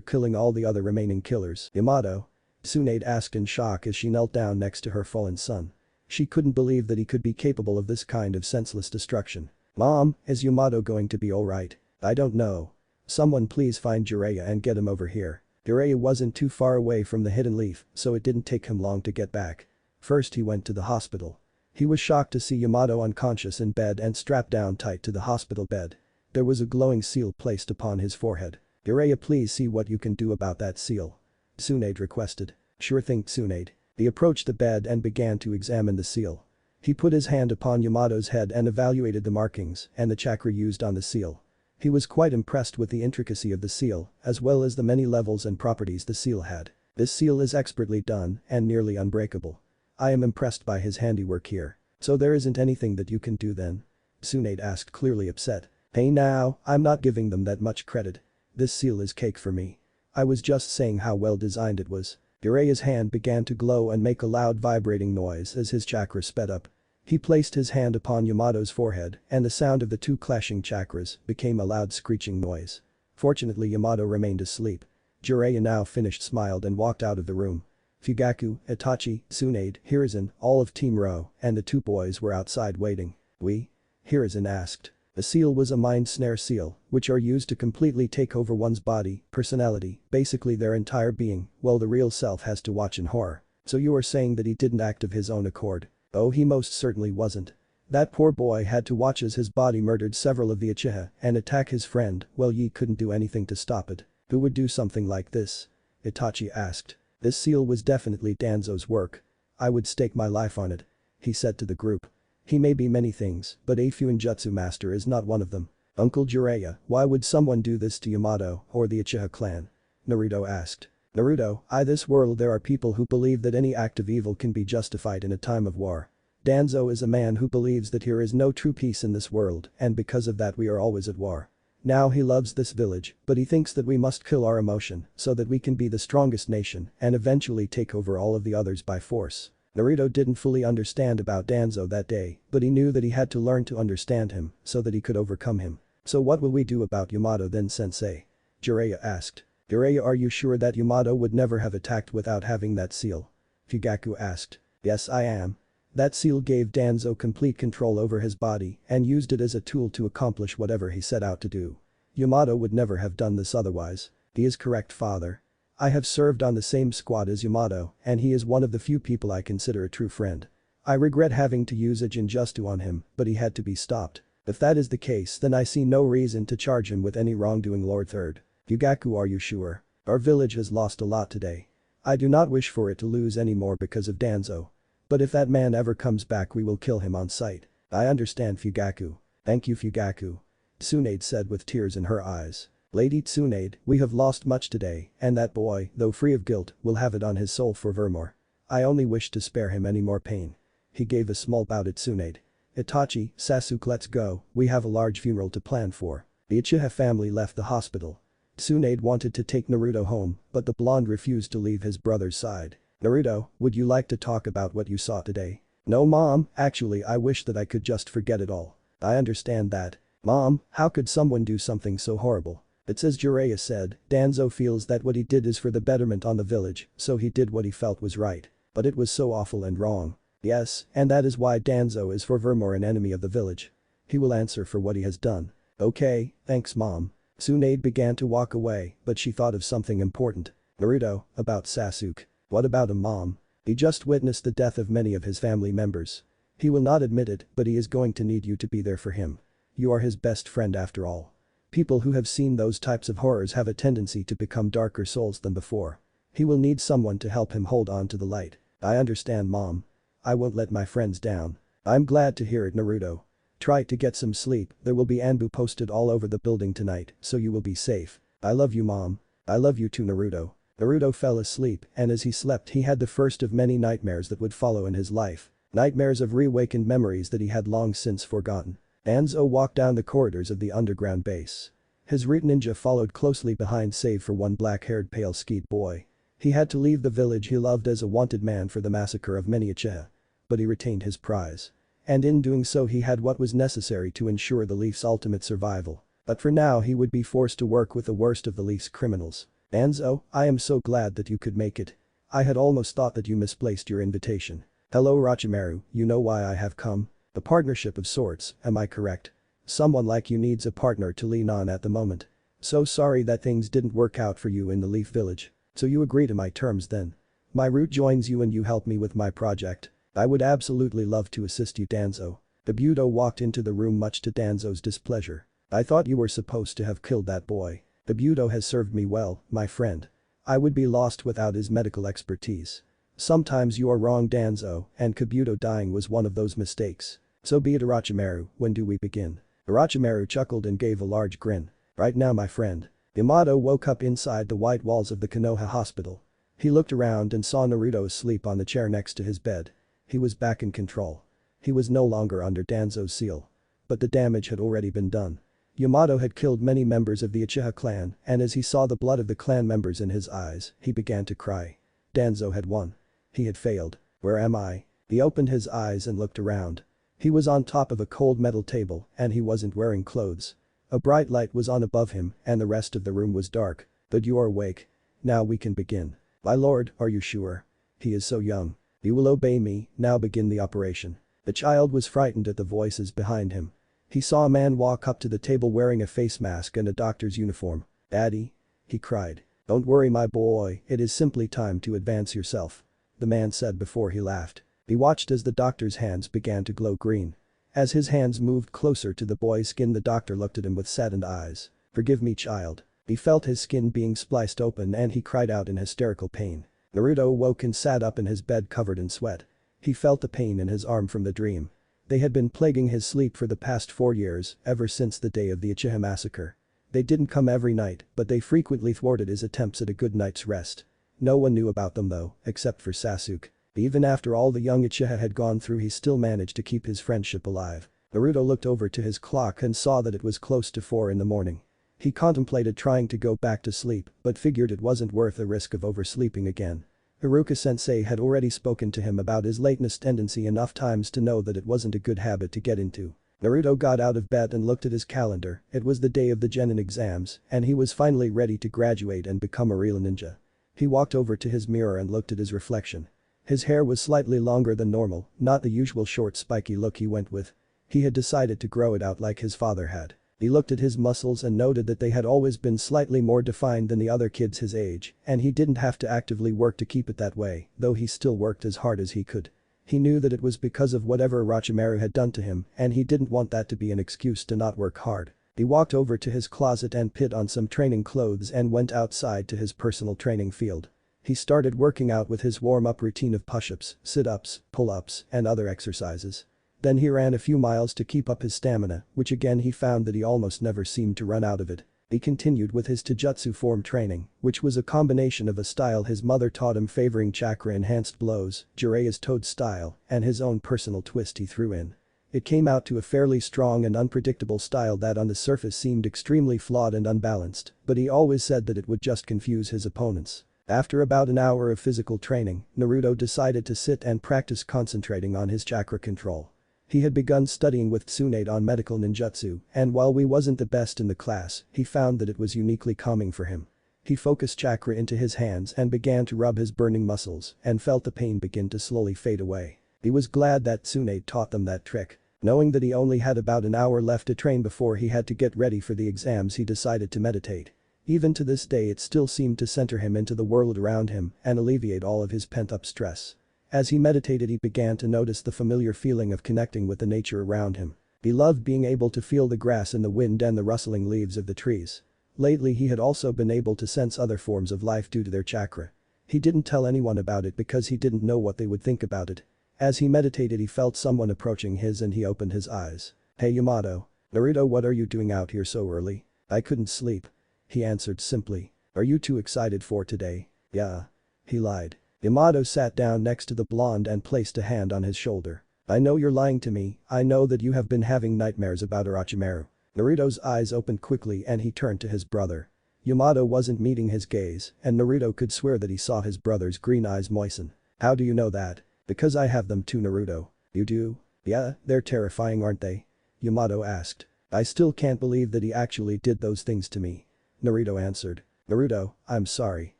killing all the other remaining killers. Yamato? Tsunade asked in shock as she knelt down next to her fallen son. She couldn't believe that he could be capable of this kind of senseless destruction. Mom, is Yamato going to be alright? I don't know. Someone please find Jiraiya and get him over here. Jiraiya wasn't too far away from the hidden leaf, so it didn't take him long to get back. First he went to the hospital. He was shocked to see Yamato unconscious in bed and strapped down tight to the hospital bed. There was a glowing seal placed upon his forehead. "Jiraiya, please see what you can do about that seal," Tsunade requested. "Sure thing, Tsunade." He approached the bed and began to examine the seal. He put his hand upon Yamato's head and evaluated the markings and the chakra used on the seal. He was quite impressed with the intricacy of the seal, as well as the many levels and properties the seal had. "This seal is expertly done and nearly unbreakable. I am impressed by his handiwork here. So there isn't anything that you can do then?" Tsunade asked, clearly upset. "Hey now, I'm not giving them that much credit. This seal is cake for me. I was just saying how well designed it was." Jiraiya's hand began to glow and make a loud vibrating noise as his chakra sped up. He placed his hand upon Yamato's forehead and the sound of the two clashing chakras became a loud screeching noise. Fortunately Yamato remained asleep. Jiraiya now finished smiled and walked out of the room. Fugaku, Itachi, Tsunade, Hiruzen, all of Team Ro, and the two boys were outside waiting. Hiruzen asked. A seal was a mind snare seal, which are used to completely take over one's body, personality, basically their entire being, while the real self has to watch in horror. So you are saying that he didn't act of his own accord? Oh, he most certainly wasn't. That poor boy had to watch as his body murdered several of the Uchiha and attack his friend, well he couldn't do anything to stop it. Who would do something like this? Itachi asked. This seal was definitely Danzo's work. I would stake my life on it, he said to the group. He may be many things, but a Fuinjutsu master is not one of them. Uncle Jiraiya, why would someone do this to Yamato or the Uchiha clan? Naruto asked. Naruto, in this world there are people who believe that any act of evil can be justified in a time of war. Danzo is a man who believes that there is no true peace in this world and because of that we are always at war. Now he loves this village, but he thinks that we must kill our emotion so that we can be the strongest nation and eventually take over all of the others by force. Naruto didn't fully understand about Danzo that day, but he knew that he had to learn to understand him so that he could overcome him. So what will we do about Yamato then, sensei? Jiraiya asked. Jiraiya, are you sure that Yamato would never have attacked without having that seal? Fugaku asked. Yes, I am. That seal gave Danzo complete control over his body and used it as a tool to accomplish whatever he set out to do. Yamato would never have done this otherwise. He is correct, father. I have served on the same squad as Yamato and he is one of the few people I consider a true friend. I regret having to use a Jinjutsu on him, but he had to be stopped. If that is the case then I see no reason to charge him with any wrongdoing, Lord Third. Fugaku, are you sure? Our village has lost a lot today. I do not wish for it to lose any more because of Danzo. But if that man ever comes back we will kill him on sight. I understand, Fugaku. Thank you, Fugaku. Tsunade said with tears in her eyes. Lady Tsunade, we have lost much today, and that boy, though free of guilt, will have it on his soul forevermore. I only wish to spare him any more pain. He gave a small bow to Tsunade. Itachi, Sasuke, let's go, we have a large funeral to plan for. The Uchiha family left the hospital. Tsunade wanted to take Naruto home, but the blonde refused to leave his brother's side. Naruto, would you like to talk about what you saw today? No, Mom, actually I wish that I could just forget it all. I understand that. Mom, how could someone do something so horrible? It's as Jiraiya said, Danzo feels that what he did is for the betterment on the village, so he did what he felt was right. But it was so awful and wrong. Yes, and that is why Danzo is forevermore an enemy of the village. He will answer for what he has done. Okay, thanks Mom. Tsunade began to walk away, but she thought of something important. Naruto, about Sasuke. What about him, Mom? He just witnessed the death of many of his family members. He will not admit it, but he is going to need you to be there for him. You are his best friend after all. People who have seen those types of horrors have a tendency to become darker souls than before. He will need someone to help him hold on to the light. I understand, Mom. I won't let my friends down. I'm glad to hear it, Naruto. Try to get some sleep, there will be Anbu posted all over the building tonight, so you will be safe. I love you, Mom. I love you too, Naruto. Naruto fell asleep and as he slept he had the first of many nightmares that would follow in his life. Nightmares of reawakened memories that he had long since forgotten. Danzo walked down the corridors of the underground base. His root ninja followed closely behind save for one black-haired pale-skied boy. He had to leave the village he loved as a wanted man for the massacre of many Uchiha. But he retained his prize. And in doing so he had what was necessary to ensure the Leaf's ultimate survival. But for now he would be forced to work with the worst of the Leaf's criminals. Danzo, I am so glad that you could make it. I had almost thought that you misplaced your invitation. Hello Orochimaru, you know why I have come? A partnership of sorts, am I correct? Someone like you needs a partner to lean on at the moment. So sorry that things didn't work out for you in the Leaf Village. So you agree to my terms then? My route joins you and you help me with my project. I would absolutely love to assist you, Danzo. Kabuto walked into the room much to Danzo's displeasure. I thought you were supposed to have killed that boy. Kabuto has served me well, my friend. I would be lost without his medical expertise. Sometimes you are wrong, Danzo, and Kabuto dying was one of those mistakes. So be it, Orochimaru. When do we begin? Orochimaru chuckled and gave a large grin. Right now, my friend. Yamato woke up inside the white walls of the Konoha hospital. He looked around and saw Naruto asleep on the chair next to his bed. He was back in control. He was no longer under Danzo's seal. But the damage had already been done. Yamato had killed many members of the Uchiha clan, and as he saw the blood of the clan members in his eyes, he began to cry. Danzo had won. He had failed. Where am I? He opened his eyes and looked around. He was on top of a cold metal table and he wasn't wearing clothes. A bright light was on above him and the rest of the room was dark. But you are awake. Now we can begin. My lord, are you sure? He is so young. He will obey me, now begin the operation. The child was frightened at the voices behind him. He saw a man walk up to the table wearing a face mask and a doctor's uniform. Daddy? He cried. Don't worry, my boy, it is simply time to advance yourself. The man said before he laughed. He watched as the doctor's hands began to glow green. As his hands moved closer to the boy's skin, the doctor looked at him with saddened eyes. Forgive me, child. He felt his skin being spliced open and he cried out in hysterical pain. Naruto woke and sat up in his bed covered in sweat. He felt the pain in his arm from the dream. They had been plaguing his sleep for the past 4 years, ever since the day of the Uchiha massacre. They didn't come every night, but they frequently thwarted his attempts at a good night's rest. No one knew about them though, except for Sasuke. Even after all the young Uchiha had gone through, he still managed to keep his friendship alive. Naruto looked over to his clock and saw that it was close to 4 in the morning. He contemplated trying to go back to sleep but figured it wasn't worth the risk of oversleeping again. Iruka-sensei had already spoken to him about his lateness tendency enough times to know that it wasn't a good habit to get into. Naruto got out of bed and looked at his calendar. It was the day of the genin exams and he was finally ready to graduate and become a real ninja. He walked over to his mirror and looked at his reflection. His hair was slightly longer than normal, not the usual short spiky look he went with. He had decided to grow it out like his father had. He looked at his muscles and noted that they had always been slightly more defined than the other kids his age, and he didn't have to actively work to keep it that way, though he still worked as hard as he could. He knew that it was because of whatever Orochimaru had done to him, and he didn't want that to be an excuse to not work hard. He walked over to his closet and put on some training clothes and went outside to his personal training field. He started working out with his warm-up routine of push-ups, sit-ups, pull-ups, and other exercises. Then he ran a few miles to keep up his stamina, which again he found that he almost never seemed to run out of it. He continued with his Taijutsu form training, which was a combination of a style his mother taught him favoring chakra-enhanced blows, Jiraiya's Toad style, and his own personal twist he threw in. It came out to a fairly strong and unpredictable style that on the surface seemed extremely flawed and unbalanced, but he always said that it would just confuse his opponents. After about an hour of physical training, Naruto decided to sit and practice concentrating on his chakra control. He had begun studying with Tsunade on medical ninjutsu, and while we wasn't the best in the class, he found that it was uniquely calming for him. He focused chakra into his hands and began to rub his burning muscles and felt the pain begin to slowly fade away. He was glad that Tsunade taught them that trick. Knowing that he only had about an hour left to train before he had to get ready for the exams, he decided to meditate. Even to this day it still seemed to center him into the world around him and alleviate all of his pent-up stress. As he meditated, he began to notice the familiar feeling of connecting with the nature around him. He loved being able to feel the grass in the wind and the rustling leaves of the trees. Lately he had also been able to sense other forms of life due to their chakra. He didn't tell anyone about it because he didn't know what they would think about it. As he meditated, he felt someone approaching his and he opened his eyes. Hey Yamato. Naruto, what are you doing out here so early? I couldn't sleep. He answered simply. Are you too excited for today? Yeah. He lied. Yamato sat down next to the blonde and placed a hand on his shoulder. I know you're lying to me, I know that you have been having nightmares about Orochimaru. Naruto's eyes opened quickly and he turned to his brother. Yamato wasn't meeting his gaze, and Naruto could swear that he saw his brother's green eyes moisten. How do you know that? Because I have them too, Naruto. You do? Yeah, they're terrifying, aren't they? Yamato asked. I still can't believe that he actually did those things to me. Naruto answered. Naruto, I'm sorry.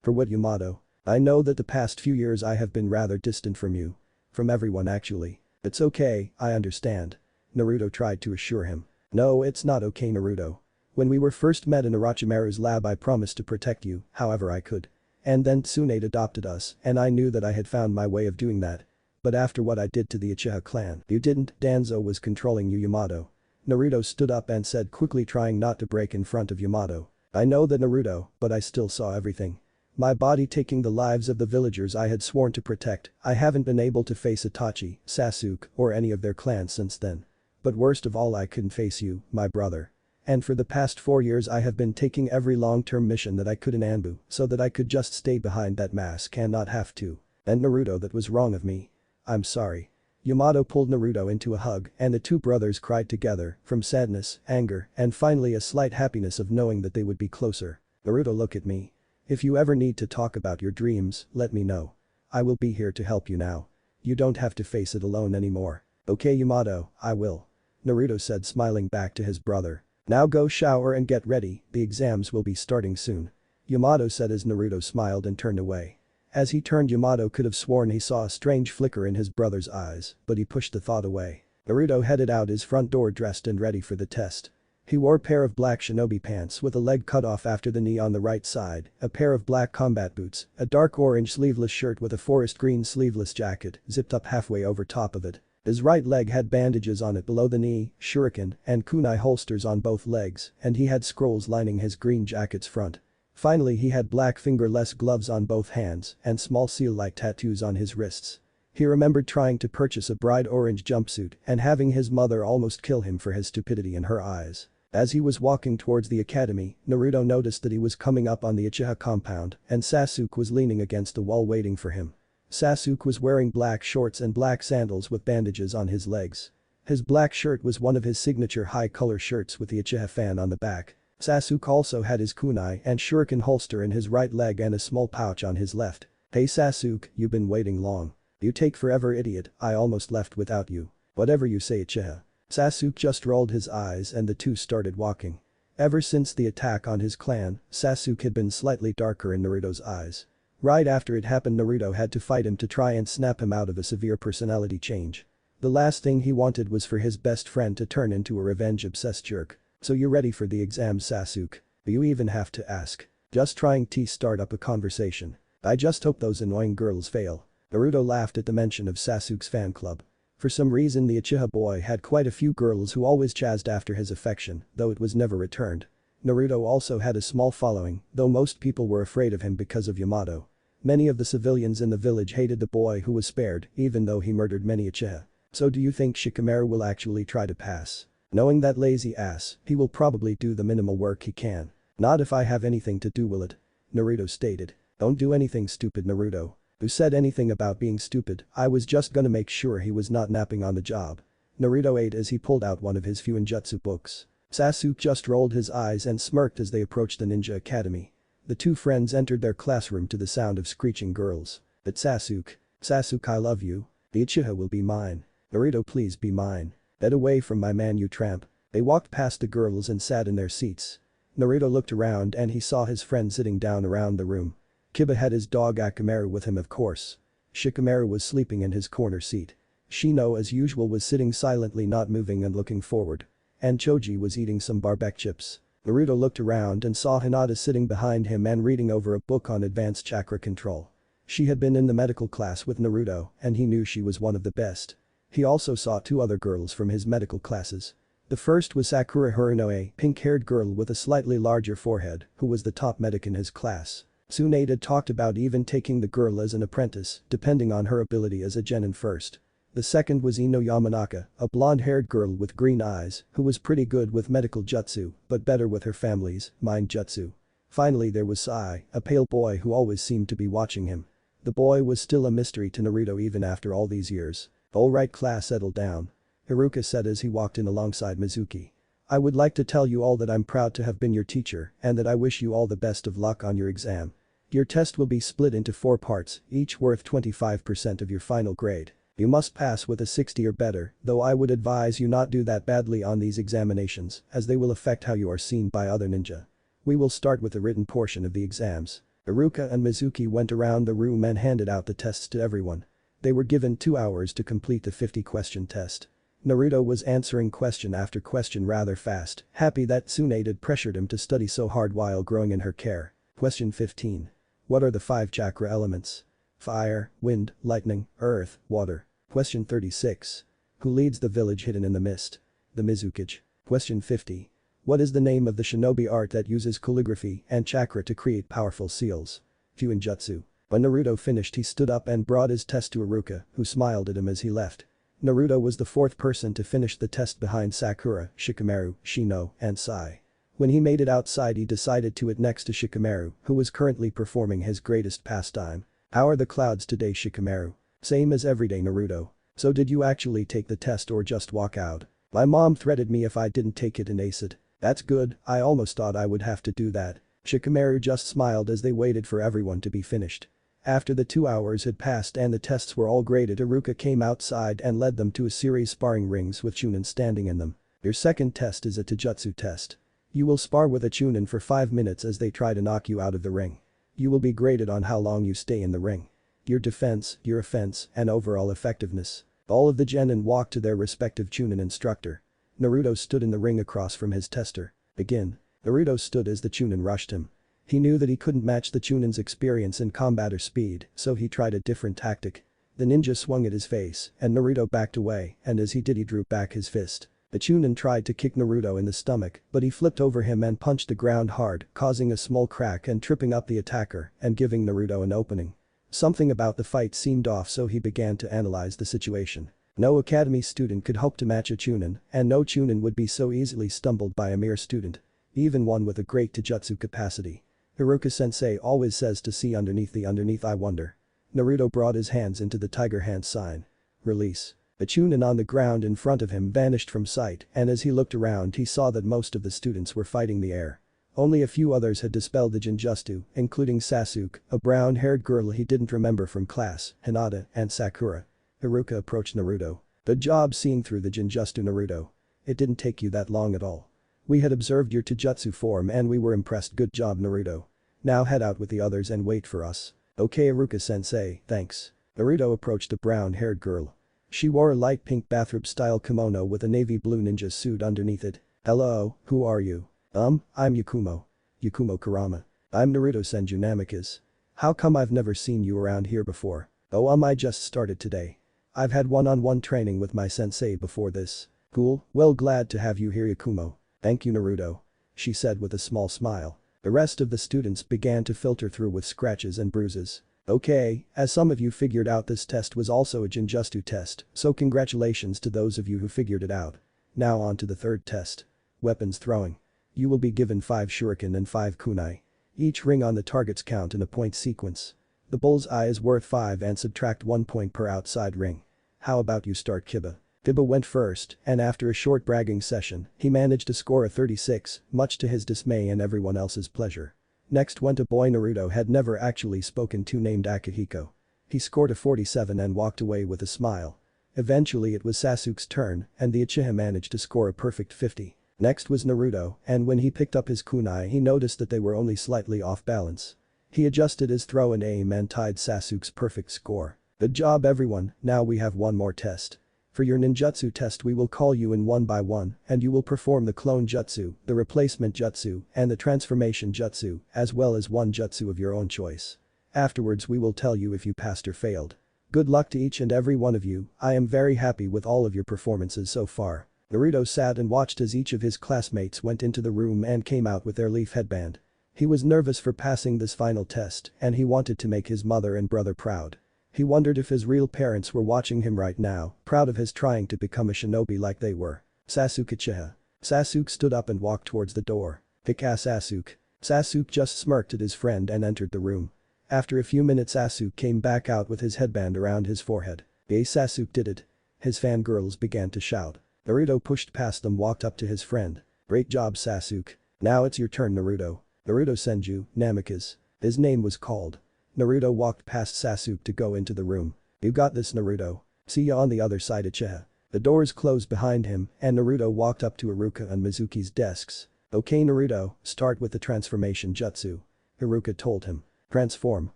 For what, Yamato? I know that the past few years I have been rather distant from you. From everyone actually. It's okay, I understand. Naruto tried to assure him. No, it's not okay, Naruto. When we were first met in Orochimaru's lab, I promised to protect you however I could. And then Tsunade adopted us, and I knew that I had found my way of doing that. But after what I did to the Uchiha clan, you didn't, Danzo was controlling you, Yamato. Naruto stood up and said quickly, trying not to break in front of Yamato. I know that, Naruto, but I still saw everything. My body taking the lives of the villagers I had sworn to protect. I haven't been able to face Itachi, Sasuke, or any of their clans since then. But worst of all, I couldn't face you, my brother. And for the past 4 years I have been taking every long-term mission that I could in Anbu so that I could just stay behind that mask and not have to. And Naruto, that was wrong of me. I'm sorry. Yamato pulled Naruto into a hug and the two brothers cried together from sadness, anger, and finally a slight happiness of knowing that they would be closer. Naruto, look at me. If you ever need to talk about your dreams, let me know. I will be here to help you now. You don't have to face it alone anymore. Okay, Yamato, I will. Naruto said, smiling back to his brother. Now go shower and get ready, the exams will be starting soon. Yamato said as Naruto smiled and turned away. As he turned, Yamato could have sworn he saw a strange flicker in his brother's eyes, but he pushed the thought away. Naruto headed out his front door dressed and ready for the test. He wore a pair of black shinobi pants with a leg cut off after the knee on the right side, a pair of black combat boots, a dark orange sleeveless shirt with a forest green sleeveless jacket zipped up halfway over top of it. His right leg had bandages on it below the knee, shuriken and kunai holsters on both legs, and he had scrolls lining his green jacket's front. Finally, he had black fingerless gloves on both hands and small seal-like tattoos on his wrists. He remembered trying to purchase a bright orange jumpsuit and having his mother almost kill him for his stupidity in her eyes. As he was walking towards the academy, Naruto noticed that he was coming up on the Uchiha compound and Sasuke was leaning against the wall waiting for him. Sasuke was wearing black shorts and black sandals with bandages on his legs. His black shirt was one of his signature high-color shirts with the Uchiha fan on the back. Sasuke also had his kunai and shuriken holster in his right leg and a small pouch on his left. Hey Sasuke, you've been waiting long. You take forever, idiot, I almost left without you. Whatever you say, Uchiha. Sasuke just rolled his eyes and the two started walking. Ever since the attack on his clan, Sasuke had been slightly darker in Naruto's eyes. Right after it happened, Naruto had to fight him to try and snap him out of a severe personality change. The last thing he wanted was for his best friend to turn into a revenge-obsessed jerk. So you ready for the exam, Sasuke? Do you even have to ask? Just trying to start up a conversation. I just hope those annoying girls fail. Naruto laughed at the mention of Sasuke's fan club. For some reason the Uchiha boy had quite a few girls who always chased after his affection, though it was never returned. Naruto also had a small following, though most people were afraid of him because of Yamato. Many of the civilians in the village hated the boy who was spared, even though he murdered many Uchiha. So do you think Shikamaru will actually try to pass? Knowing that lazy ass, he will probably do the minimal work he can. Not if I have anything to do, will it? Naruto stated. Don't do anything stupid, Naruto. Who said anything about being stupid? I was just gonna make sure he was not napping on the job. Naruto ate as he pulled out one of his Fuinjutsu books. Sasuke just rolled his eyes and smirked as they approached the ninja academy. The two friends entered their classroom to the sound of screeching girls. But Sasuke. Sasuke, I love you. The Uchiha will be mine. Naruto, please be mine. Get away from my man, you tramp. They walked past the girls and sat in their seats. Naruto looked around and he saw his friends sitting down around the room. Kiba had his dog Akamaru with him, of course. Shikamaru was sleeping in his corner seat. Shino, as usual, was sitting silently, not moving and looking forward. And Choji was eating some barbecue chips. Naruto looked around and saw Hinata sitting behind him and reading over a book on advanced chakra control. She had been in the medical class with Naruto and he knew she was one of the best. He also saw two other girls from his medical classes. The first was Sakura Haruno, a pink-haired girl with a slightly larger forehead who was the top medic in his class. Tsunade had talked about even taking the girl as an apprentice, depending on her ability as a genin first. The second was Ino Yamanaka, a blonde-haired girl with green eyes who was pretty good with medical jutsu, but better with her family's mind jutsu. Finally there was Sai, a pale boy who always seemed to be watching him. The boy was still a mystery to Naruto even after all these years. Alright class, settle down. Haruka said as he walked in alongside Mizuki. I would like to tell you all that I'm proud to have been your teacher and that I wish you all the best of luck on your exam. Your test will be split into 4 parts, each worth 25% of your final grade. You must pass with a 60 or better, though I would advise you not do that badly on these examinations as they will affect how you are seen by other ninja. We will start with the written portion of the exams. Haruka and Mizuki went around the room and handed out the tests to everyone. They were given 2 hours to complete the 50-question test. Naruto was answering question after question rather fast, happy that Tsunade had pressured him to study so hard while growing in her care. Question 15. What are the 5 chakra elements? Fire, wind, lightning, earth, water. Question 36. Who leads the village hidden in the mist? The Mizukage. Question 50. What is the name of the shinobi art that uses calligraphy and chakra to create powerful seals? Fuinjutsu. When Naruto finished, he stood up and brought his test to Iruka, who smiled at him as he left. Naruto was the 4th person to finish the test behind Sakura, Shikamaru, Shino, and Sai. When he made it outside, he decided to it next to Shikamaru, who was currently performing his greatest pastime. How are the clouds today, Shikamaru? Same as everyday, Naruto. So did you actually take the test or just walk out? My mom threatened me if I didn't take it and ace it. That's good, I almost thought I would have to do that. Shikamaru just smiled as they waited for everyone to be finished. After the 2 hours had passed and the tests were all graded, Iruka came outside and led them to a series sparring rings with Chunin standing in them. Your second test is a Taijutsu test. You will spar with a Chunin for 5 minutes as they try to knock you out of the ring. You will be graded on how long you stay in the ring. Your defense, your offense, and overall effectiveness. All of the genin walked to their respective Chunin instructor. Naruto stood in the ring across from his tester. Begin. Naruto stood as the Chunin rushed him. He knew that he couldn't match the Chunin's experience in combat or speed, so he tried a different tactic. The ninja swung at his face, and Naruto backed away, and as he did he drew back his fist. The Chunin tried to kick Naruto in the stomach, but he flipped over him and punched the ground hard, causing a small crack and tripping up the attacker and giving Naruto an opening. Something about the fight seemed off, so he began to analyze the situation. No academy student could hope to match a Chunin, and no Chunin would be so easily stumbled by a mere student. Even one with a great Taijutsu capacity. Iruka-sensei always says to see underneath the underneath. I wonder. Naruto brought his hands into the tiger hand sign. Release. The Chunin on the ground in front of him vanished from sight, and as he looked around he saw that most of the students were fighting the air. Only a few others had dispelled the Jinjutsu, including Sasuke, a brown-haired girl he didn't remember from class, Hinata, and Sakura. Iruka approached Naruto. Good job seeing through the Jinjutsu, Naruto. It didn't take you that long at all. We had observed your Taijutsu form and we were impressed. Good job, Naruto. Now head out with the others and wait for us. Okay, Iruka-sensei, thanks. Naruto approached the brown-haired girl. She wore a light pink bathrobe-style kimono with a navy blue ninja suit underneath it. Hello, who are you? I'm Yakumo. Yakumo Kurama. I'm Naruto Senju Namikaze. How come I've never seen you around here before? Oh, I just started today. I've had one-on-one training with my sensei before this. Cool, well, glad to have you here, Yakumo. Thank you, Naruto. She said with a small smile. The rest of the students began to filter through with scratches and bruises. Okay, as some of you figured out, this test was also a Jinjutsu test, so congratulations to those of you who figured it out. Now on to the third test. Weapons throwing. You will be given 5 shuriken and 5 kunai. Each ring on the target's count in a point sequence. The bull's eye is worth 5 and subtract 1 point per outside ring. How about you start, Kiba? Kiba went first, and after a short bragging session, he managed to score a 36, much to his dismay and everyone else's pleasure. Next went a boy Naruto had never actually spoken to named Akihiko. He scored a 47 and walked away with a smile. Eventually it was Sasuke's turn, and the Uchiha managed to score a perfect 50. Next was Naruto, and when he picked up his kunai he noticed that they were only slightly off balance. He adjusted his throw and aim and tied Sasuke's perfect score. Good job, everyone, now we have one more test. For your ninjutsu test we will call you in one by one and you will perform the clone jutsu, the replacement jutsu, and the transformation jutsu, as well as one jutsu of your own choice. Afterwards we will tell you if you passed or failed. Good luck to each and every one of you, I am very happy with all of your performances so far. Naruto sat and watched as each of his classmates went into the room and came out with their leaf headband. He was nervous for passing this final test and he wanted to make his mother and brother proud. He wondered if his real parents were watching him right now, proud of his trying to become a shinobi like they were. Sasuke Uchiha. Sasuke stood up and walked towards the door. Pick-ass Sasuke. Sasuke just smirked at his friend and entered the room. After a few minutes Sasuke came back out with his headband around his forehead. Hey, Sasuke did it. His fangirls began to shout. Naruto pushed past them, walked up to his friend. Great job, Sasuke. Now it's your turn, Naruto. Naruto Senju Namikaze. His name was called. Naruto walked past Sasuke to go into the room. You got this, Naruto. See ya on the other side, Uchiha. The doors closed behind him and Naruto walked up to Iruka and Mizuki's desks. Okay, Naruto, start with the transformation jutsu. Iruka told him. Transform.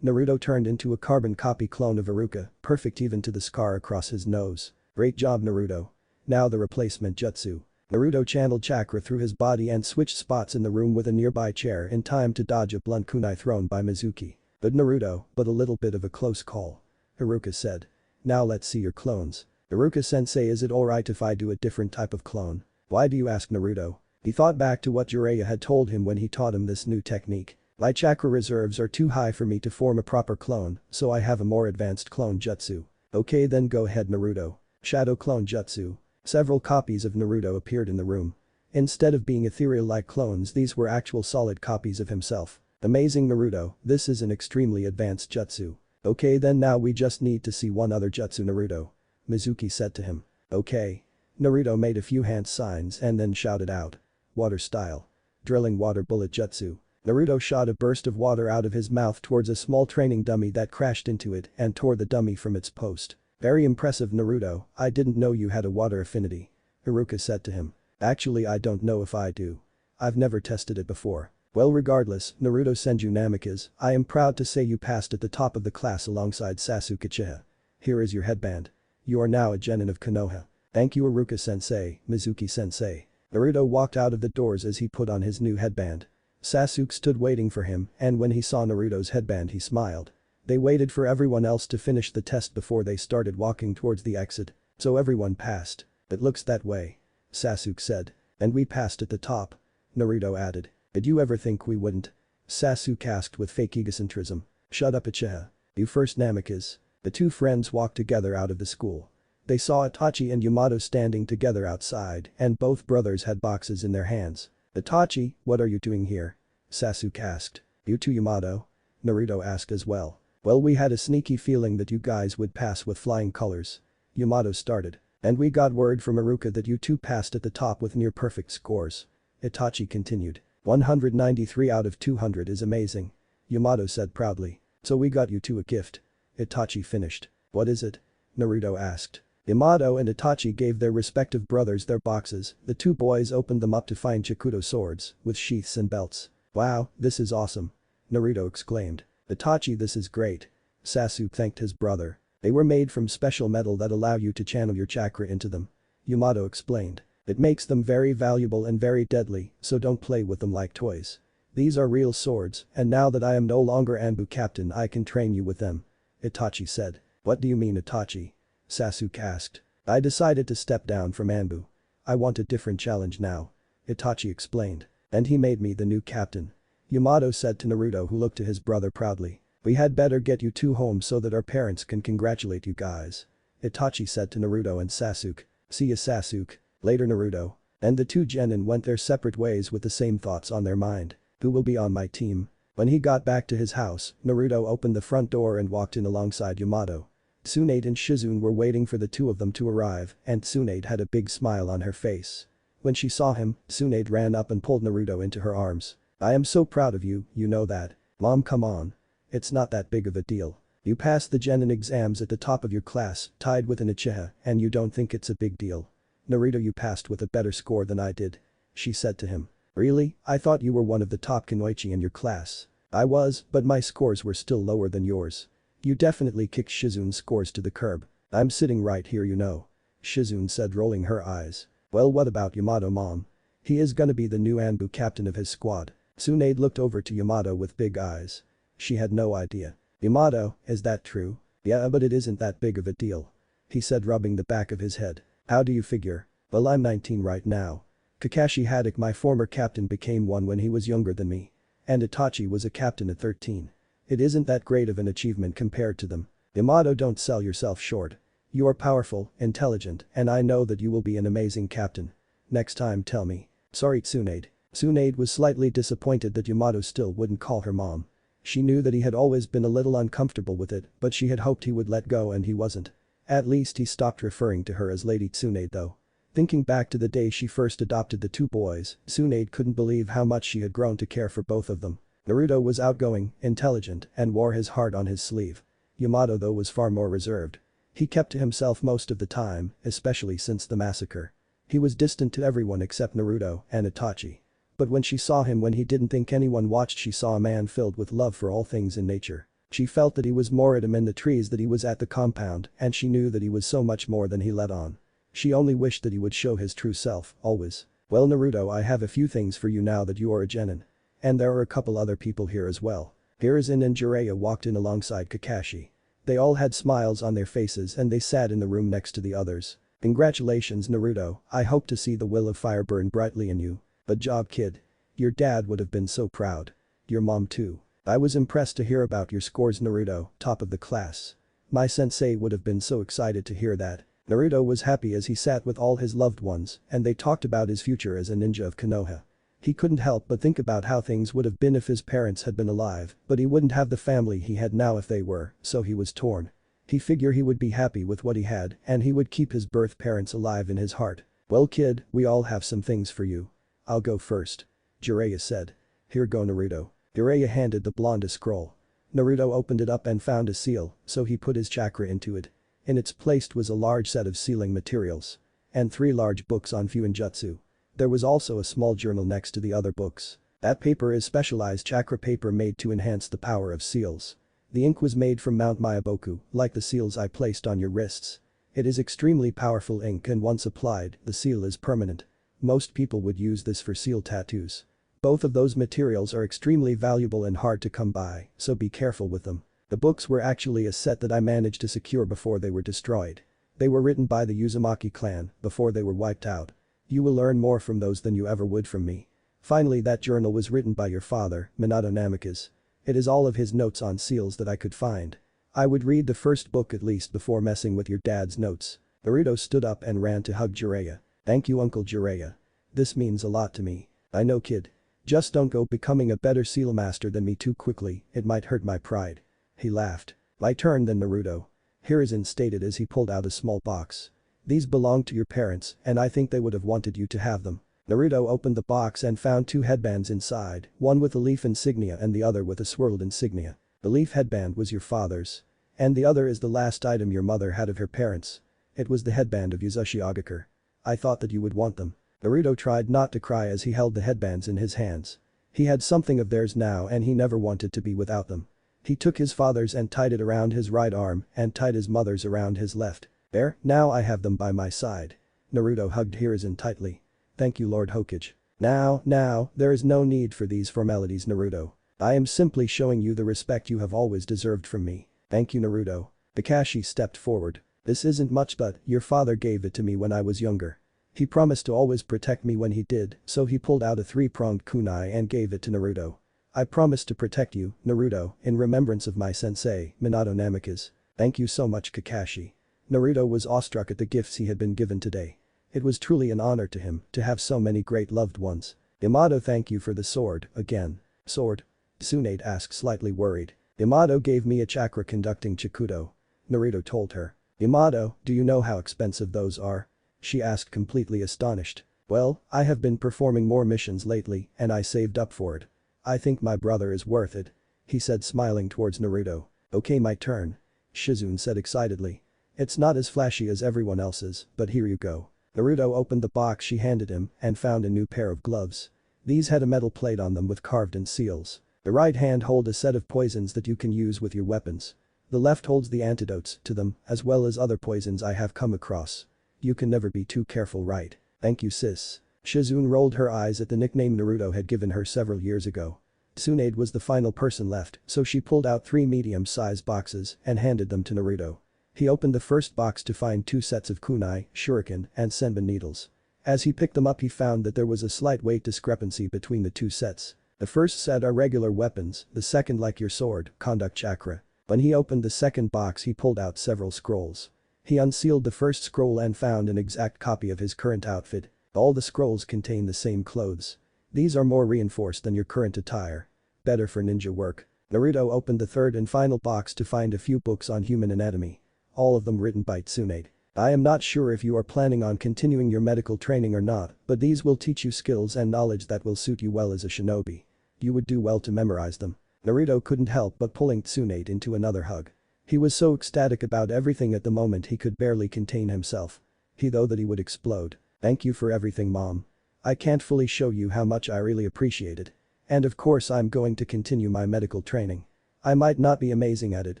Naruto turned into a carbon copy clone of Iruka, perfect even to the scar across his nose. Great job, Naruto. Now the replacement jutsu. Naruto channeled chakra through his body and switched spots in the room with a nearby chair in time to dodge a blunt kunai thrown by Mizuki. But Naruto, but a little bit of a close call. Haruka said. Now let's see your clones. Haruka-sensei, is it alright if I do a different type of clone? Why do you ask, Naruto? He thought back to what Jiraiya had told him when he taught him this new technique. My chakra reserves are too high for me to form a proper clone, so I have a more advanced clone jutsu. Okay, then go ahead, Naruto. Shadow clone jutsu. Several copies of Naruto appeared in the room. Instead of being ethereal-like clones, these were actual solid copies of himself. Amazing, Naruto, this is an extremely advanced jutsu. Okay, then now we just need to see one other jutsu, Naruto. Mizuki said to him. Okay. Naruto made a few hand signs and then shouted out. Water style. Drilling water bullet jutsu. Naruto shot a burst of water out of his mouth towards a small training dummy that crashed into it and tore the dummy from its post. Very impressive, Naruto, I didn't know you had a water affinity. Haruka said to him. Actually, I don't know if I do. I've never tested it before. Well, regardless, Naruto Senju Namikaze, I am proud to say you passed at the top of the class alongside Sasuke Uchiha. Here is your headband. You are now a genin of Konoha. Thank you, Haruka-sensei, Mizuki-sensei. Naruto walked out of the doors as he put on his new headband. Sasuke stood waiting for him, and when he saw Naruto's headband he smiled. They waited for everyone else to finish the test before they started walking towards the exit. So everyone passed. It looks that way. Sasuke said. And we passed at the top. Naruto added. Did you ever think we wouldn't? Sasuke asked with fake egocentrism. Shut up, Uchiha. You first, Namikaze. The two friends walked together out of the school. They saw Itachi and Yamato standing together outside and both brothers had boxes in their hands. Itachi, what are you doing here? Sasuke asked. You too, Yamato? Naruto asked as well. Well, we had a sneaky feeling that you guys would pass with flying colors. Yamato started. And we got word from Haruka that you two passed at the top with near perfect scores. Itachi continued. 193 out of 200 is amazing. Yamato said proudly. So we got you two a gift. Itachi finished. What is it? Naruto asked. Yamato and Itachi gave their respective brothers their boxes. The two boys opened them up to find Chikuto swords with sheaths and belts. Wow, this is awesome. Naruto exclaimed. Itachi, this is great. Sasuke thanked his brother. They were made from special metal that allow you to channel your chakra into them. Yamato explained. It makes them very valuable and very deadly, so don't play with them like toys. These are real swords, and now that I am no longer Anbu captain, I can train you with them. Itachi said. What do you mean, Itachi? Sasuke asked. I decided to step down from Anbu. I want a different challenge now. Itachi explained. And he made me the new captain. Yamato said to Naruto, who looked to his brother proudly. We had better get you two home so that our parents can congratulate you guys. Itachi said to Naruto and Sasuke. See ya, Sasuke. Later, Naruto. And the two genin went their separate ways with the same thoughts on their mind. Who will be on my team? When he got back to his house, Naruto opened the front door and walked in alongside Yamato. Tsunade and Shizune were waiting for the two of them to arrive, and Tsunade had a big smile on her face. When she saw him, Tsunade ran up and pulled Naruto into her arms. I am so proud of you, you know that. Mom, come on. It's not that big of a deal. You passed the genin exams at the top of your class, tied with an Uchiha, and you don't think it's a big deal. Naruto, you passed with a better score than I did. She said to him. Really? I thought you were one of the top kunoichi in your class. I was, but my scores were still lower than yours. You definitely kicked Shizune's scores to the curb. I'm sitting right here, you know. Shizune said, rolling her eyes. Well, what about Yamato, Mom? He is gonna be the new Anbu captain of his squad. Tsunade looked over to Yamato with big eyes. She had no idea. Yamato, is that true? Yeah, but it isn't that big of a deal. He said, rubbing the back of his head. How do you figure? Well, I'm 19 right now. Kakashi Haddock, my former captain, became one when he was younger than me. And Itachi was a captain at 13. It isn't that great of an achievement compared to them. Yamato, don't sell yourself short. You are powerful, intelligent, and I know that you will be an amazing captain. Next time tell me. Sorry, Tsunade. Tsunade was slightly disappointed that Yamato still wouldn't call her mom. She knew that he had always been a little uncomfortable with it, but she had hoped he would let go and he wasn't. At least he stopped referring to her as Lady Tsunade though. Thinking back to the day she first adopted the two boys, Tsunade couldn't believe how much she had grown to care for both of them. Naruto was outgoing, intelligent, and wore his heart on his sleeve. Yamato though was far more reserved. He kept to himself most of the time, especially since the massacre. He was distant to everyone except Naruto and Itachi. But when she saw him when he didn't think anyone watched, she saw a man filled with love for all things in nature. She felt that he was more at him in the trees that he was at the compound, and she knew that he was so much more than he let on. She only wished that he would show his true self, always. Well, Naruto, I have a few things for you now that you are a genin. And there are a couple other people here as well. Hiruzen and Jiraiya walked in alongside Kakashi. They all had smiles on their faces and they sat in the room next to the others. Congratulations Naruto, I hope to see the will of fire burn brightly in you. Good job kid. Your dad would have been so proud. Your mom too. I was impressed to hear about your scores Naruto, top of the class. My sensei would have been so excited to hear that. Naruto was happy as he sat with all his loved ones and they talked about his future as a ninja of Konoha. He couldn't help but think about how things would have been if his parents had been alive, but he wouldn't have the family he had now if they were, so he was torn. He figured he would be happy with what he had and he would keep his birth parents alive in his heart. Well kid, we all have some things for you. I'll go first. Jiraiya said. Here go Naruto. Jiraiya handed the blonde a scroll. Naruto opened it up and found a seal, so he put his chakra into it. In its place was a large set of sealing materials. And 3 large books on Fuinjutsu. There was also a small journal next to the other books. That paper is specialized chakra paper made to enhance the power of seals. The ink was made from Mount Myaboku, like the seals I placed on your wrists. It is extremely powerful ink and once applied, the seal is permanent. Most people would use this for seal tattoos. Both of those materials are extremely valuable and hard to come by, so be careful with them. The books were actually a set that I managed to secure before they were destroyed. They were written by the Uzumaki clan before they were wiped out. You will learn more from those than you ever would from me. Finally that journal was written by your father, Minato Namikaze. It is all of his notes on seals that I could find. I would read the first book at least before messing with your dad's notes. Naruto stood up and ran to hug Jiraiya. Thank you Uncle Jiraiya. This means a lot to me. I know kid. Just don't go becoming a better seal master than me too quickly, it might hurt my pride. He laughed. My turn then Naruto. Hiruzen stated as he pulled out a small box. These belong to your parents and I think they would have wanted you to have them. Naruto opened the box and found 2 headbands inside, one with a leaf insignia and the other with a swirled insignia. The leaf headband was your father's. And the other is the last item your mother had of her parents. It was the headband of Yuzushi Ogakure. I thought that you would want them. Naruto tried not to cry as he held the headbands in his hands. He had something of theirs now and he never wanted to be without them. He took his father's and tied it around his right arm and tied his mother's around his left. There, now I have them by my side. Naruto hugged Hiruzen tightly. Thank you Lord Hokage. Now, there is no need for these formalities Naruto. I am simply showing you the respect you have always deserved from me. Thank you Naruto. Kakashi stepped forward. This isn't much but your father gave it to me when I was younger. He promised to always protect me when he did, so he pulled out a 3-pronged kunai and gave it to Naruto. I promise to protect you, Naruto, in remembrance of my sensei, Minato Namikaze. Thank you so much Kakashi. Naruto was awestruck at the gifts he had been given today. It was truly an honor to him to have so many great loved ones. Yamato thank you for the sword, again. Sword? Tsunade asked slightly worried. Yamato gave me a chakra conducting Chikudo. Naruto told her. Yamato, do you know how expensive those are? She asked completely astonished. Well, I have been performing more missions lately and I saved up for it. I think my brother is worth it. He said smiling towards Naruto. Okay my turn. Shizune said excitedly. It's not as flashy as everyone else's, but here you go. Naruto opened the box she handed him and found a new pair of gloves. These had a metal plate on them with carved-in seals. The right hand holds a set of poisons that you can use with your weapons. The left holds the antidotes to them as well as other poisons I have come across. You can never be too careful right? Thank you sis. Shizune rolled her eyes at the nickname Naruto had given her several years ago. Tsunade was the final person left, so she pulled out 3 medium-sized boxes and handed them to Naruto. He opened the first box to find 2 sets of kunai, shuriken, and senbon needles. As he picked them up he found that there was a slight weight discrepancy between the 2 sets. The first set are regular weapons, the second like your sword, conduct chakra. When he opened the second box he pulled out several scrolls. He unsealed the first scroll and found an exact copy of his current outfit. All the scrolls contain the same clothes. These are more reinforced than your current attire. Better for ninja work. Naruto opened the third and final box to find a few books on human anatomy. All of them written by Tsunade. I am not sure if you are planning on continuing your medical training or not, but these will teach you skills and knowledge that will suit you well as a shinobi. You would do well to memorize them. Naruto couldn't help but pulling Tsunade into another hug. He was so ecstatic about everything at the moment he could barely contain himself. He thought that he would explode. Thank you for everything mom. I can't fully show you how much I really appreciate it. And of course I'm going to continue my medical training. I might not be amazing at it,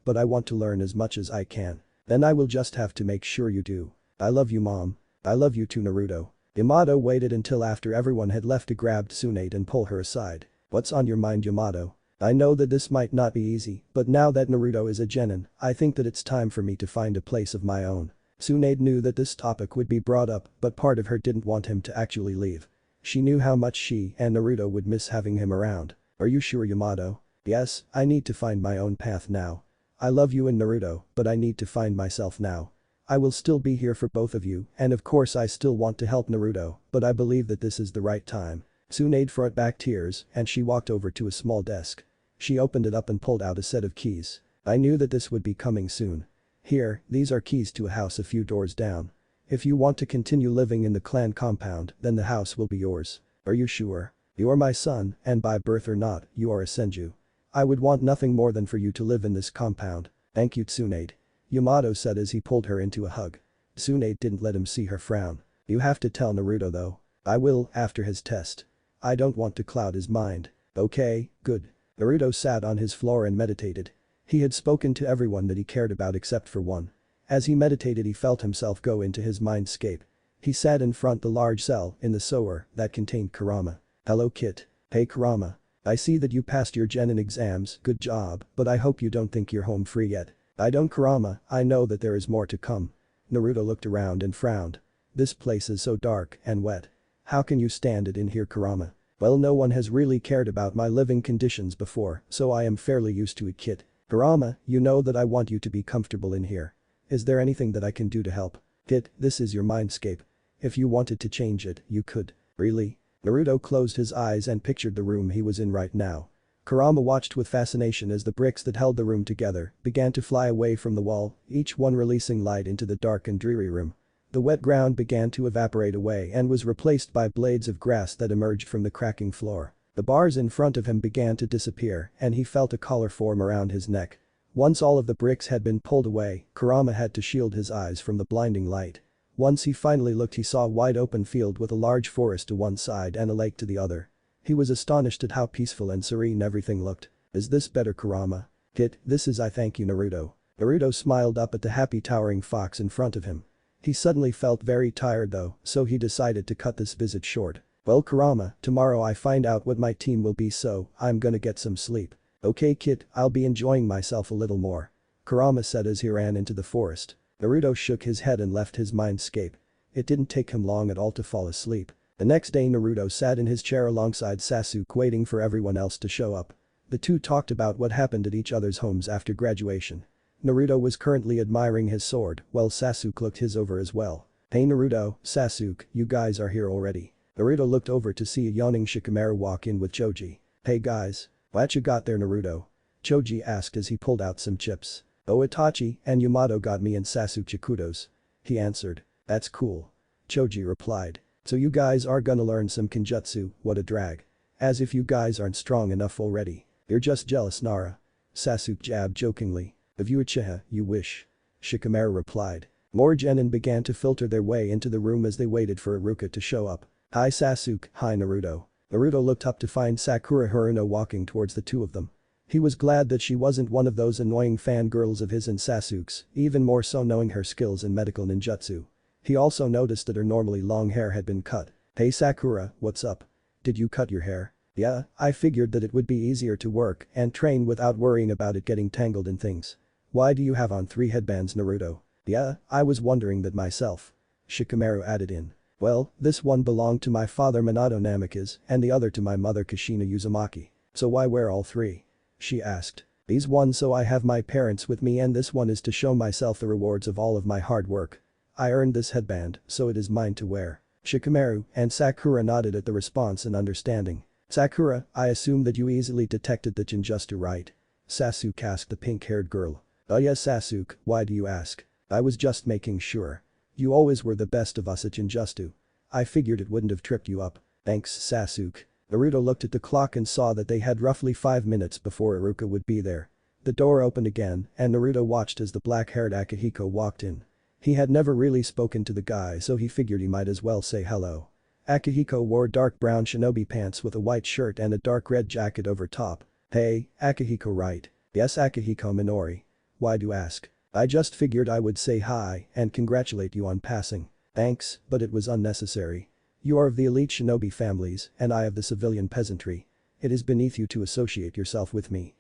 but I want to learn as much as I can. Then I will just have to make sure you do. I love you mom. I love you too Naruto. Yamato waited until after everyone had left to grab Tsunade and pull her aside. What's on your mind Yamato? I know that this might not be easy, but now that Naruto is a genin, I think that it's time for me to find a place of my own. Tsunade knew that this topic would be brought up, but part of her didn't want him to actually leave. She knew how much she and Naruto would miss having him around. Are you sure, Yamato? Yes, I need to find my own path now. I love you and Naruto, but I need to find myself now. I will still be here for both of you, and of course I still want to help Naruto, but I believe that this is the right time. Tsunade fought back tears, and she walked over to a small desk. She opened it up and pulled out a set of keys. I knew that this would be coming soon. Here, these are keys to a house a few doors down. If you want to continue living in the clan compound, then the house will be yours. Are you sure? You are my son, and by birth or not, you are a Senju. I would want nothing more than for you to live in this compound. Thank you, Tsunade. Yamato said as he pulled her into a hug. Tsunade didn't let him see her frown. You have to tell Naruto though. I will, after his test. I don't want to cloud his mind. Okay, good. Naruto sat on his floor and meditated. He had spoken to everyone that he cared about except for one. As he meditated he felt himself go into his mindscape. He sat in front the large cell in the sewer that contained Kurama. Hello Kit. Hey Kurama. I see that you passed your genin exams, good job, but I hope you don't think you're home free yet. I don't, Kurama, I know that there is more to come. Naruto looked around and frowned. This place is so dark and wet. How can you stand it in here, Kurama? Well, no one has really cared about my living conditions before, so I am fairly used to it, Kit. Kurama, you know that I want you to be comfortable in here. Is there anything that I can do to help? Kit, this is your mindscape. If you wanted to change it, you could. Really? Naruto closed his eyes and pictured the room he was in right now. Kurama watched with fascination as the bricks that held the room together began to fly away from the wall, each one releasing light into the dark and dreary room. The wet ground began to evaporate away and was replaced by blades of grass that emerged from the cracking floor. The bars in front of him began to disappear and he felt a collar form around his neck. Once all of the bricks had been pulled away, Kurama had to shield his eyes from the blinding light. Once he finally looked, he saw a wide open field with a large forest to one side and a lake to the other. He was astonished at how peaceful and serene everything looked. Is this better, Kurama? Kit, this is I thank you, Naruto. Naruto smiled up at the happy towering fox in front of him. He suddenly felt very tired though, so he decided to cut this visit short. Well, Kurama, tomorrow I find out what my team will be, so I'm gonna get some sleep. Okay Kit, I'll be enjoying myself a little more. Kurama said as he ran into the forest. Naruto shook his head and left his mindscape. It didn't take him long at all to fall asleep. The next day Naruto sat in his chair alongside Sasuke waiting for everyone else to show up. The two talked about what happened at each other's homes after graduation. Naruto was currently admiring his sword while Sasuke looked his over as well. Hey Naruto, Sasuke, you guys are here already. Naruto looked over to see a yawning Shikamaru walk in with Choji. Hey guys. What you got there, Naruto? Choji asked as he pulled out some chips. Oh, Itachi and Yamato got me and Sasuke kudos. He answered. That's cool. Choji replied. So you guys are gonna learn some Kenjutsu, what a drag. As if you guys aren't strong enough already. You're just jealous, Nara. Sasuke jabbed jokingly. Of you Uchiha, you wish. Shikamaru replied. More genin began to filter their way into the room as they waited for Iruka to show up. Hi Sasuke, hi Naruto. Naruto looked up to find Sakura Haruno walking towards the two of them. He was glad that she wasn't one of those annoying fangirls of his and Sasuke's, even more so knowing her skills in medical ninjutsu. He also noticed that her normally long hair had been cut. Hey Sakura, what's up? Did you cut your hair? Yeah, I figured that it would be easier to work and train without worrying about it getting tangled in things. Why do you have on 3 headbands, Naruto? Yeah, I was wondering that myself. Shikamaru added in. Well, this one belonged to my father Minato Namikaze and the other to my mother Kushina Uzumaki. So why wear all 3? She asked. These one so I have my parents with me and this one is to show myself the rewards of all of my hard work. I earned this headband, so it is mine to wear. Shikamaru and Sakura nodded at the response in understanding. Sakura, I assume that you easily detected the Jinjutsu, right? Sasuke asked the pink-haired girl. Oh yes Sasuke, why do you ask? I was just making sure. You always were the best of us at Jinjutsu. I figured it wouldn't have tripped you up. Thanks Sasuke. Naruto looked at the clock and saw that they had roughly 5 minutes before Iruka would be there. The door opened again and Naruto watched as the black-haired Akihiko walked in. He had never really spoken to the guy so he figured he might as well say hello. Akihiko wore dark brown shinobi pants with a white shirt and a dark red jacket over top. Hey, Akihiko right? Yes Akihiko Minori. Why do you ask? I just figured I would say hi and congratulate you on passing. Thanks, but it was unnecessary. You are of the elite shinobi families and I of the civilian peasantry. It is beneath you to associate yourself with me.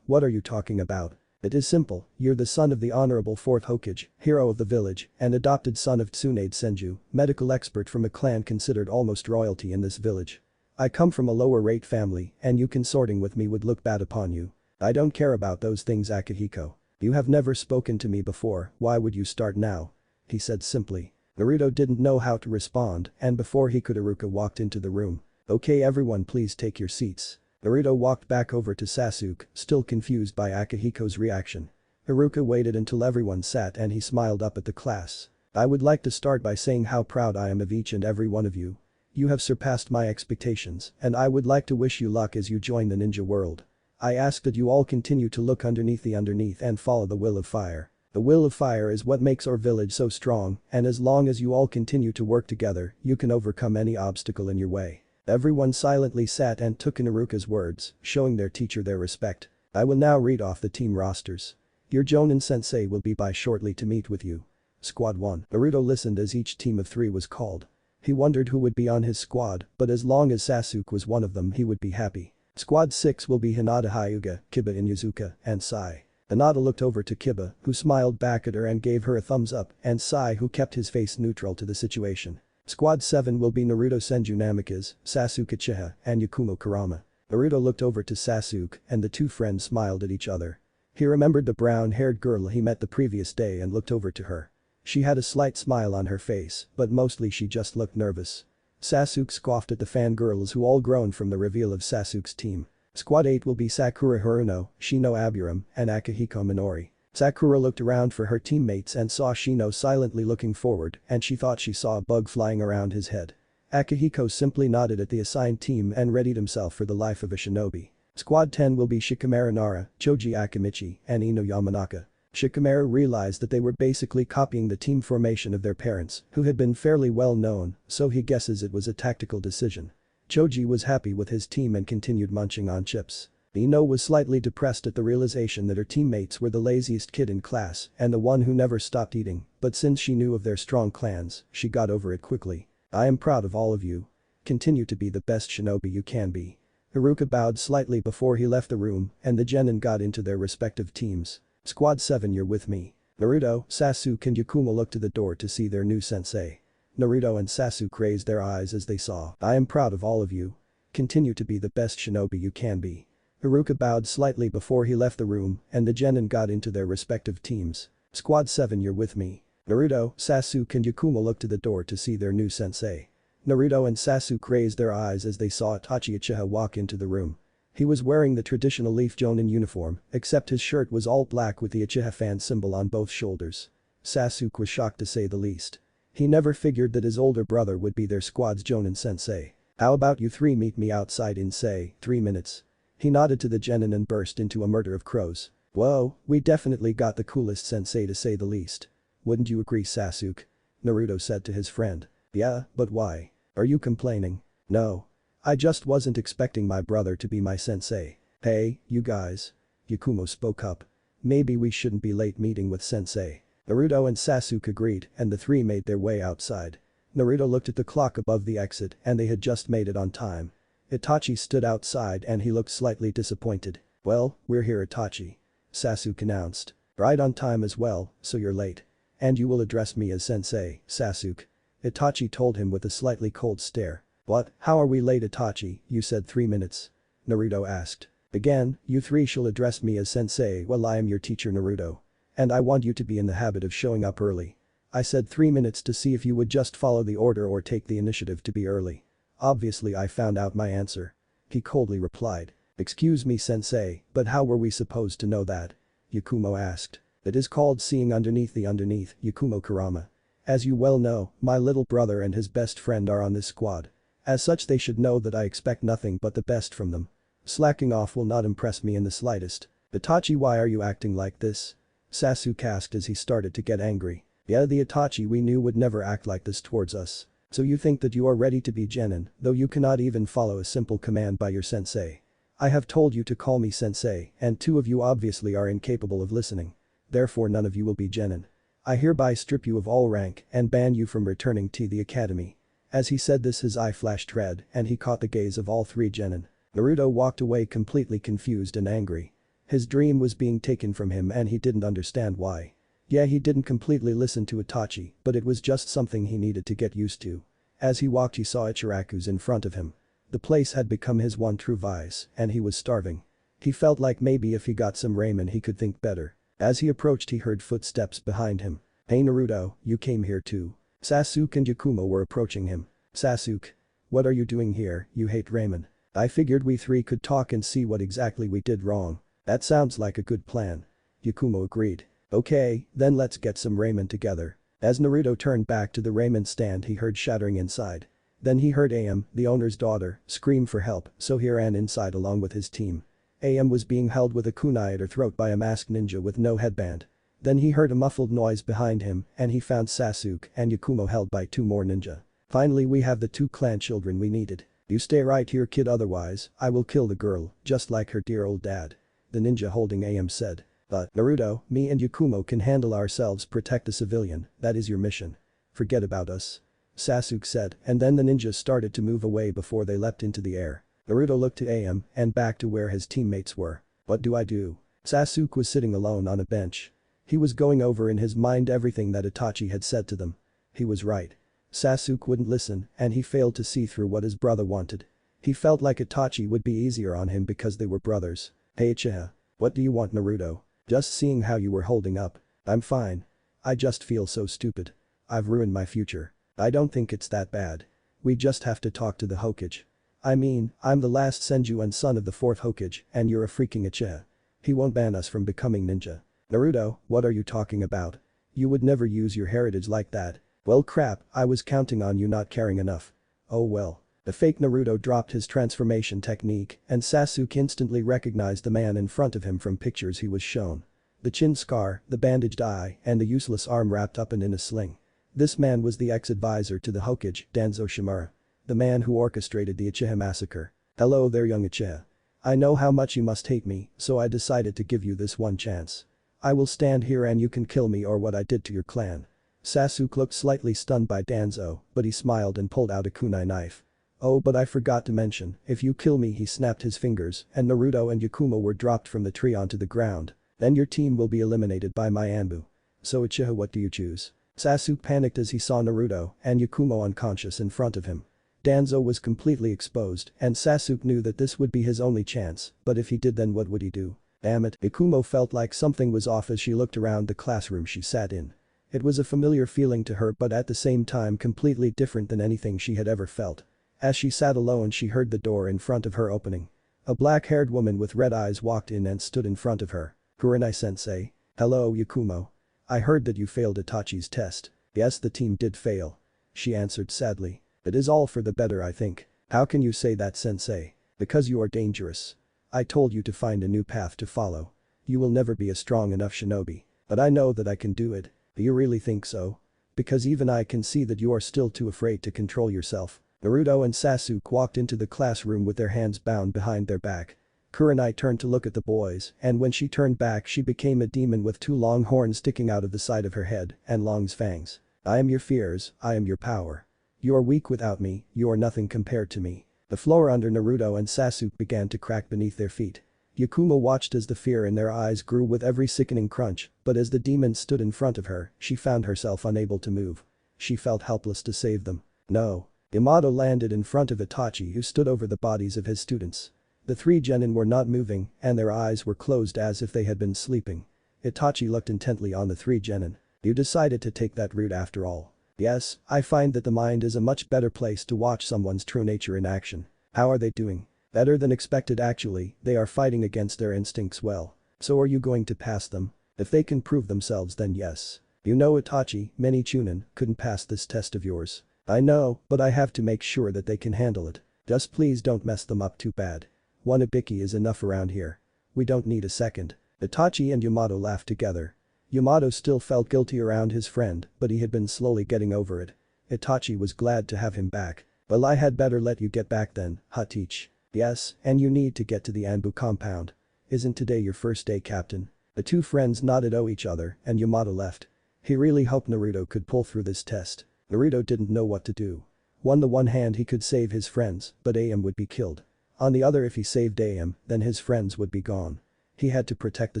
What are you talking about? It is simple, you're the son of the Honorable 4th Hokage, hero of the village, and adopted son of Tsunade Senju, medical expert from a clan considered almost royalty in this village. I come from a lower rate family, and you consorting with me would look bad upon you. I don't care about those things, Akihiko. You have never spoken to me before, why would you start now? He said simply. Naruto didn't know how to respond, and before he could, Iruka walked into the room. Okay, everyone, please take your seats. Naruto walked back over to Sasuke, still confused by Akihiko's reaction. Iruka waited until everyone sat and he smiled up at the class. I would like to start by saying how proud I am of each and every one of you. You have surpassed my expectations, and I would like to wish you luck as you join the ninja world. I ask that you all continue to look underneath and follow the will of fire. The will of fire is what makes our village so strong, and as long as you all continue to work together, you can overcome any obstacle in your way. Everyone silently sat and took in Iruka's words, showing their teacher their respect. I will now read off the team rosters. Your Jonin sensei will be by shortly to meet with you. Squad 1. Naruto listened as each team of 3 was called. He wondered who would be on his squad, but as long as Sasuke was one of them he would be happy. Squad 6 will be Hinata Hyuga, Kiba Inuzuka, and Sai. Hinata looked over to Kiba, who smiled back at her and gave her a thumbs up, and Sai, who kept his face neutral to the situation. Squad 7 will be Naruto Senju Namikaze, Sasuke Uchiha, and Yakumo Kurama. Naruto looked over to Sasuke and the two friends smiled at each other. He remembered the brown-haired girl he met the previous day and looked over to her. She had a slight smile on her face, but mostly she just looked nervous. Sasuke scoffed at the fangirls who all groaned from the reveal of Sasuke's team. Squad 8 will be Sakura Haruno, Shino Aburam, and Akihiko Minori. Sakura looked around for her teammates and saw Shino silently looking forward and she thought she saw a bug flying around his head. Akihiko simply nodded at the assigned team and readied himself for the life of a shinobi. Squad 10 will be Shikamaru Nara, Choji Akimichi, and Ino Yamanaka. Shikamaru realized that they were basically copying the team formation of their parents, who had been fairly well known, so he guesses it was a tactical decision. Choji was happy with his team and continued munching on chips. Ino was slightly depressed at the realization that her teammates were the laziest kid in class and the one who never stopped eating, but since she knew of their strong clans, she got over it quickly. I am proud of all of you. Continue to be the best shinobi you can be. Iruka bowed slightly before he left the room and the genin got into their respective teams. Squad 7, you're with me. Naruto, Sasuke and Yakumo looked to the door to see their new sensei. Naruto and Sasuke raised their eyes as they saw. I am proud of all of you. Continue to be the best shinobi you can be. Iruka bowed slightly before he left the room and the genin got into their respective teams. Squad 7, you're with me. Naruto, Sasuke and Yakumo looked to the door to see their new sensei. Naruto and Sasuke raised their eyes as they saw Itachi Uchiha walk into the room. He was wearing the traditional Leaf Jonin uniform, except his shirt was all black with the Uchiha fan symbol on both shoulders. Sasuke was shocked to say the least. He never figured that his older brother would be their squad's Jonin sensei. How about you 3 meet me outside in say 3 minutes? He nodded to the genin and burst into a murder of crows. Whoa, we definitely got the coolest sensei to say the least. Wouldn't you agree, Sasuke? Naruto said to his friend. Yeah, but why? Are you complaining? No. I just wasn't expecting my brother to be my sensei. Hey, you guys. Yakumo spoke up. Maybe we shouldn't be late meeting with sensei. Naruto and Sasuke agreed and the 3 made their way outside. Naruto looked at the clock above the exit and they had just made it on time. Itachi stood outside and he looked slightly disappointed. Well, we're here, Itachi. Sasuke announced. Right on time as well, so you're late. And you will address me as sensei, Sasuke. Itachi told him with a slightly cold stare. What, how are we late, Itachi? You said 3 minutes. Naruto asked. Again, you 3 shall address me as sensei while I am your teacher, Naruto. And I want you to be in the habit of showing up early. I said 3 minutes to see if you would just follow the order or take the initiative to be early. Obviously I found out my answer. He coldly replied. Excuse me, sensei, but how were we supposed to know that? Yakumo asked. It is called seeing underneath, Yakumo Kurama. As you well know, my little brother and his best friend are on this squad. As such they should know that I expect nothing but the best from them. Slacking off will not impress me in the slightest. Itachi, why are you acting like this? Sasuke asked as he started to get angry. Yeah, the Itachi we knew would never act like this towards us. So you think that you are ready to be genin, though you cannot even follow a simple command by your sensei. I have told you to call me sensei and 2 of you obviously are incapable of listening. Therefore none of you will be genin. I hereby strip you of all rank and ban you from returning to the academy. As he said this his eye flashed red and he caught the gaze of all 3 genin. Naruto walked away completely confused and angry. His dream was being taken from him and he didn't understand why. Yeah, he didn't completely listen to Itachi, but it was just something he needed to get used to. As he walked he saw Ichiraku's in front of him. The place had become his one true vice, and he was starving. He felt like maybe if he got some ramen he could think better. As he approached he heard footsteps behind him. "Hey Naruto, you came here too." Sasuke and Yakumo were approaching him. "Sasuke. What are you doing here, you hate ramen?" "I figured we three could talk and see what exactly we did wrong." "That sounds like a good plan." Yakumo agreed. "Okay, then let's get some ramen together." As Naruto turned back to the ramen stand he heard shattering inside. Then he heard Am, the owner's daughter, scream for help, so he ran inside along with his team. Am was being held with a kunai at her throat by a masked ninja with no headband. Then he heard a muffled noise behind him and he found Sasuke and Yakumo held by two more ninja. "Finally we have the two clan children we needed. You stay right here kid otherwise I will kill the girl, just like her dear old dad." The ninja holding Am said. "But, Naruto, me and Yakumo can handle ourselves, protect the civilian, that is your mission. Forget about us." Sasuke said, and then the ninjas started to move away before they leapt into the air. Naruto looked to Am and back to where his teammates were. "What do I do?" Sasuke was sitting alone on a bench. He was going over in his mind everything that Itachi had said to them. He was right. Sasuke wouldn't listen and he failed to see through what his brother wanted. He felt like Itachi would be easier on him because they were brothers. "Hey Uchiha. What do you want Naruto? Just seeing how you were holding up." "I'm fine. I just feel so stupid. I've ruined my future." "I don't think it's that bad. We just have to talk to the Hokage. I mean, I'm the last Senju and son of the fourth Hokage and you're a freaking Uchiha. He won't ban us from becoming ninja." "Naruto, what are you talking about? You would never use your heritage like that." "Well crap, I was counting on you not caring enough." "Oh well." The fake Naruto dropped his transformation technique and Sasuke instantly recognized the man in front of him from pictures he was shown. The chin scar, the bandaged eye, and the useless arm wrapped up and in a sling. This man was the ex-advisor to the Hokage, Danzo Shimura. The man who orchestrated the Uchiha massacre. "Hello there young Uchiha. I know how much you must hate me, so I decided to give you this one chance. I will stand here and you can kill me or what I did to your clan." Sasuke looked slightly stunned by Danzo, but he smiled and pulled out a kunai knife. "Oh but I forgot to mention, if you kill me," he snapped his fingers and Naruto and Yakumo were dropped from the tree onto the ground. "Then your team will be eliminated by my Anbu. So Uchiha, what do you choose?" Sasuke panicked as he saw Naruto and Yakumo unconscious in front of him. Danzo was completely exposed and Sasuke knew that this would be his only chance, but if he did then what would he do? Damn it, Yakumo felt like something was off as she looked around the classroom she sat in. It was a familiar feeling to her but at the same time completely different than anything she had ever felt. As she sat alone she heard the door in front of her opening. A black-haired woman with red eyes walked in and stood in front of her. "Kurenai-sensei." "Hello Yakumo. I heard that you failed Itachi's test." "Yes, the team did fail," she answered sadly. "It is all for the better I think." "How can you say that sensei?" "Because you are dangerous. I told you to find a new path to follow. You will never be a strong enough shinobi. But I know that I can do it." "Do you really think so?" "Because even I can see that you are still too afraid to control yourself." Naruto and Sasuke walked into the classroom with their hands bound behind their back. Kurenai turned to look at the boys and when she turned back she became a demon with two long horns sticking out of the side of her head and long fangs. "I am your fears, I am your power. You are weak without me, you are nothing compared to me." The floor under Naruto and Sasuke began to crack beneath their feet. Yakumo watched as the fear in their eyes grew with every sickening crunch, but as the demon stood in front of her, she found herself unable to move. She felt helpless to save them. "No." Minato landed in front of Itachi who stood over the bodies of his students. The three genin were not moving and their eyes were closed as if they had been sleeping. Itachi looked intently on the three genin. "You decided to take that route after all." "Yes, I find that the mind is a much better place to watch someone's true nature in action." "How are they doing?" "Better than expected actually, they are fighting against their instincts well." "So are you going to pass them?" "If they can prove themselves then yes." "You know Itachi, many Chunin, couldn't pass this test of yours." "I know, but I have to make sure that they can handle it. Just please don't mess them up too bad. One Ibiki is enough around here. We don't need a second." Itachi and Yamato laughed together. Yamato still felt guilty around his friend, but he had been slowly getting over it. Itachi was glad to have him back. "Well I had better let you get back then, Hatiche." "Yes, and you need to get to the Anbu compound. Isn't today your first day captain?" The two friends nodded at each other and Yamato left. He really hoped Naruto could pull through this test. Naruto didn't know what to do. On the one hand he could save his friends, but Am would be killed. On the other, if he saved AM, then his friends would be gone. He had to protect the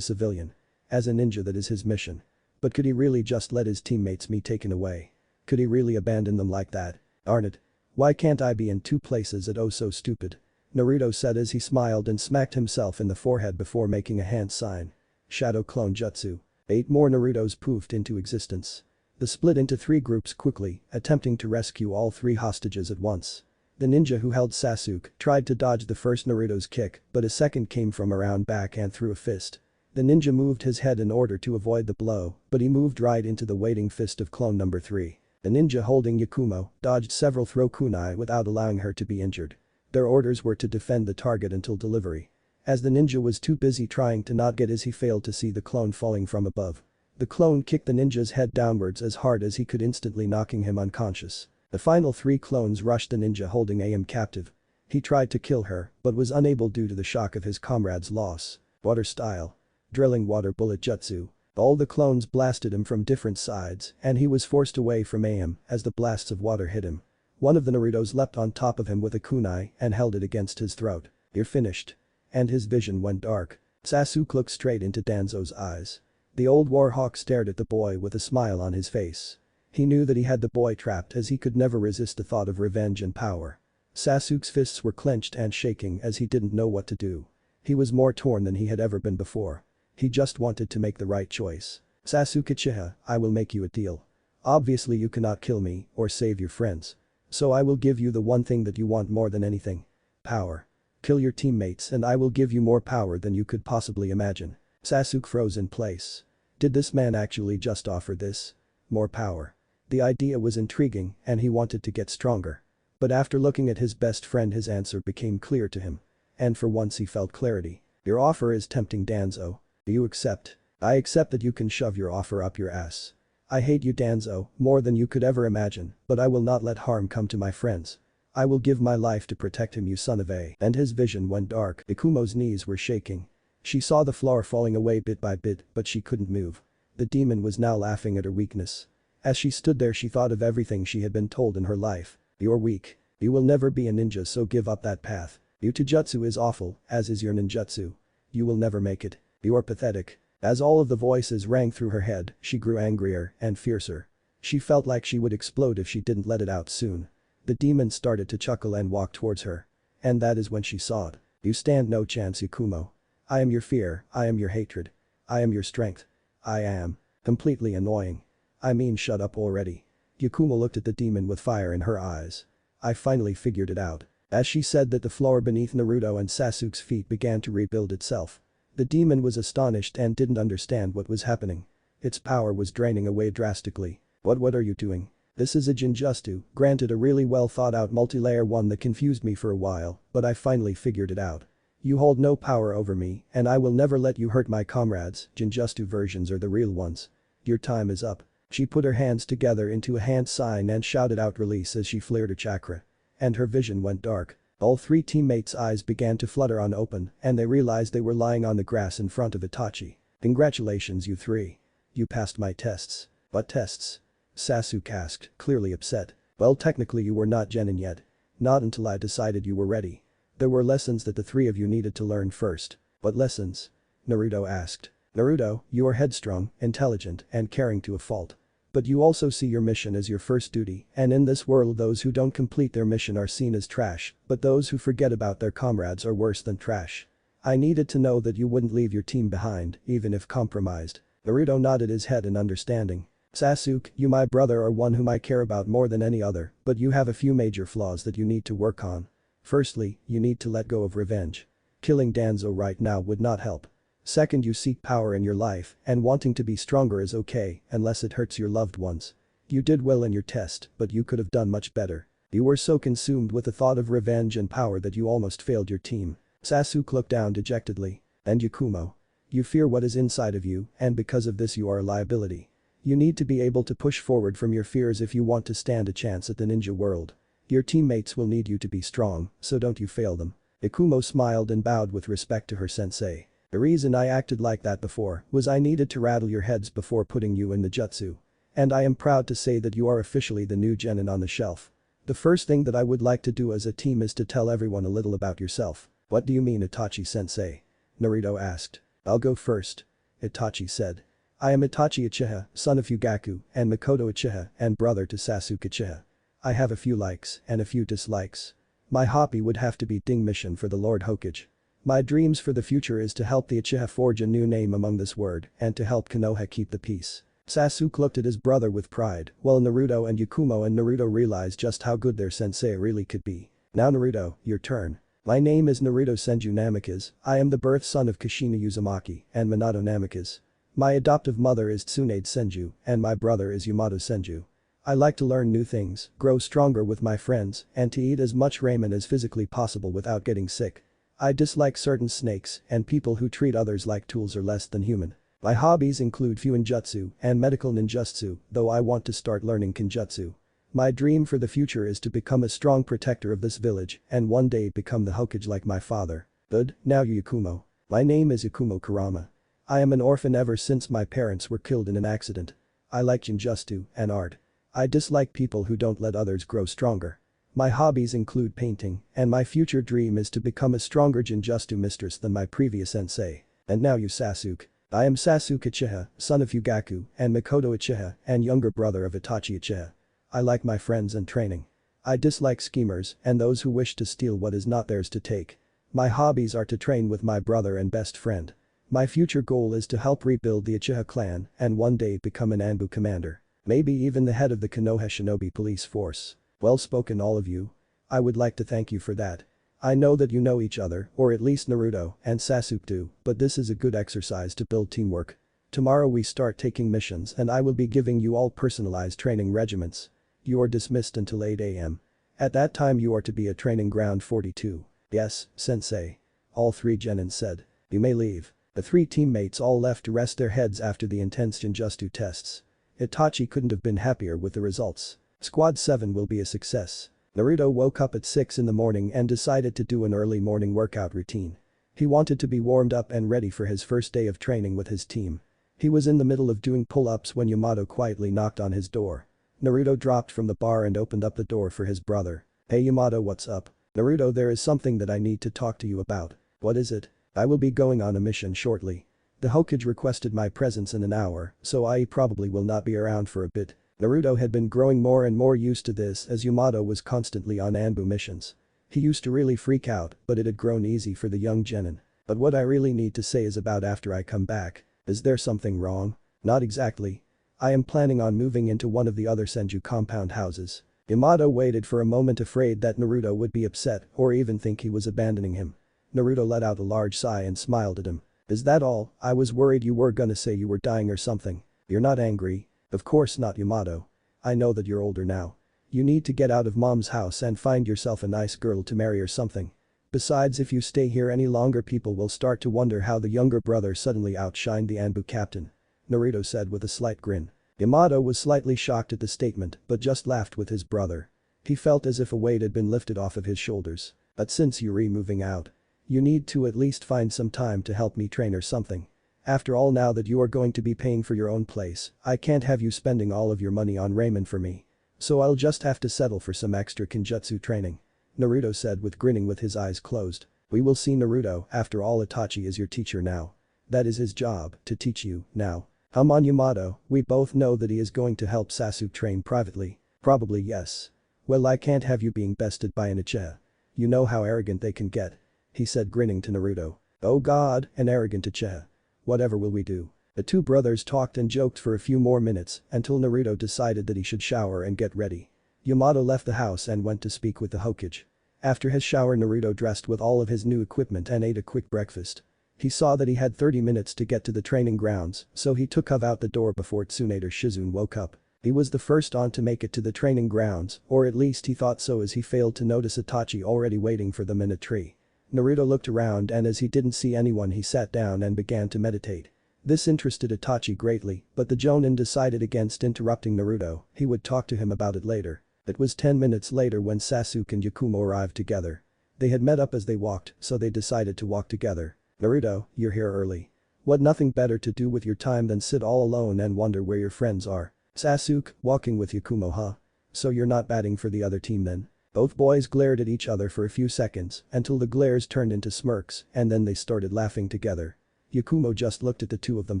civilian. As a ninja, that is his mission. But could he really just let his teammates be taken away? Could he really abandon them like that? Darn it. Why can't I be in two places at oh so stupid? Naruto said as he smiled and smacked himself in the forehead before making a hand sign. Shadow Clone Jutsu. 8 more Narutos poofed into existence. They split into 3 groups quickly, attempting to rescue all 3 hostages at once. The ninja who held Sasuke tried to dodge the first Naruto's kick, but a second came from around back and threw a fist. The ninja moved his head in order to avoid the blow, but he moved right into the waiting fist of clone number 3. The ninja holding Yakumo dodged several throw kunai without allowing her to be injured. Their orders were to defend the target until delivery. As the ninja was too busy trying to not get his, he failed to see the clone falling from above. The clone kicked the ninja's head downwards as hard as he could, instantly knocking him unconscious. The final 3 clones rushed the ninja holding AM captive. He tried to kill her, but was unable due to the shock of his comrade's loss. Water style. Drilling water bullet jutsu. All the clones blasted him from different sides, and he was forced away from AM as the blasts of water hit him. One of the Narutos leapt on top of him with a kunai and held it against his throat. "You're finished." And his vision went dark. Sasuke looked straight into Danzo's eyes. The old warhawk stared at the boy with a smile on his face. He knew that he had the boy trapped, as he could never resist the thought of revenge and power. Sasuke's fists were clenched and shaking as he didn't know what to do. He was more torn than he had ever been before. He just wanted to make the right choice. "Sasuke Uchiha, I will make you a deal. Obviously you cannot kill me or save your friends. So I will give you the one thing that you want more than anything. Power. Kill your teammates and I will give you more power than you could possibly imagine." Sasuke froze in place. Did this man actually just offer this? More power. The idea was intriguing and he wanted to get stronger. But after looking at his best friend, his answer became clear to him. And for once he felt clarity. "Your offer is tempting, Danzo. Do you accept?" "I accept that you can shove your offer up your ass. I hate you, Danzo, more than you could ever imagine, but I will not let harm come to my friends. I will give my life to protect him, you son of a." And his vision went dark. Ikumo's knees were shaking. She saw the floor falling away bit by bit, but she couldn't move. The demon was now laughing at her weakness. As she stood there, she thought of everything she had been told in her life. "You're weak. You will never be a ninja, so give up that path. Your taijutsu is awful, as is your ninjutsu. You will never make it. You're pathetic." As all of the voices rang through her head, she grew angrier and fiercer. She felt like she would explode if she didn't let it out soon. The demon started to chuckle and walk towards her. And that is when she saw it. "You stand no chance, Yakumo. I am your fear, I am your hatred. I am your strength. I am." Completely annoying. I mean, shut up already. Yakumo looked at the demon with fire in her eyes. "I finally figured it out." As she said that, the floor beneath Naruto and Sasuke's feet began to rebuild itself. The demon was astonished and didn't understand what was happening. Its power was draining away drastically. What are you doing?" "This is a Jinjutsu, granted a really well thought out multi-layer one that confused me for a while, but I finally figured it out. You hold no power over me, and I will never let you hurt my comrades. Jinjutsu versions are the real ones. Your time is up." She put her hands together into a hand sign and shouted out release as she flared her chakra. And her vision went dark. All 3 teammates' eyes began to flutter on open and they realized they were lying on the grass in front of Itachi. "Congratulations, you 3. You passed my tests." "What tests?" Sasuke asked, clearly upset. "Well, technically you were not genin yet. Not until I decided you were ready. There were lessons that the 3 of you needed to learn first." "What lessons?" Naruto asked. "Naruto, you are headstrong, intelligent, and caring to a fault. But you also see your mission as your first duty, and in this world those who don't complete their mission are seen as trash, but those who forget about their comrades are worse than trash. I needed to know that you wouldn't leave your team behind, even if compromised." Naruto nodded his head in understanding. "Sasuke, you, my brother, are one whom I care about more than any other, but you have a few major flaws that you need to work on. Firstly, you need to let go of revenge. Killing Danzo right now would not help. Second, you seek power in your life, and wanting to be stronger is okay unless it hurts your loved ones. You did well in your test, but you could have done much better. You were so consumed with the thought of revenge and power that you almost failed your team." Sasuke looked down dejectedly. "And Yakumo. You fear what is inside of you, and because of this you are a liability. You need to be able to push forward from your fears if you want to stand a chance at the ninja world. Your teammates will need you to be strong, so don't you fail them." Yakumo smiled and bowed with respect to her sensei. "The reason I acted like that before was I needed to rattle your heads before putting you in the jutsu. And I am proud to say that you are officially the new genin on the shelf. The first thing that I would like to do as a team is to tell everyone a little about yourself. What do you mean, Itachi-sensei? Naruto asked. I'll go first. Itachi said. I am Itachi Uchiha, son of Fugaku and Makoto Uchiha and brother to Sasuke Uchiha. I have a few likes and a few dislikes. My hobby would have to be Ding mission for the Lord Hokage. My dreams for the future is to help the Uchiha forge a new name among this world and to help Konoha keep the peace. Sasuke looked at his brother with pride, while Naruto and Naruto realized just how good their sensei really could be. Now Naruto, your turn. My name is Naruto Senju Namikaze, I am the birth son of Kushina Uzumaki and Minato Namikaze. My adoptive mother is Tsunade Senju and my brother is Yamato Senju. I like to learn new things, grow stronger with my friends, and to eat as much ramen as physically possible without getting sick. I dislike certain snakes and people who treat others like tools or less than human. My hobbies include Fuinjutsu and medical ninjutsu, though I want to start learning Kenjutsu. My dream for the future is to become a strong protector of this village and one day become the Hokage like my father. Good, now Yakumo. My name is Yakumo Kurama. I am an orphan ever since my parents were killed in an accident. I like Genjutsu and art. I dislike people who don't let others grow stronger. My hobbies include painting, and my future dream is to become a stronger Genjutsu mistress than my previous sensei. And now you Sasuke. I am Sasuke Uchiha, son of Fugaku and Makoto Uchiha and younger brother of Itachi Uchiha. I like my friends and training. I dislike schemers and those who wish to steal what is not theirs to take. My hobbies are to train with my brother and best friend. My future goal is to help rebuild the Uchiha clan and one day become an Anbu commander. Maybe even the head of the Konoha Shinobi police force. Well spoken all of you. I would like to thank you for that. I know that you know each other, or at least Naruto and Sasuke do, but this is a good exercise to build teamwork. Tomorrow we start taking missions and I will be giving you all personalized training regiments. You are dismissed until 8 AM. At that time you are to be at training ground 42. Yes, sensei. All three genin said. You may leave. The three teammates all left to rest their heads after the intense Genjutsu tests. Itachi couldn't have been happier with the results. Squad 7 will be a success. Naruto woke up at 6 in the morning and decided to do an early morning workout routine. He wanted to be warmed up and ready for his first day of training with his team. He was in the middle of doing pull-ups when Yamato quietly knocked on his door. Naruto dropped from the bar and opened up the door for his brother. Hey Yamato, what's up? Naruto, there is something that I need to talk to you about. What is it? I will be going on a mission shortly. The Hokage requested my presence in an hour, so I probably will not be around for a bit. Naruto had been growing more and more used to this as Yamato was constantly on Anbu missions. He used to really freak out, but it had grown easy for the young genin. But what I really need to say is about after I come back. Is there something wrong? Not exactly. I am planning on moving into one of the other Senju compound houses. Yamato waited for a moment, afraid that Naruto would be upset or even think he was abandoning him. Naruto let out a large sigh and smiled at him. Is that all? I was worried you were gonna say you were dying or something. You're not angry? Of course not, Yamato. I know that you're older now. You need to get out of mom's house and find yourself a nice girl to marry or something. Besides, if you stay here any longer people will start to wonder how the younger brother suddenly outshined the Anbu captain. Naruto said with a slight grin. Yamato was slightly shocked at the statement but just laughed with his brother. He felt as if a weight had been lifted off of his shoulders. But since you're moving out, you need to at least find some time to help me train or something. After all, now that you are going to be paying for your own place, I can't have you spending all of your money on ramen for me. So I'll just have to settle for some extra Kenjutsu training. Naruto said with grinning with his eyes closed. We will see, Naruto, after all Itachi is your teacher now. That is his job, to teach you, now. Come on Yamato, we both know that he is going to help Sasuke train privately. Probably yes. Well, I can't have you being bested by an Uchiha. You know how arrogant they can get. He said, grinning to Naruto. Oh god, an arrogant Uchiha. Whatever will we do? The two brothers talked and joked for a few more minutes until Naruto decided that he should shower and get ready. Yamato left the house and went to speak with the Hokage. After his shower, Naruto dressed with all of his new equipment and ate a quick breakfast. He saw that he had 30 minutes to get to the training grounds, so he took off out the door before Tsunade Shizune woke up. He was the first on to make it to the training grounds, or at least he thought so, as he failed to notice Itachi already waiting for them in a tree. Naruto looked around and as he didn't see anyone he sat down and began to meditate. This interested Itachi greatly, but the Jonin decided against interrupting Naruto, he would talk to him about it later. It was 10 minutes later when Sasuke and Yakumo arrived together. They had met up as they walked, so they decided to walk together. Naruto, you're here early. What, nothing better to do with your time than sit all alone and wonder where your friends are? Sasuke, walking with Yakumo, huh? So you're not batting for the other team then? Both boys glared at each other for a few seconds until the glares turned into smirks and then they started laughing together. Yakumo just looked at the two of them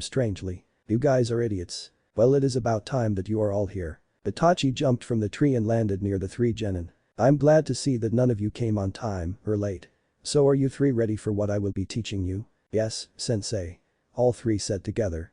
strangely. You guys are idiots. Well, it is about time that you are all here. Itachi jumped from the tree and landed near the three genin. I'm glad to see that none of you came on time or late. So are you three ready for what I will be teaching you? Yes, sensei. All three said together.